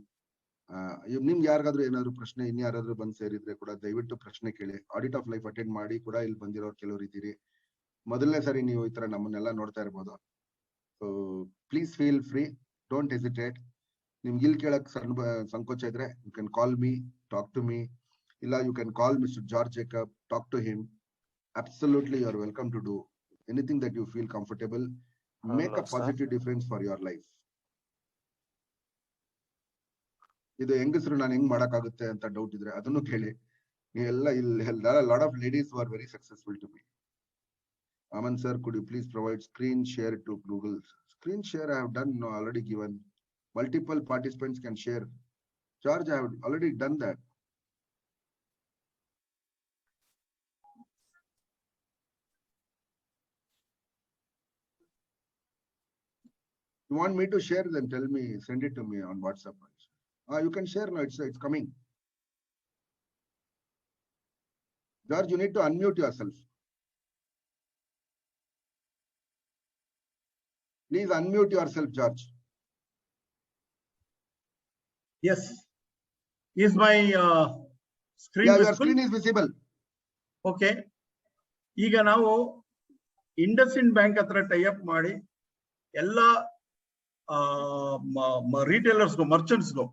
A: ನಿಮ್ಗೆ ಯಾರಿಗಾದ್ರೂ ಏನಾದ್ರು ಪ್ರಶ್ನೆ ಇನ್ಯಾರಾದ್ರೂ ಬಂದು ಸೇರಿದ್ರೆ ಕೂಡ ದಯವಿಟ್ಟು ಪ್ರಶ್ನೆ ಕೇಳಿ. ಆಡಿಟ್ ಆಫ್ ಲೈಫ್ ಅಟೆಂಡ್ ಮಾಡಿ ಕೂಡ ಇಲ್ಲಿ ಬಂದಿರೋರು ಕೆಲವರು ಇದ್ದೀರಿ. ಮೊದಲನೇ ಸರಿ ನೀವು ಈ ತರ ನಮ್ಮನ್ನೆಲ್ಲ ನೋಡ್ತಾ ಇರ್ಬೋದು. So please feel free, don't hesitate. ನಿಮ್ಗೆ ಇಲ್ಲಿ ಕೇಳಕ್ ಸಂಕೋಚ ಇದ್ರೆ you can call me, talk to me. ಇಲ್ಲ you can call mister George Jacob, talk to him. Absolutely, you are welcome to do anything that you feel comfortable. Make a positive difference for your life. ಇದು ಹೆಂಗಸರು ನಾನು ಹೆಂಗ್ ಮಾಡಕ್ಕಾಗುತ್ತೆ ಅಂತ doubt ಇದ್ರೆ ಅದನ್ನು ಕೇಳಿ. ನೀವೆಲ್ಲ ಇಲ್ಲಿ lot of ladies who are very successful to me. Aman sir, could you please provide screen share to Google? Screen share I have done, already given. Multiple participants can share. George, I have already done that. You want me to share? Then tell me. Send it to me on WhatsApp. You can share now. It's coming. George, you need to unmute yourself. Please unmute yourself, George.
E: Yes. Is my screen
A: Yeah, your
E: visible?
A: screen is visible.
E: Okay, ಈಗ ನಾವು IndusInd bank ಹತ್ರ tie up ಮಾಡಿ ಎಲ್ಲ ರಿಟೇಲರ್ಸ್ಗೂ ಮರ್ಚೆಂಟ್ಸ್ಗೂ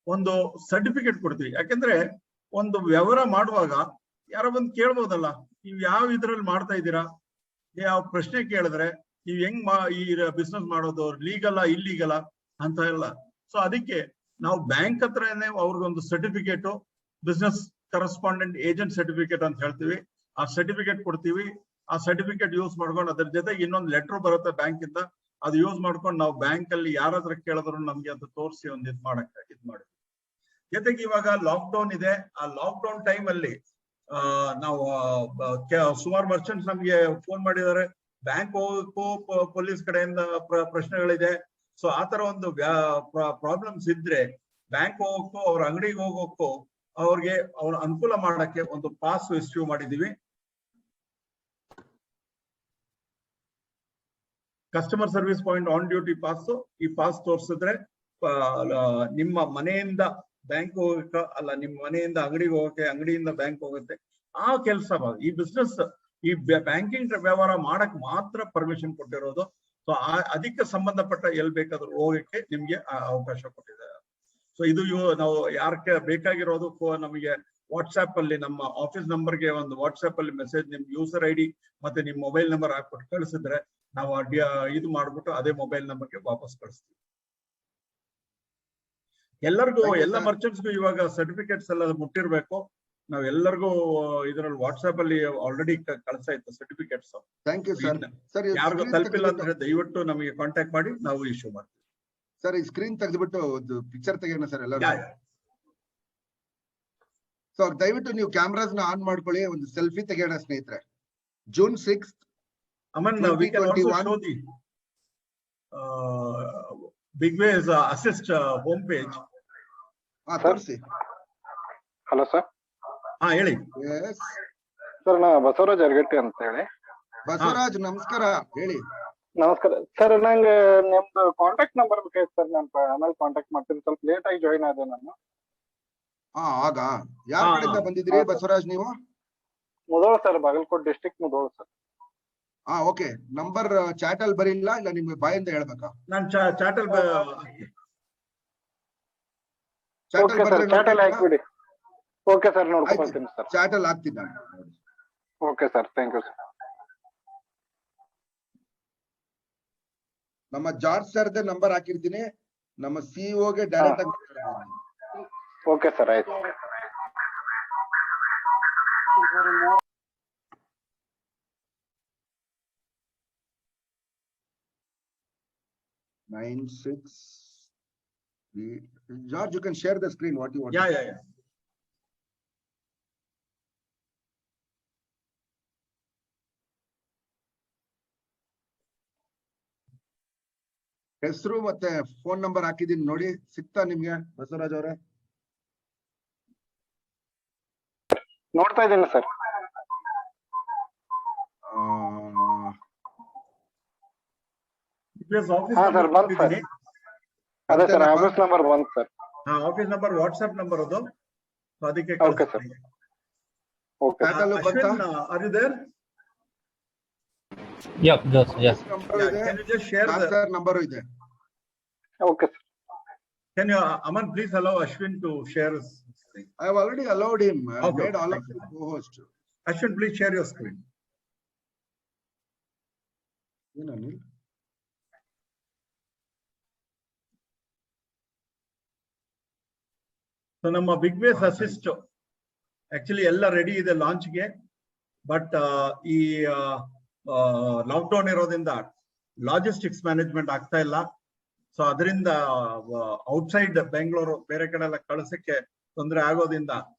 E: ಒಂದು certificate ಕೊಡ್ತೀವಿ. ಯಾಕಂದ್ರೆ ಒಂದು ವ್ಯವಹಾರ ಮಾಡುವಾಗ ಯಾರೋ ಬಂದು ಕೇಳ್ಬೋದಲ್ಲ, ನೀವು ಯಾವ ಇದ್ರಲ್ಲಿ ಮಾಡ್ತಾ ಇದ್ದೀರಾ, ಯಾವ ಪ್ರಶ್ನೆ ಕೇಳಿದ್ರೆ ನೀವು ಹೆಂಗ್ ಈ ಬಿಸ್ನೆಸ್ ಮಾಡೋದು ಲೀಗಲ್ಲ ಇಲ್ಲೀಗಲ್ಲ ಅಂತ ಎಲ್ಲ. ಸೊ ಅದಕ್ಕೆ ನಾವು ಬ್ಯಾಂಕ್ ಹತ್ರನೇ ಅವ್ರಿಗೊಂದು certificate, business correspondent agent certificate ಅಂತ ಹೇಳ್ತೀವಿ, ಆ ಸರ್ಟಿಫಿಕೇಟ್ ಕೊಡ್ತೀವಿ. ಆ ಸರ್ಟಿಫಿಕೇಟ್ ಯೂಸ್ ಮಾಡ್ಕೊಂಡು ಅದ್ರ ಜೊತೆಗೆ ಇನ್ನೊಂದು ಲೆಟರ್ ಬರುತ್ತೆ ಬ್ಯಾಂಕ್ ಇಂದ, ಅದು ಯೂಸ್ ಮಾಡ್ಕೊಂಡು ನಾವು ಬ್ಯಾಂಕ್ ಅಲ್ಲಿ ಯಾರಾದ್ರೂ ಕೇಳಿದ್ರು ನಮ್ಗೆ ಅದು ತೋರಿಸಿ ಒಂದು ಇದ್ ಮಾಡಿ. ಜೊತೆಗೆ ಇವಾಗ ಲಾಕ್ ಡೌನ್ ಇದೆ. ಆ ಲಾಕ್ ಡೌನ್ ಟೈಮ್ ಅಲ್ಲಿ ನಾವು ಸುಮಾರು ಮರ್ಚೆಂಟ್ಸ್ ನಮ್ಗೆ ಫೋನ್ ಮಾಡಿದ್ದಾರೆ, ಬ್ಯಾಂಕ್ ಹೋಗಕ್ಕೂ ಪೊಲೀಸ್ ಕಡೆಯಿಂದ ಪ್ರಶ್ನೆಗಳಿದೆ. ಸೊ ಆತರ ಒಂದು ಪ್ರಾಬ್ಲಮ್ಸ್ ಇದ್ರೆ ಬ್ಯಾಂಕ್ ಹೋಗಕ್ಕೂ ಅವ್ರ ಅಂಗಡಿಗೆ ಹೋಗೋಕ್ಕೂ ಅವ್ರಿಗೆ ಅವ್ರ ಅನುಕೂಲ ಮಾಡಕ್ಕೆ ಒಂದು ಪಾಸ್ ಇಶ್ಯೂ ಮಾಡಿದೀವಿ. Customer service point on duty pass. ಈ ಪಾಸ್ ತೋರಿಸಿದ್ರೆ ನಿಮ್ಮ ಮನೆಯಿಂದ ಬ್ಯಾಂಕ್ ಹೋಗಕ್ಕೆ ಅಲ್ಲ, ನಿಮ್ಮ ಮನೆಯಿಂದ ಅಂಗಡಿಗೆ ಹೋಗಕ್ಕೆ, ಅಂಗಡಿಯಿಂದ ಬ್ಯಾಂಕ್ ಹೋಗುತ್ತೆ. ಆ ಕೆಲಸ ಈ ಬಿಸ್ನೆಸ್, ಈ ಬ್ಯಾಂಕಿಂಗ್ ವ್ಯವಹಾರ ಮಾಡಕ್ ಮಾತ್ರ ಪರ್ಮಿಷನ್ ಕೊಟ್ಟಿರೋದು. ಸೊ ಅದಕ್ಕೆ ಸಂಬಂಧಪಟ್ಟ ಎಲ್ಲಿ ಬೇಕಾದ್ರೂ ಹೋಗಕ್ಕೆ ನಿಮ್ಗೆ ಅವಕಾಶ ಕೊಟ್ಟಿದ್ದಾರೆ. ಸೊ ಇದು ನಾವು ಯಾರಕ್ಕೆ ಬೇಕಾಗಿರೋದು ನಮಗೆ ವಾಟ್ಸ್ಆಪ್ ಅಲ್ಲಿ ನಮ್ಮ ಆಫೀಸ್ ನಂಬರ್ಗೆ ಒಂದು ವಾಟ್ಸ್ಆಪ್ ಅಲ್ಲಿ ಮೆಸೇಜ್, ನಿಮ್ ಯೂಸರ್ ಐಡಿ ಮತ್ತೆ ನಿಮ್ ಮೊಬೈಲ್ ನಂಬರ್ ಹಾಕ್ಬಿಟ್ಟು ಕಳಿಸಿದ್ರೆ ನಾವು ಇದು ಮಾಡ್ಬಿಟ್ಟು ಅದೇ ಮೊಬೈಲ್ ನಂಬರ್ಗೆ ವಾಪಸ್ ಕಳಿಸ್ತೀವಿ. ಎಲ್ಲರಿಗೂ, ಎಲ್ಲ ಮರ್ಚೆಂಟ್ಸ್ಗೂ ಇವಾಗ ಸರ್ಟಿಫಿಕೇಟ್ಸ್ ಎಲ್ಲ ಮುಟ್ಟಿರ್ಬೇಕು. ನಾವ್ ಎಲ್ಲರಿಗೂ ಇದರಲ್ಲಿ ವಾಟ್ಸ್ಆಪ್ ಅಲ್ಲಿ ಆಲ್ರೆಡಿ ಕಳ್ಸ ಇತ್ತು certificates.
A: Thank you sir. Sir,
E: ಯಾರಿಗೂ ತಲುಪಿಲ್ಲ ಅಂದ್ರೆ ದಯವಿಟ್ಟು ನಮಗೆ ಕಾಂಟ್ಯಾಕ್ಟ್ ಮಾಡಿ, ನಾವು ಇಶ್ಯೂ ಮಾಡ್ತೀವಿ.
A: ಸರ್, ಈ ಸ್ಕ್ರೀನ್ ತೆಗೆದ್ಬಿಟ್ಟು ಒಂದು ಪಿಕ್ಚರ್ ತೆಗೆಯೋಣ ಸರ್ ಎಲ್ಲರೂ. ಸೊ ದಯವಿಟ್ಟು ನೀವು ಕ್ಯಾಮ್ರಾಸ್ ನ ಆನ್ ಮಾಡ್ಕೊಳ್ಳಿ, ಒಂದು ಸೆಲ್ಫಿ ತೆಗೆಯೋಣ ಸ್ನೇಹಿತರೆ. June 6th,
E: Aman, we can also show the Bigway's assist homepage.
A: ತೋರಿಸಿ.
G: Hello sir.
E: ಹೇಳಿ.
A: Yes.
G: ಸರ್, ನಾ ಬಸವರಾಜ್ ಅರ್ಗಟ್ಟಿ ಅಂತ ಹೇಳಿ.
A: ಬಸವರಾಜ್, ನಮಸ್ಕಾರ. ಹೇಳಿ.
G: ನಮಸ್ಕಾರ ಸರ್. ನಂಗೆ ನಿಮ್ದು ಕಾಂಟ್ಯಾಕ್ಟ್ ನಂಬರ್ ಬೇಕಾಯ್ತು ಸರ್. ನಾನು ಆಮೇಲೆ ಕಾಂಟ್ಯಾಕ್ಟ್ ಮಾಡ್ತೀನಿ. ಸ್ವಲ್ಪ ಲೇಟ್ ಆಗಿ ಜಾಯಿನ್ ಆದೆ ನಾನು.
A: ಆಗ ಯಾರ ಕಡೆಯಿಂದ ಬಂದಿದ್ರಿ ಬಸವರಾಜ್ ನೀವು?
G: Mudhol sir, Bagalkot district Mudhol sir.
A: Okay. Number chat ಅಲ್ಲಿ ಬರಿಲ್ಲ, ಇಲ್ಲ ನಿಮ್ಗೆ ಬಾಯಿಂದ ಹೇಳ್ಬೇಕಾ?
E: ನಾನು ಚಾಟಲ್
G: ಚಾಟ್ ಅಲ್ಲಿ ಹಾಕ್ಬಿಡಿ. ಓಕೆ ಸರ್, ನೋಡ್ಕೊಳ್ತೀನಿ ಸರ್.
A: ಚಾಟ್ ಅಲ್ಲಿ ಹಾಕ್ತೀನಿ ನಾನು.
G: Okay sir, thank you sir.
A: ನಮ್ಮ ಜಾರ್ಜ್ ಸರ್ದೇ ನಂಬರ್ ಹಾಕಿರ್ತೀನಿ, ನಮ್ಮ ಸಿಇಒ ಗೆ ಡೈರೆಕ್ಟ್ ಆಗಿ.
G: ಓಕೆ ಸರ್, ಆಯ್ತು.
A: 96. George, you can share the screen. What you want?
E: Yeah.
A: ಹೆಸರು ಮತ್ತೆ ಫೋನ್ ನಂಬರ್ ಹಾಕಿದೀನಿ ನೋಡಿ. ಸಿಗ್ತಾ ನಿಮ್ಗೆ ಬಸವರಾಜ್ ಅವರೇ?
G: ನೋಡ್ತಾ ಇದ್ದೀನಿ ಸರ್. ಹಾ ಸರ್, ಬಂತು ಸರ್. ಅದೇ ಸರ್, ಆಫೀಸ್ ನಂಬರ್ ಬಂತು sir.
E: Office number WhatsApp number ಅದು, ಅದಕ್ಕೆ.
G: Okay sir. Okay.
E: Are you there?
C: Yep, yes.
E: Can you just share the
A: number ಇದೆ?
G: Okay sir.
E: Can you, Aman, please allow Ashwin to share his screen?
A: I have already allowed him. I have made all of you co-host.
E: Ashwin, please share your screen. So ನಮ್ಮ Bigway's assist actually ಎಲ್ಲ ready ಇದೆ launch ಗೆ. But ಈ lockdown ಇರೋದ್ರಿಂದ logistics management ಆಗ್ತಾ ಇಲ್ಲ. So ಅದರಿಂದ outside Bengaluru ಬೇರೆ ಕಡೆ ಎಲ್ಲ ಕಳ್ಸಕ್ಕೆ ತೊಂದರೆ ಆಗೋದ್ರಿಂದ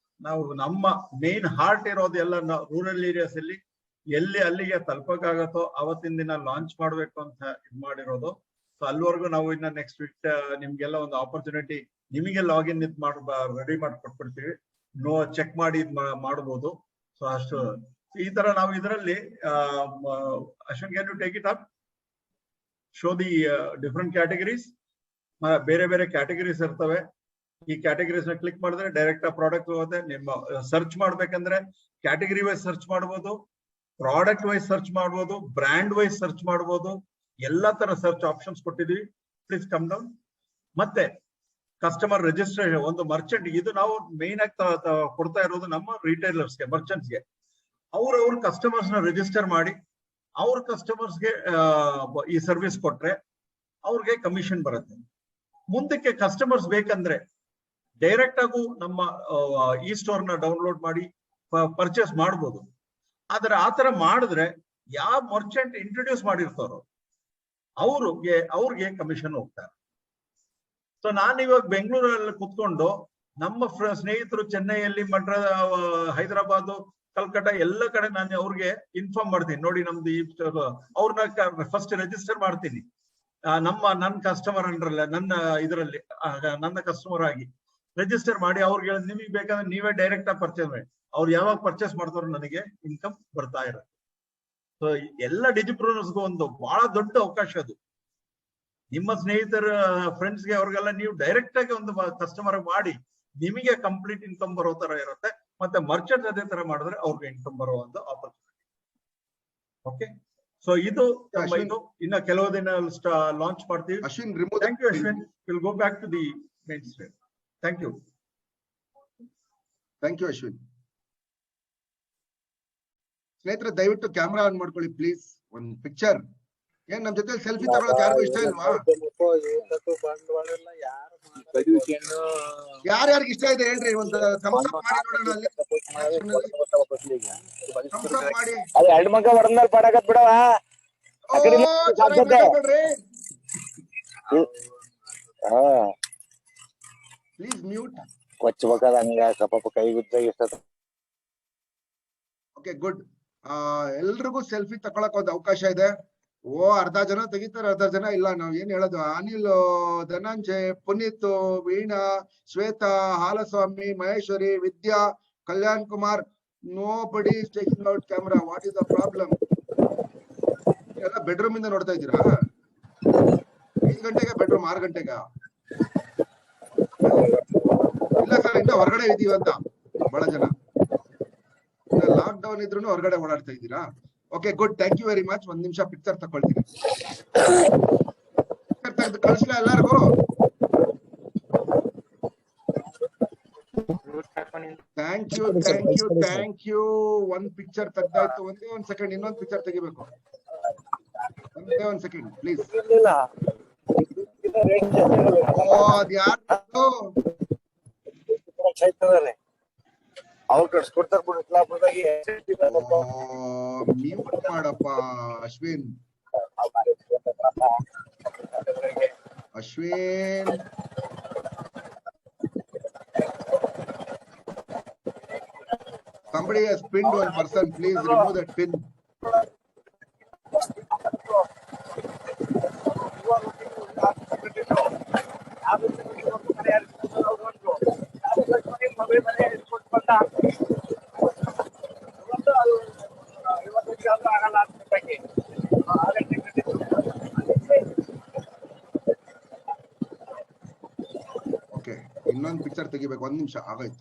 E: ನಾವು ನಮ್ಮ ಮೇನ್ ಹಾರ್ಟ್ ಇರೋದು ಎಲ್ಲ ರೂರಲ್ ಏರಿಯಾಸ್ ಅಲ್ಲಿ ಎಲ್ಲಿ ಅಲ್ಲಿಗೆ ತಲುಪಕ್ಕಾಗತ್ತೋ ಅವತ್ತಿನ ದಿನ ಲಾಂಚ್ ಮಾಡ್ಬೇಕು ಅಂತ ಇದ್ ಮಾಡಿರೋದು. ಸೊ ಅಲ್ಲಿವರೆಗೂ ನಾವು ಇನ್ನ ನೆಕ್ಸ್ಟ್ ವೀಕ್ ನಿಮ್ಗೆಲ್ಲ ಒಂದು ಆಪರ್ಚುನಿಟಿ, ನಿಮಗೆ ಲಾಗಿನ್ ರೆಡಿ ಮಾಡಿ ಕೊಟ್ಬಿಡ್ತೀವಿ. ಚೆಕ್ ಮಾಡಿ ಮಾಡಬಹುದು. ಸೊ ಅಷ್ಟು ಈ ತರ ನಾವು ಇದರಲ್ಲಿ Ashwin, can you take it up, show the different categories. ಬೇರೆ ಬೇರೆ ಕ್ಯಾಟಗರೀಸ್ ಇರ್ತವೆ. ಈ ಕ್ಯಾಟಗರೀಸ್ ನ ಕ್ಲಿಕ್ ಮಾಡಿದ್ರೆ ಡೈರೆಕ್ಟ್ ಆ ಪ್ರಾಡಕ್ಟ್ ಹೋಗುತ್ತೆ. ನಿಮ್ಮ ಸರ್ಚ್ ಮಾಡ್ಬೇಕಂದ್ರೆ ಕ್ಯಾಟಗರಿ ವೈಸ್ ಸರ್ಚ್ ಮಾಡಬಹುದು, ಪ್ರಾಡಕ್ಟ್ ವೈಸ್ ಸರ್ಚ್ ಮಾಡಬಹುದು, ಬ್ರ್ಯಾಂಡ್ ವೈಸ್ ಸರ್ಚ್ ಮಾಡಬಹುದು. ಎಲ್ಲಾ ತರ ಸರ್ಚ್ ಆಪ್ಷನ್ಸ್ ಕೊಟ್ಟಿದೀವಿ. Please come down. ಮತ್ತೆ ಕಸ್ಟಮರ್ ರಿಜಿಸ್ಟ್ರೇಷನ್, ಒಂದು ಮರ್ಚೆಂಟ್, ಇದು ನಾವು ಮೇನ್ ಆಗಿ ಕೊಡ್ತಾ ಇರೋದು ನಮ್ಮ ರಿಟೈಲರ್ಸ್ಗೆ, ಮರ್ಚೆಂಟ್ಸ್ಗೆ. ಅವ್ರ ಕಸ್ಟಮರ್ಸ್ ನ ರಿಜಿಸ್ಟರ್ ಮಾಡಿ ಅವ್ರ ಕಸ್ಟಮರ್ಸ್ಗೆ ಈ ಸರ್ವಿಸ್ ಕೊಟ್ರೆ ಅವ್ರಿಗೆ ಕಮಿಷನ್ ಬರುತ್ತೆ. ಮುಂದಕ್ಕೆ ಕಸ್ಟಮರ್ಸ್ ಬೇಕಂದ್ರೆ ಡೈರೆಕ್ಟ್ ಆಗು ನಮ್ಮ ಈ ಸ್ಟೋರ್ ನ ಡೌನ್ಲೋಡ್ ಮಾಡಿ ಪರ್ಚೇಸ್ ಮಾಡಬಹುದು. ಆದ್ರೆ ಆತರ ಮಾಡಿದ್ರೆ ಯಾವ ಮರ್ಚೆಂಟ್ ಇಂಟ್ರೊಡ್ಯೂಸ್ ಮಾಡಿರ್ತಾರೋ ಅವ್ರಿಗೆ ಕಮಿಷನ್ ಹೋಗ್ತಾರೆ. ಸೊ ನಾನು ಇವಾಗ ಬೆಂಗಳೂರಲ್ಲಿ ಕುತ್ಕೊಂಡು ನಮ್ಮ ಸ್ನೇಹಿತರು ಚೆನ್ನೈಯಲ್ಲಿ, ಹೈದರಾಬಾದ್, ಕಲ್ಕಟ್ಟ ಎಲ್ಲ ಕಡೆ ನಾನು ಅವ್ರಿಗೆ ಇನ್ಫಾರ್ಮ್ ಮಾಡ್ತೀನಿ. ನೋಡಿ ನಮ್ದು ಅವ್ರನ್ನ ಫಸ್ಟ್ ರಿಜಿಸ್ಟರ್ ಮಾಡ್ತೀನಿ ನನ್ನ ಕಸ್ಟಮರ್ ಅಂಡ್ರಲ್ಲ, ಇದರಲ್ಲಿ ನನ್ನ ಕಸ್ಟಮರ್ ಆಗಿ ರಿಜಿಸ್ಟರ್ ಮಾಡಿ ಅವ್ರಿಗೆ ನಿಮಗೆ ಬೇಕಾದ್ರೆ ನೀವೇ ಡೈರೆಕ್ಟ್ ಆಗಿ ಪರ್ಚೇಸ್ ಮಾಡಿ. ಅವ್ರು ಯಾವಾಗ ಪರ್ಚೇಸ್ ಮಾಡ್ತಾರೋ ನನಗೆ ಇನ್ಕಮ್ ಬರ್ತಾ ಇರುತ್ತೆ. ಸೊ ಎಲ್ಲ ಡಿಜಿಪ್ರೂನರ್ಸ್ಗೂ ಒಂದು ಬಹಳ ದೊಡ್ಡ ಅವಕಾಶ ಅದು. ನಿಮ್ಮ ಸ್ನೇಹಿತರ ಫ್ರೆಂಡ್ಸ್ಗೆ ಅವ್ರಿಗೆಲ್ಲ ನೀವು ಡೈರೆಕ್ಟ್ ಆಗಿ ಒಂದು ಕಸ್ಟಮರ್ ಮಾಡಿ ನಿಮಗೆ ಕಂಪ್ಲೀಟ್ ಇನ್ಕಮ್ ಬರೋ ತರ ಇರುತ್ತೆ. ಮತ್ತೆ ಮರ್ಚೆಂಟ್ ಅದೇ ತರ ಮಾಡಿದ್ರೆ ಅವ್ರಿಗೆ ಇನ್ಕಮ್ ಬರುವಂತ ಆಪರ್ಚುನಿಟಿ. ಓಕೆ, ಸೊ ಇದು ಇನ್ನ ಕೆಲವು ದಿನ ಲಾಂಚ್ ಮಾಡ್ತೀವಿ.
A: Ashwin,
E: thank you Ashwin. Will go back to the mainstream. Thank you.
A: Thank you Ashwin. ಸ್ನೇಹಿತರೆ, ದಯವಿಟ್ಟು ಕ್ಯಾಮ್ರಾ ಆನ್ ಮಾಡ್ಕೊಳ್ಳಿ ಪ್ಲೀಸ್. ಒಂದ್ ಪಿಕ್ಚರ್. ಏನ್ ನಮ್ ಜೊತೆ ಸೆಲ್ಫಿ ತಗೊಳಕ್ ಯಾರಿಗೂ ಇಷ್ಟ ಇಲ್ವಾ? ಯಾರ್ಯಾರಿಗೆ ಇಷ್ಟ ಇದೆ ಹೇಳ್ರಿ, ಒಂದು ಥಮ್ಸ್ ಅಪ್ ಮಾಡಿ ನೋಡೋಣ. ಅಲ್ಲಿ ಥಮ್ಸ್ ಅಪ್ ಮಾಡಿ.
H: ಎರಡು ಮಗ ಹೊರನಲ್ಲಿ ಪಡಕತ್ ಬಿಡವ.
A: Please mute.
H: ಕೊಚ್ಚಬೇಕಾದ ಹಂಗ ಕಪ್ಪ ಕೈ ಗುದ್ದ ಇಷ್ಟ.
A: Okay, good. ಎಲ್ರಿಗೂ ಸೆಲ್ಫಿ ತಗೊಳಕ್ ಒಂದು ಅವಕಾಶ ಇದೆ. ಅರ್ಧ ಜನ ತೆಗಿತಾರೆ, ಅರ್ಧ ಜನ ಇಲ್ಲ. ನಾವ್ ಏನ್ ಹೇಳೋದು, Anil, Dhananjay, Puneeth, Veena, Shweta, Halaswamy, Maheshwari, Vidya, Kalyan Kumar, nobody is taking out camera. What is the problem? ಎಲ್ಲ ಬೆಡ್ರೂಮ್ ಇಂದ ನೋಡ್ತಾ ಇದ್ದೀರಾ? 5 ಗಂಟೆಗೆ ಬೆಡ್ರೂಮ್, 6 ಗಂಟೆಗ? ಇಲ್ಲ ಸರ್, ಇನ್ನ ಹೊರಗಡೆ ಇದೀವಿ ಅಂತ ಬಹಳ ಜನ. ಲಾಕ್ ಡೌನ್ ಇದ್ರು ಹೊರಗಡೆ ಓಡಾಡ್ತಾ ಇದ್ದೀರಾ? Okay, good. Thank you very much. ಒಂದ್ ನಿಮಿಷ ಪಿಕ್ಚರ್ ತಗೊಳ್ತೀನಿ. ತೆಗೆದು ಕಳಿಸ್ಲಾ ಎಲ್ಲರಿಗೂ? Thank you, thank you, thank you. ಒಂದ್ ಪಿಕ್ಚರ್ ತೆಗ್ದಾಯ್ತು. ಒಂದ್ ಸೆಕೆಂಡ್, ಇನ್ನೊಂದ್ ಪಿಕ್ಚರ್ ತೆಗಿಬೇಕು. ಒಂದ್ ಸೆಕೆಂಡ್ ಪ್ಲೀಸ್. ಅದ್ಯಾರು
H: ಅವ್ರು ಕಳ್ಸ್ಕೊಡ್ತಾರ ಬಿಡ್ಲಾಪುರದಾಗಿ.
A: ಮ್ಯೂಟ್ ಮಾಡಪ್ಪ Ashwin. Ashwin, somebody has pinned one person. Please remove that pin. Okay, ಇನ್ನೊಂದು ಪಿಕ್ಚರ್ ತೆಗಿಬೇಕು. ಒಂದ್ ನಿಮಿಷ ಆಗಾಯ್ತು.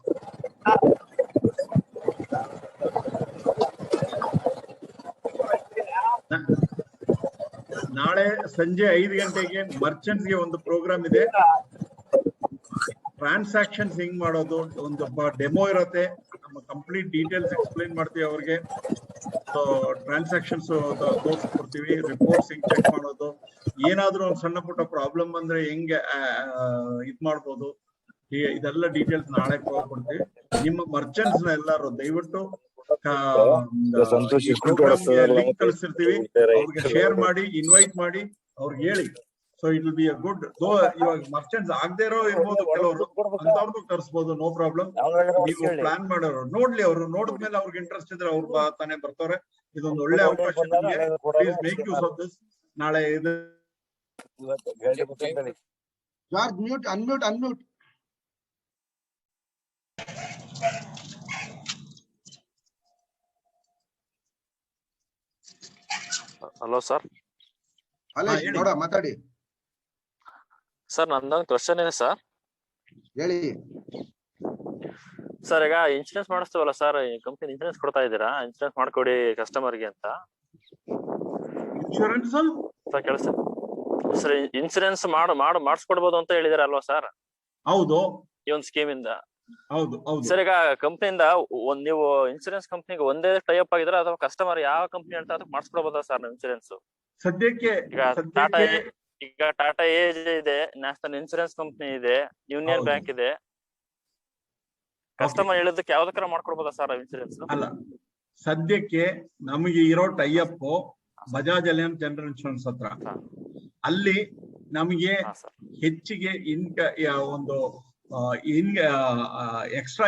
E: ನಾಳೆ ಸಂಜೆ 5 ಗಂಟೆಗೆ ಮರ್ಚೆಂಟ್ಸ್ ಗೆ ಒಂದು ಪ್ರೋಗ್ರಾಮ್ ಇದೆ. ಟ್ರಾನ್ಸಾಕ್ಷನ್ಸ್ ಹೆಂಗ್ ಮಾಡೋದು ಒಂದು ಡೆಮೋ ಇರತ್ತೆ. ನಮ್ಮ ಕಂಪ್ಲೀಟ್ ಡೀಟೇಲ್ಸ್ ಎಕ್ಸ್ಪ್ಲೈನ್ ಮಾಡ್ತೀವಿ ಅವ್ರಿಗೆ. ಸೊ ಟ್ರಾನ್ಸಾಕ್ಷನ್ಸ್ ತೋರಿಸ್ಕೊಡ್ತೀವಿ, ರಿಪೋರ್ಟ್ಸ್ ಹೆಂಗ್ ಚೆಕ್ ಮಾಡೋದು, ಏನಾದ್ರೂ ಒಂದು ಸಣ್ಣ ಪುಟ್ಟ ಪ್ರಾಬ್ಲಮ್ ಬಂದ್ರೆ ಹೆಂಗೆ ಇದ್ ಮಾಡ್ಬೋದು, ಇದೆಲ್ಲ ಡೀಟೇಲ್ಸ್ ನಾಳೆ ಕೊಡ್ತೀವಿ. ನಿಮ್ಮ ಮರ್ಚೆಂಟ್ಸ್ ನ ಎಲ್ಲರೂ ದಯವಿಟ್ಟು ಲಿಂಕ್ ಕಳಿಸ್ತಿರ್ತೀವಿ, ಅವ್ರಿಗೆ ಶೇರ್ ಮಾಡಿ, ಇನ್ವೈಟ್ ಮಾಡಿ, ಅವ್ರಿಗೆ ಹೇಳಿ. So it will be a good. ಇವಾಗ ಮರ್ಚೆಂಟ್ಸ್ ಆಗದೆ ಇರೋ ಇರ್ಬೋದು ಕೆಲವರು, ಅಂತವ್ರಿಗೂ ಕರ್ಸ್ಬೋದು, ನೋ ಪ್ರಾಬ್ಲಮ್. ನೀವು ಪ್ಲಾನ್ ಮಾಡೋರು ನೋಡ್ಲಿ, ಅವ್ರು ನೋಡಿದ್ಮೇಲೆ ಅವ್ರಿಗೆ ಇಂಟ್ರೆಸ್ಟ್ ಇದ್ರೆ ಅವ್ರು ತಾನೇ ಬರ್ತಾರೆ. ಇದೊಂದು ಒಳ್ಳೆ ಅವಕಾಶ. Please make use of this. ನಾಳೆ
H: ಇವತ್ತು ಹೇಳ್ಬೇಕಂತೇಳಿ.
A: George mute, unmute.
I: Hello sir.
A: Alesh
E: ಹೇಳಿ.
A: ನೋಡ ಮಾತಾಡಿ,
I: ಸರ್ ನಂದೊಂದು ಕ್ವಶನ್ ಇದೆ ಸರ್.
A: ಹೇಳಿ.
I: ಸರ್ ಈಗ ಇನ್ಶೂರೆನ್ಸ್ ಮಾಡಿಸ್ತೀವಲ್ಲ ಸರ್, ಈ ಕಂಪನಿ ಇನ್ಶೂರೆನ್ಸ್ ಕೊಡ್ತಾ ಇದ್ದೀರಾ, ಇನ್ಶೂರೆನ್ಸ್ ಮಾಡ್ಕೊಡಿ ಕಸ್ಟಮರ್ಗೆ ಅಂತ
E: ಇನ್ಶೂರೆನ್ಸ್
I: ಸರ್ ಕೆಲಸ. ಸರ್ ಇನ್ಶೂರೆನ್ಸ್ ಮಾಡಿಸ್ಕೊಡ್ಬೋದು ಅಂತ ಹೇಳಿದಾರೆ ಅಲ್ವಾ ಸರ್
E: ಹೌದು
I: ಈ ಒಂದು ಸ್ಕೀಮ್ ಇಂದ?
E: ಹೌದು ಹೌದು
I: ಸರ್ ಈಗ ಕಂಪ್ನಿಯಿಂದ ನೀವು ಇನ್ಶೂರೆನ್ಸ್ ಕಂಪ್ನಿಗೆ ಒಂದೇ ಟೈ ಅಪ್ ಆಗಿದ್ರೆ ಅಥವಾ ಕಸ್ಟಮರ್ ಯಾವ ಕಂಪ್ನಿ ಅಂತ ಅದಕ್ಕೆ ಮಾಡಿಸ್ಕೊಡ್ಬೋದಾ ಸರ್ ನಾವು ಇನ್ಶೂರೆನ್ಸ್?
E: ಸದ್ಯಕ್ಕೆ
I: ಈಗ ಟಾಟಾ ಏಜ್ ಇದೆ, ನ್ಯಾಷನಲ್ ಇನ್ಶೂರೆನ್ಸ್ ಕಂಪ್ನಿ ಇದೆ, ಯೂನಿಯನ್
E: ಹೌದು.
I: ಬ್ಯಾಂಕ್ ಇದೆ. ಕಸ್ಟಮರ್ ಹೇಳಿದಕ್ಕೆ ಯಾವ್ದಕ್ಕಾರ ಮಾಡ್ಕೊಡ್ಬೋದಾ ಸರ್ ಇನ್ಶೂರೆನ್ಸ್?
E: ಅಲ್ಲ, ಸದ್ಯಕ್ಕೆ ನಮಗೆ ಇರೋ tie-up Bajaj Allianz general insurance ಹತ್ರ. ಅಲ್ಲಿ ನಮಗೆ
I: ಹಾ ಸರ್.
E: ಹೆಚ್ಚಿಗೆ ಒಂದು ಎಕ್ಸ್ಟ್ರಾ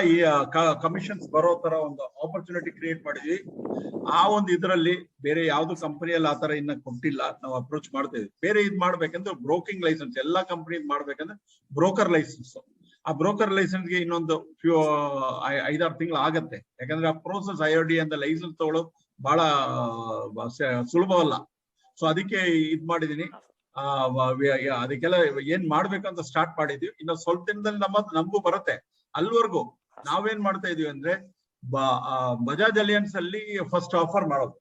E: ಕಮಿಷನ್ಸ್ ಬರೋ ತರ ಒಂದು ಆಪರ್ಚುನಿಟಿ ಕ್ರಿಯೇಟ್ ಮಾಡಿದ್ವಿ. ಆ ಒಂದು ಇದರಲ್ಲಿ ಬೇರೆ ಯಾವ್ದು ಕಂಪನಿಯಲ್ಲಿ ಆತರ ಇನ್ನ ಕೊಟ್ಟಿಲ್ಲ. ನಾವು ಅಪ್ರೋಚ್ ಮಾಡ್ತಾ ಇದೀವಿ. ಬೇರೆ ಇದ್ ಮಾಡ್ಬೇಕಂದ್ರೆ ಬ್ರೋಕಿಂಗ್ ಲೈಸೆನ್ಸ್, ಎಲ್ಲಾ ಕಂಪನಿ ಮಾಡ್ಬೇಕಂದ್ರೆ ಬ್ರೋಕರ್ ಲೈಸೆನ್ಸ್. ಆ ಬ್ರೋಕರ್ ಲೈಸೆನ್ಸ್ ಗೆ ಇನ್ನೊಂದು 5-6 ತಿಂಗಳು ಆಗತ್ತೆ. ಯಾಕಂದ್ರೆ ಆ ಪ್ರೋಸೆಸ್ IRD ಅಂತ ಲೈಸೆನ್ಸ್ ತಗೊಳ್ಳೋದು ಬಹಳ ಸುಲಭವಲ್ಲ. ಸೊ ಅದಕ್ಕೆ ಇದ್ ಮಾಡಿದೀನಿ. ಅದಕ್ಕೆಲ್ಲ ಏನ್ ಮಾಡ್ಬೇಕಂತ ಸ್ಟಾರ್ಟ್ ಮಾಡಿದ್ವಿ. ಇನ್ನು ಸ್ವಲ್ಪ ದಿನದಲ್ಲಿ ನಮಗೂ ಬರುತ್ತೆ. ಅಲ್ಲಿವರೆಗೂ ನಾವೇನ್ ಮಾಡ್ತಾ ಇದೀವಿ ಅಂದ್ರೆ ಬಜಾಜ್ ಅಲಿಯನ್ಸ್ ಅಲ್ಲಿ ಫಸ್ಟ್ ಆಫರ್ ಮಾಡೋದು.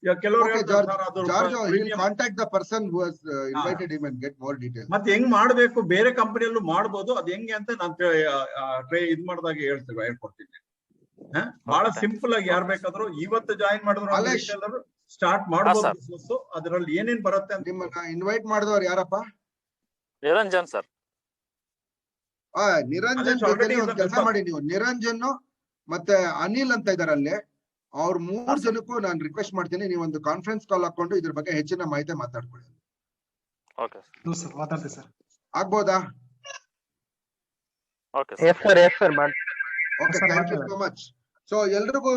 E: ಈಗ ಕೆಲವರು
A: contact the person who has invited him and get more details.
E: ಮತ್ತೆ ಹೆಂಗ್ ಮಾಡ್ಬೇಕು, ಬೇರೆ ಕಂಪನಿಯಲ್ಲೂ ಮಾಡ್ಬೋದು. ಅದ್ ಹೆಂಗೆ ಅಂತ ನಾನು ಇದ್ ಮಾಡಿದಾಗ ಹೇಳ್ಕೊಡ್ತೀನಿ. ಬಹಳ ಸಿಂಪಲ್ ಆಗಿ ಯಾರ್ ಬೇಕಾದ್ರು ಇವತ್ತು ಜಾಯಿನ್ ಮಾಡಿದ್ರು ಸ್ಟಾರ್ಟ್ ಮಾಡಬಹುದು ಬಿಸ್ನೆಸ್. ಅದರಲ್ಲಿ ಏನೇನ್ ಬರುತ್ತೆ ಅಂತ.
A: ನಿಮ್ಮನ್ನ ಇನ್ವೈಟ್ ಮಾಡಿದವ್ರು ಯಾರಪ್ಪ?
I: ನಿರಂಜನ್ ಸರ್.
A: ನಿರಂಜನ್ ಜೊತೆ ಒಂದು ಕೆಲಸ ಮಾಡಿ ನೀವು. ನಿರಂಜನ್ ಮತ್ತೆ ಅನಿಲ್ ಅಂತ ಇದಾರೆ ಅಲ್ಲಿ. ಅವ್ರ 3 ಜನಕ್ಕೂ ನಾನು ರಿಕ್ವೆಸ್ಟ್ ಮಾಡ್ತೀನಿ, ನೀವು ಒಂದು ಕಾನ್ಫರೆನ್ಸ್ ಕಾಲ್ ಹಾಕೊಂಡು ಇದ್ರ ಬಗ್ಗೆ ಹೆಚ್ಚಿನ ಮಾಹಿತಿ ಮಾತಾಡ್ಕೊಳ್ಳಿ.
I: ಓಕೆ
J: ಸರ್, ಮಾತಾಡ್ತೀವಿ ಸರ್.
A: ಆಗ್ಬೋದಾ?
I: ಓಕೆ
F: ಸರ್ ಮಾಡಿ.
A: Okay, thank you so much. So ಎಲ್ರಿಗೂ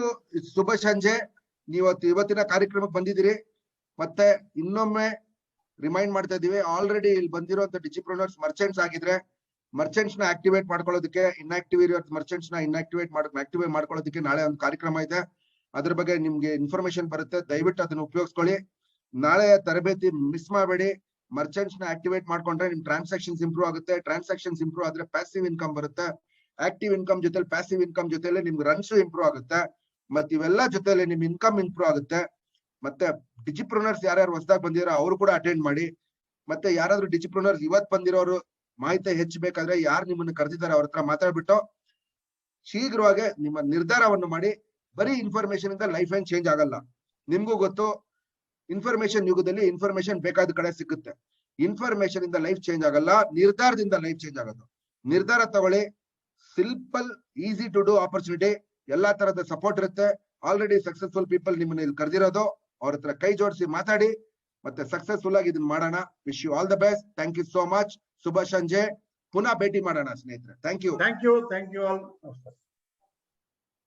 A: ಶುಭ ಸಂಜೆ. ಇವತ್ತಿನ ಕಾರ್ಯಕ್ರಮಕ್ಕೆ ಬಂದಿದ್ದೀರಿ. ಮತ್ತೆ ಇನ್ನೊಮ್ಮೆ ರಿಮೈಂಡ್ ಮಾಡ್ತಾ ಇದೀವಿ, ಆಲ್ರೆಡಿ ಇಲ್ಲಿ ಬಂದಿರುವಂತ ಡಿಜಿಪ್ರೂನರ್ಸ್ ಮರ್ಚೆಂಟ್ಸ್ ಆಗಿದ್ರೆ ಮರ್ಚೆಂಟ್ಸ್ ನ ಆಕ್ಟಿವೇಟ್ ಮಾಡ್ಕೊಳ್ಳೋದಕ್ಕೆ, ಇನ್ಆಕ್ಟಿವ್ ಇರೋ ಮರ್ಚೆಂಟ್ಸ್ ನ ಆಕ್ಟಿವೇಟ್ ಮಾಡ್ಕೊಳ್ಳೋದಕ್ಕೆ ನಾಳೆ ಒಂದು ಕಾರ್ಯಕ್ರಮ ಇದೆ. ಅದ್ರ ಬಗ್ಗೆ ನಿಮ್ಗೆ ಇನ್ಫಾರ್ಮೇಶನ್ ಬರುತ್ತೆ. ದಯವಿಟ್ಟು ಅದನ್ನ ಉಪಯೋಗಿಸ್ಕೊಳ್ಳಿ. ನಾಳೆ ತರಬೇತಿ ಮಿಸ್ ಮಾಡಬೇಡಿ. ಮರ್ಚೆಂಟ್ಸ್ ನ ಆಕ್ಟಿವೇಟ್ ಮಾಡ್ಕೊಂಡ್ರೆ ನಿಮ್ ಟ್ರಾನ್ಸಾಕ್ಷನ್ಸ್ ಇಂಪ್ರೂವ್ ಆಗುತ್ತೆ. ಟ್ರಾನ್ಸಾಕ್ಷನ್ಸ್ ಇಂಪ್ರೂವ್ ಆದ್ರೆ ಪ್ಯಾಸಿವ್ ಇನ್ಕಮ್ ಬರುತ್ತೆ. ಆಕ್ಟಿವ್ ಇನ್ಕಮ್ ಜೊತೆ ಪ್ಯಾಸಿವ್ ಇನ್ಕಮ್ ಜೊತೆಲಿ ನಿಮ್ಗೆ ರನ್ಸ್ ಇಂಪ್ರೂವ್ ಆಗುತ್ತೆ. ಮತ್ತೆ ಇವೆಲ್ಲ ಜೊತೆಲಿ ನಿಮ್ ಇನ್ಕಮ್ ಇಂಪ್ರೂವ್ ಆಗುತ್ತೆ. ಮತ್ತೆ ಡಿಜಿಪ್ರೂನರ್ಸ್ ಯಾರ್ಯಾರು ಹೊಸದಾಗಿ ಬಂದಿರೋ ಅವರು ಕೂಡ ಅಟೆಂಡ್ ಮಾಡಿ. ಮತ್ತೆ ಯಾರಾದ್ರೂ ಡಿಜಿಪ್ರೂನರ್ಸ್ ಇವತ್ ಬಂದಿರೋರು ಮಾಹಿತಿ ಹೆಚ್ಚಬೇಕಾದ್ರೆ ಯಾರು ನಿಮ್ಮನ್ನು ಕರೆದಿದ್ದಾರೆ ಅವ್ರ ಹತ್ರ ಮಾತಾಡ್ಬಿಟ್ಟು ಶೀಘ್ರವಾಗಿ ನಿಮ್ಮ ನಿರ್ಧಾರವನ್ನು ಮಾಡಿ. ಬರೀ ಇನ್ಫಾರ್ಮೇಶನ್ ಇಂದ ಲೈಫ್ ಏನ್ ಚೇಂಜ್ ಆಗಲ್ಲ. ನಿಮ್ಗೂ ಗೊತ್ತು, ಇನ್ಫಾರ್ಮೇಶನ್ ಯುಗದಲ್ಲಿ ಇನ್ಫಾರ್ಮೇಶನ್ ಬೇಕಾದ ಕಡೆ ಸಿಗುತ್ತೆ. ಇನ್ಫಾರ್ಮೇಶನ್ ಇಂದ ಲೈಫ್ ಚೇಂಜ್ ಆಗಲ್ಲ, ನಿರ್ಧಾರದಿಂದ ಲೈಫ್ ಚೇಂಜ್ ಆಗೋದು. ನಿರ್ಧಾರ ತಗೊಳ್ಳಿ. Simple, easy to do opportunity. ಎಲ್ಲಾ ತರದ ಸಪೋರ್ಟ್ ಇರುತ್ತೆ. ಆಲ್ರೆಡಿ ಸಕ್ಸಸ್ಫುಲ್ ಪೀಪಲ್ ನಿಮ್ಮನ್ನ ಇಲ್ಲಿ ಕರೆದಿರೋದು. ಅವ್ರ ಹತ್ರ ಕೈ ಜೋಡಿಸಿ ಮಾತಾಡಿ ಮತ್ತೆ ಸಕ್ಸಸ್ಫುಲ್ ಆಗಿ ಇದನ್ನ ಮಾಡೋಣ. Wish you all the best. Thank you so much. ಶುಭ ಸಂಜೆ. ಪುನಃ ಭೇಟಿ ಮಾಡೋಣ ಸ್ನೇಹಿತರೆ. Thank you
E: all.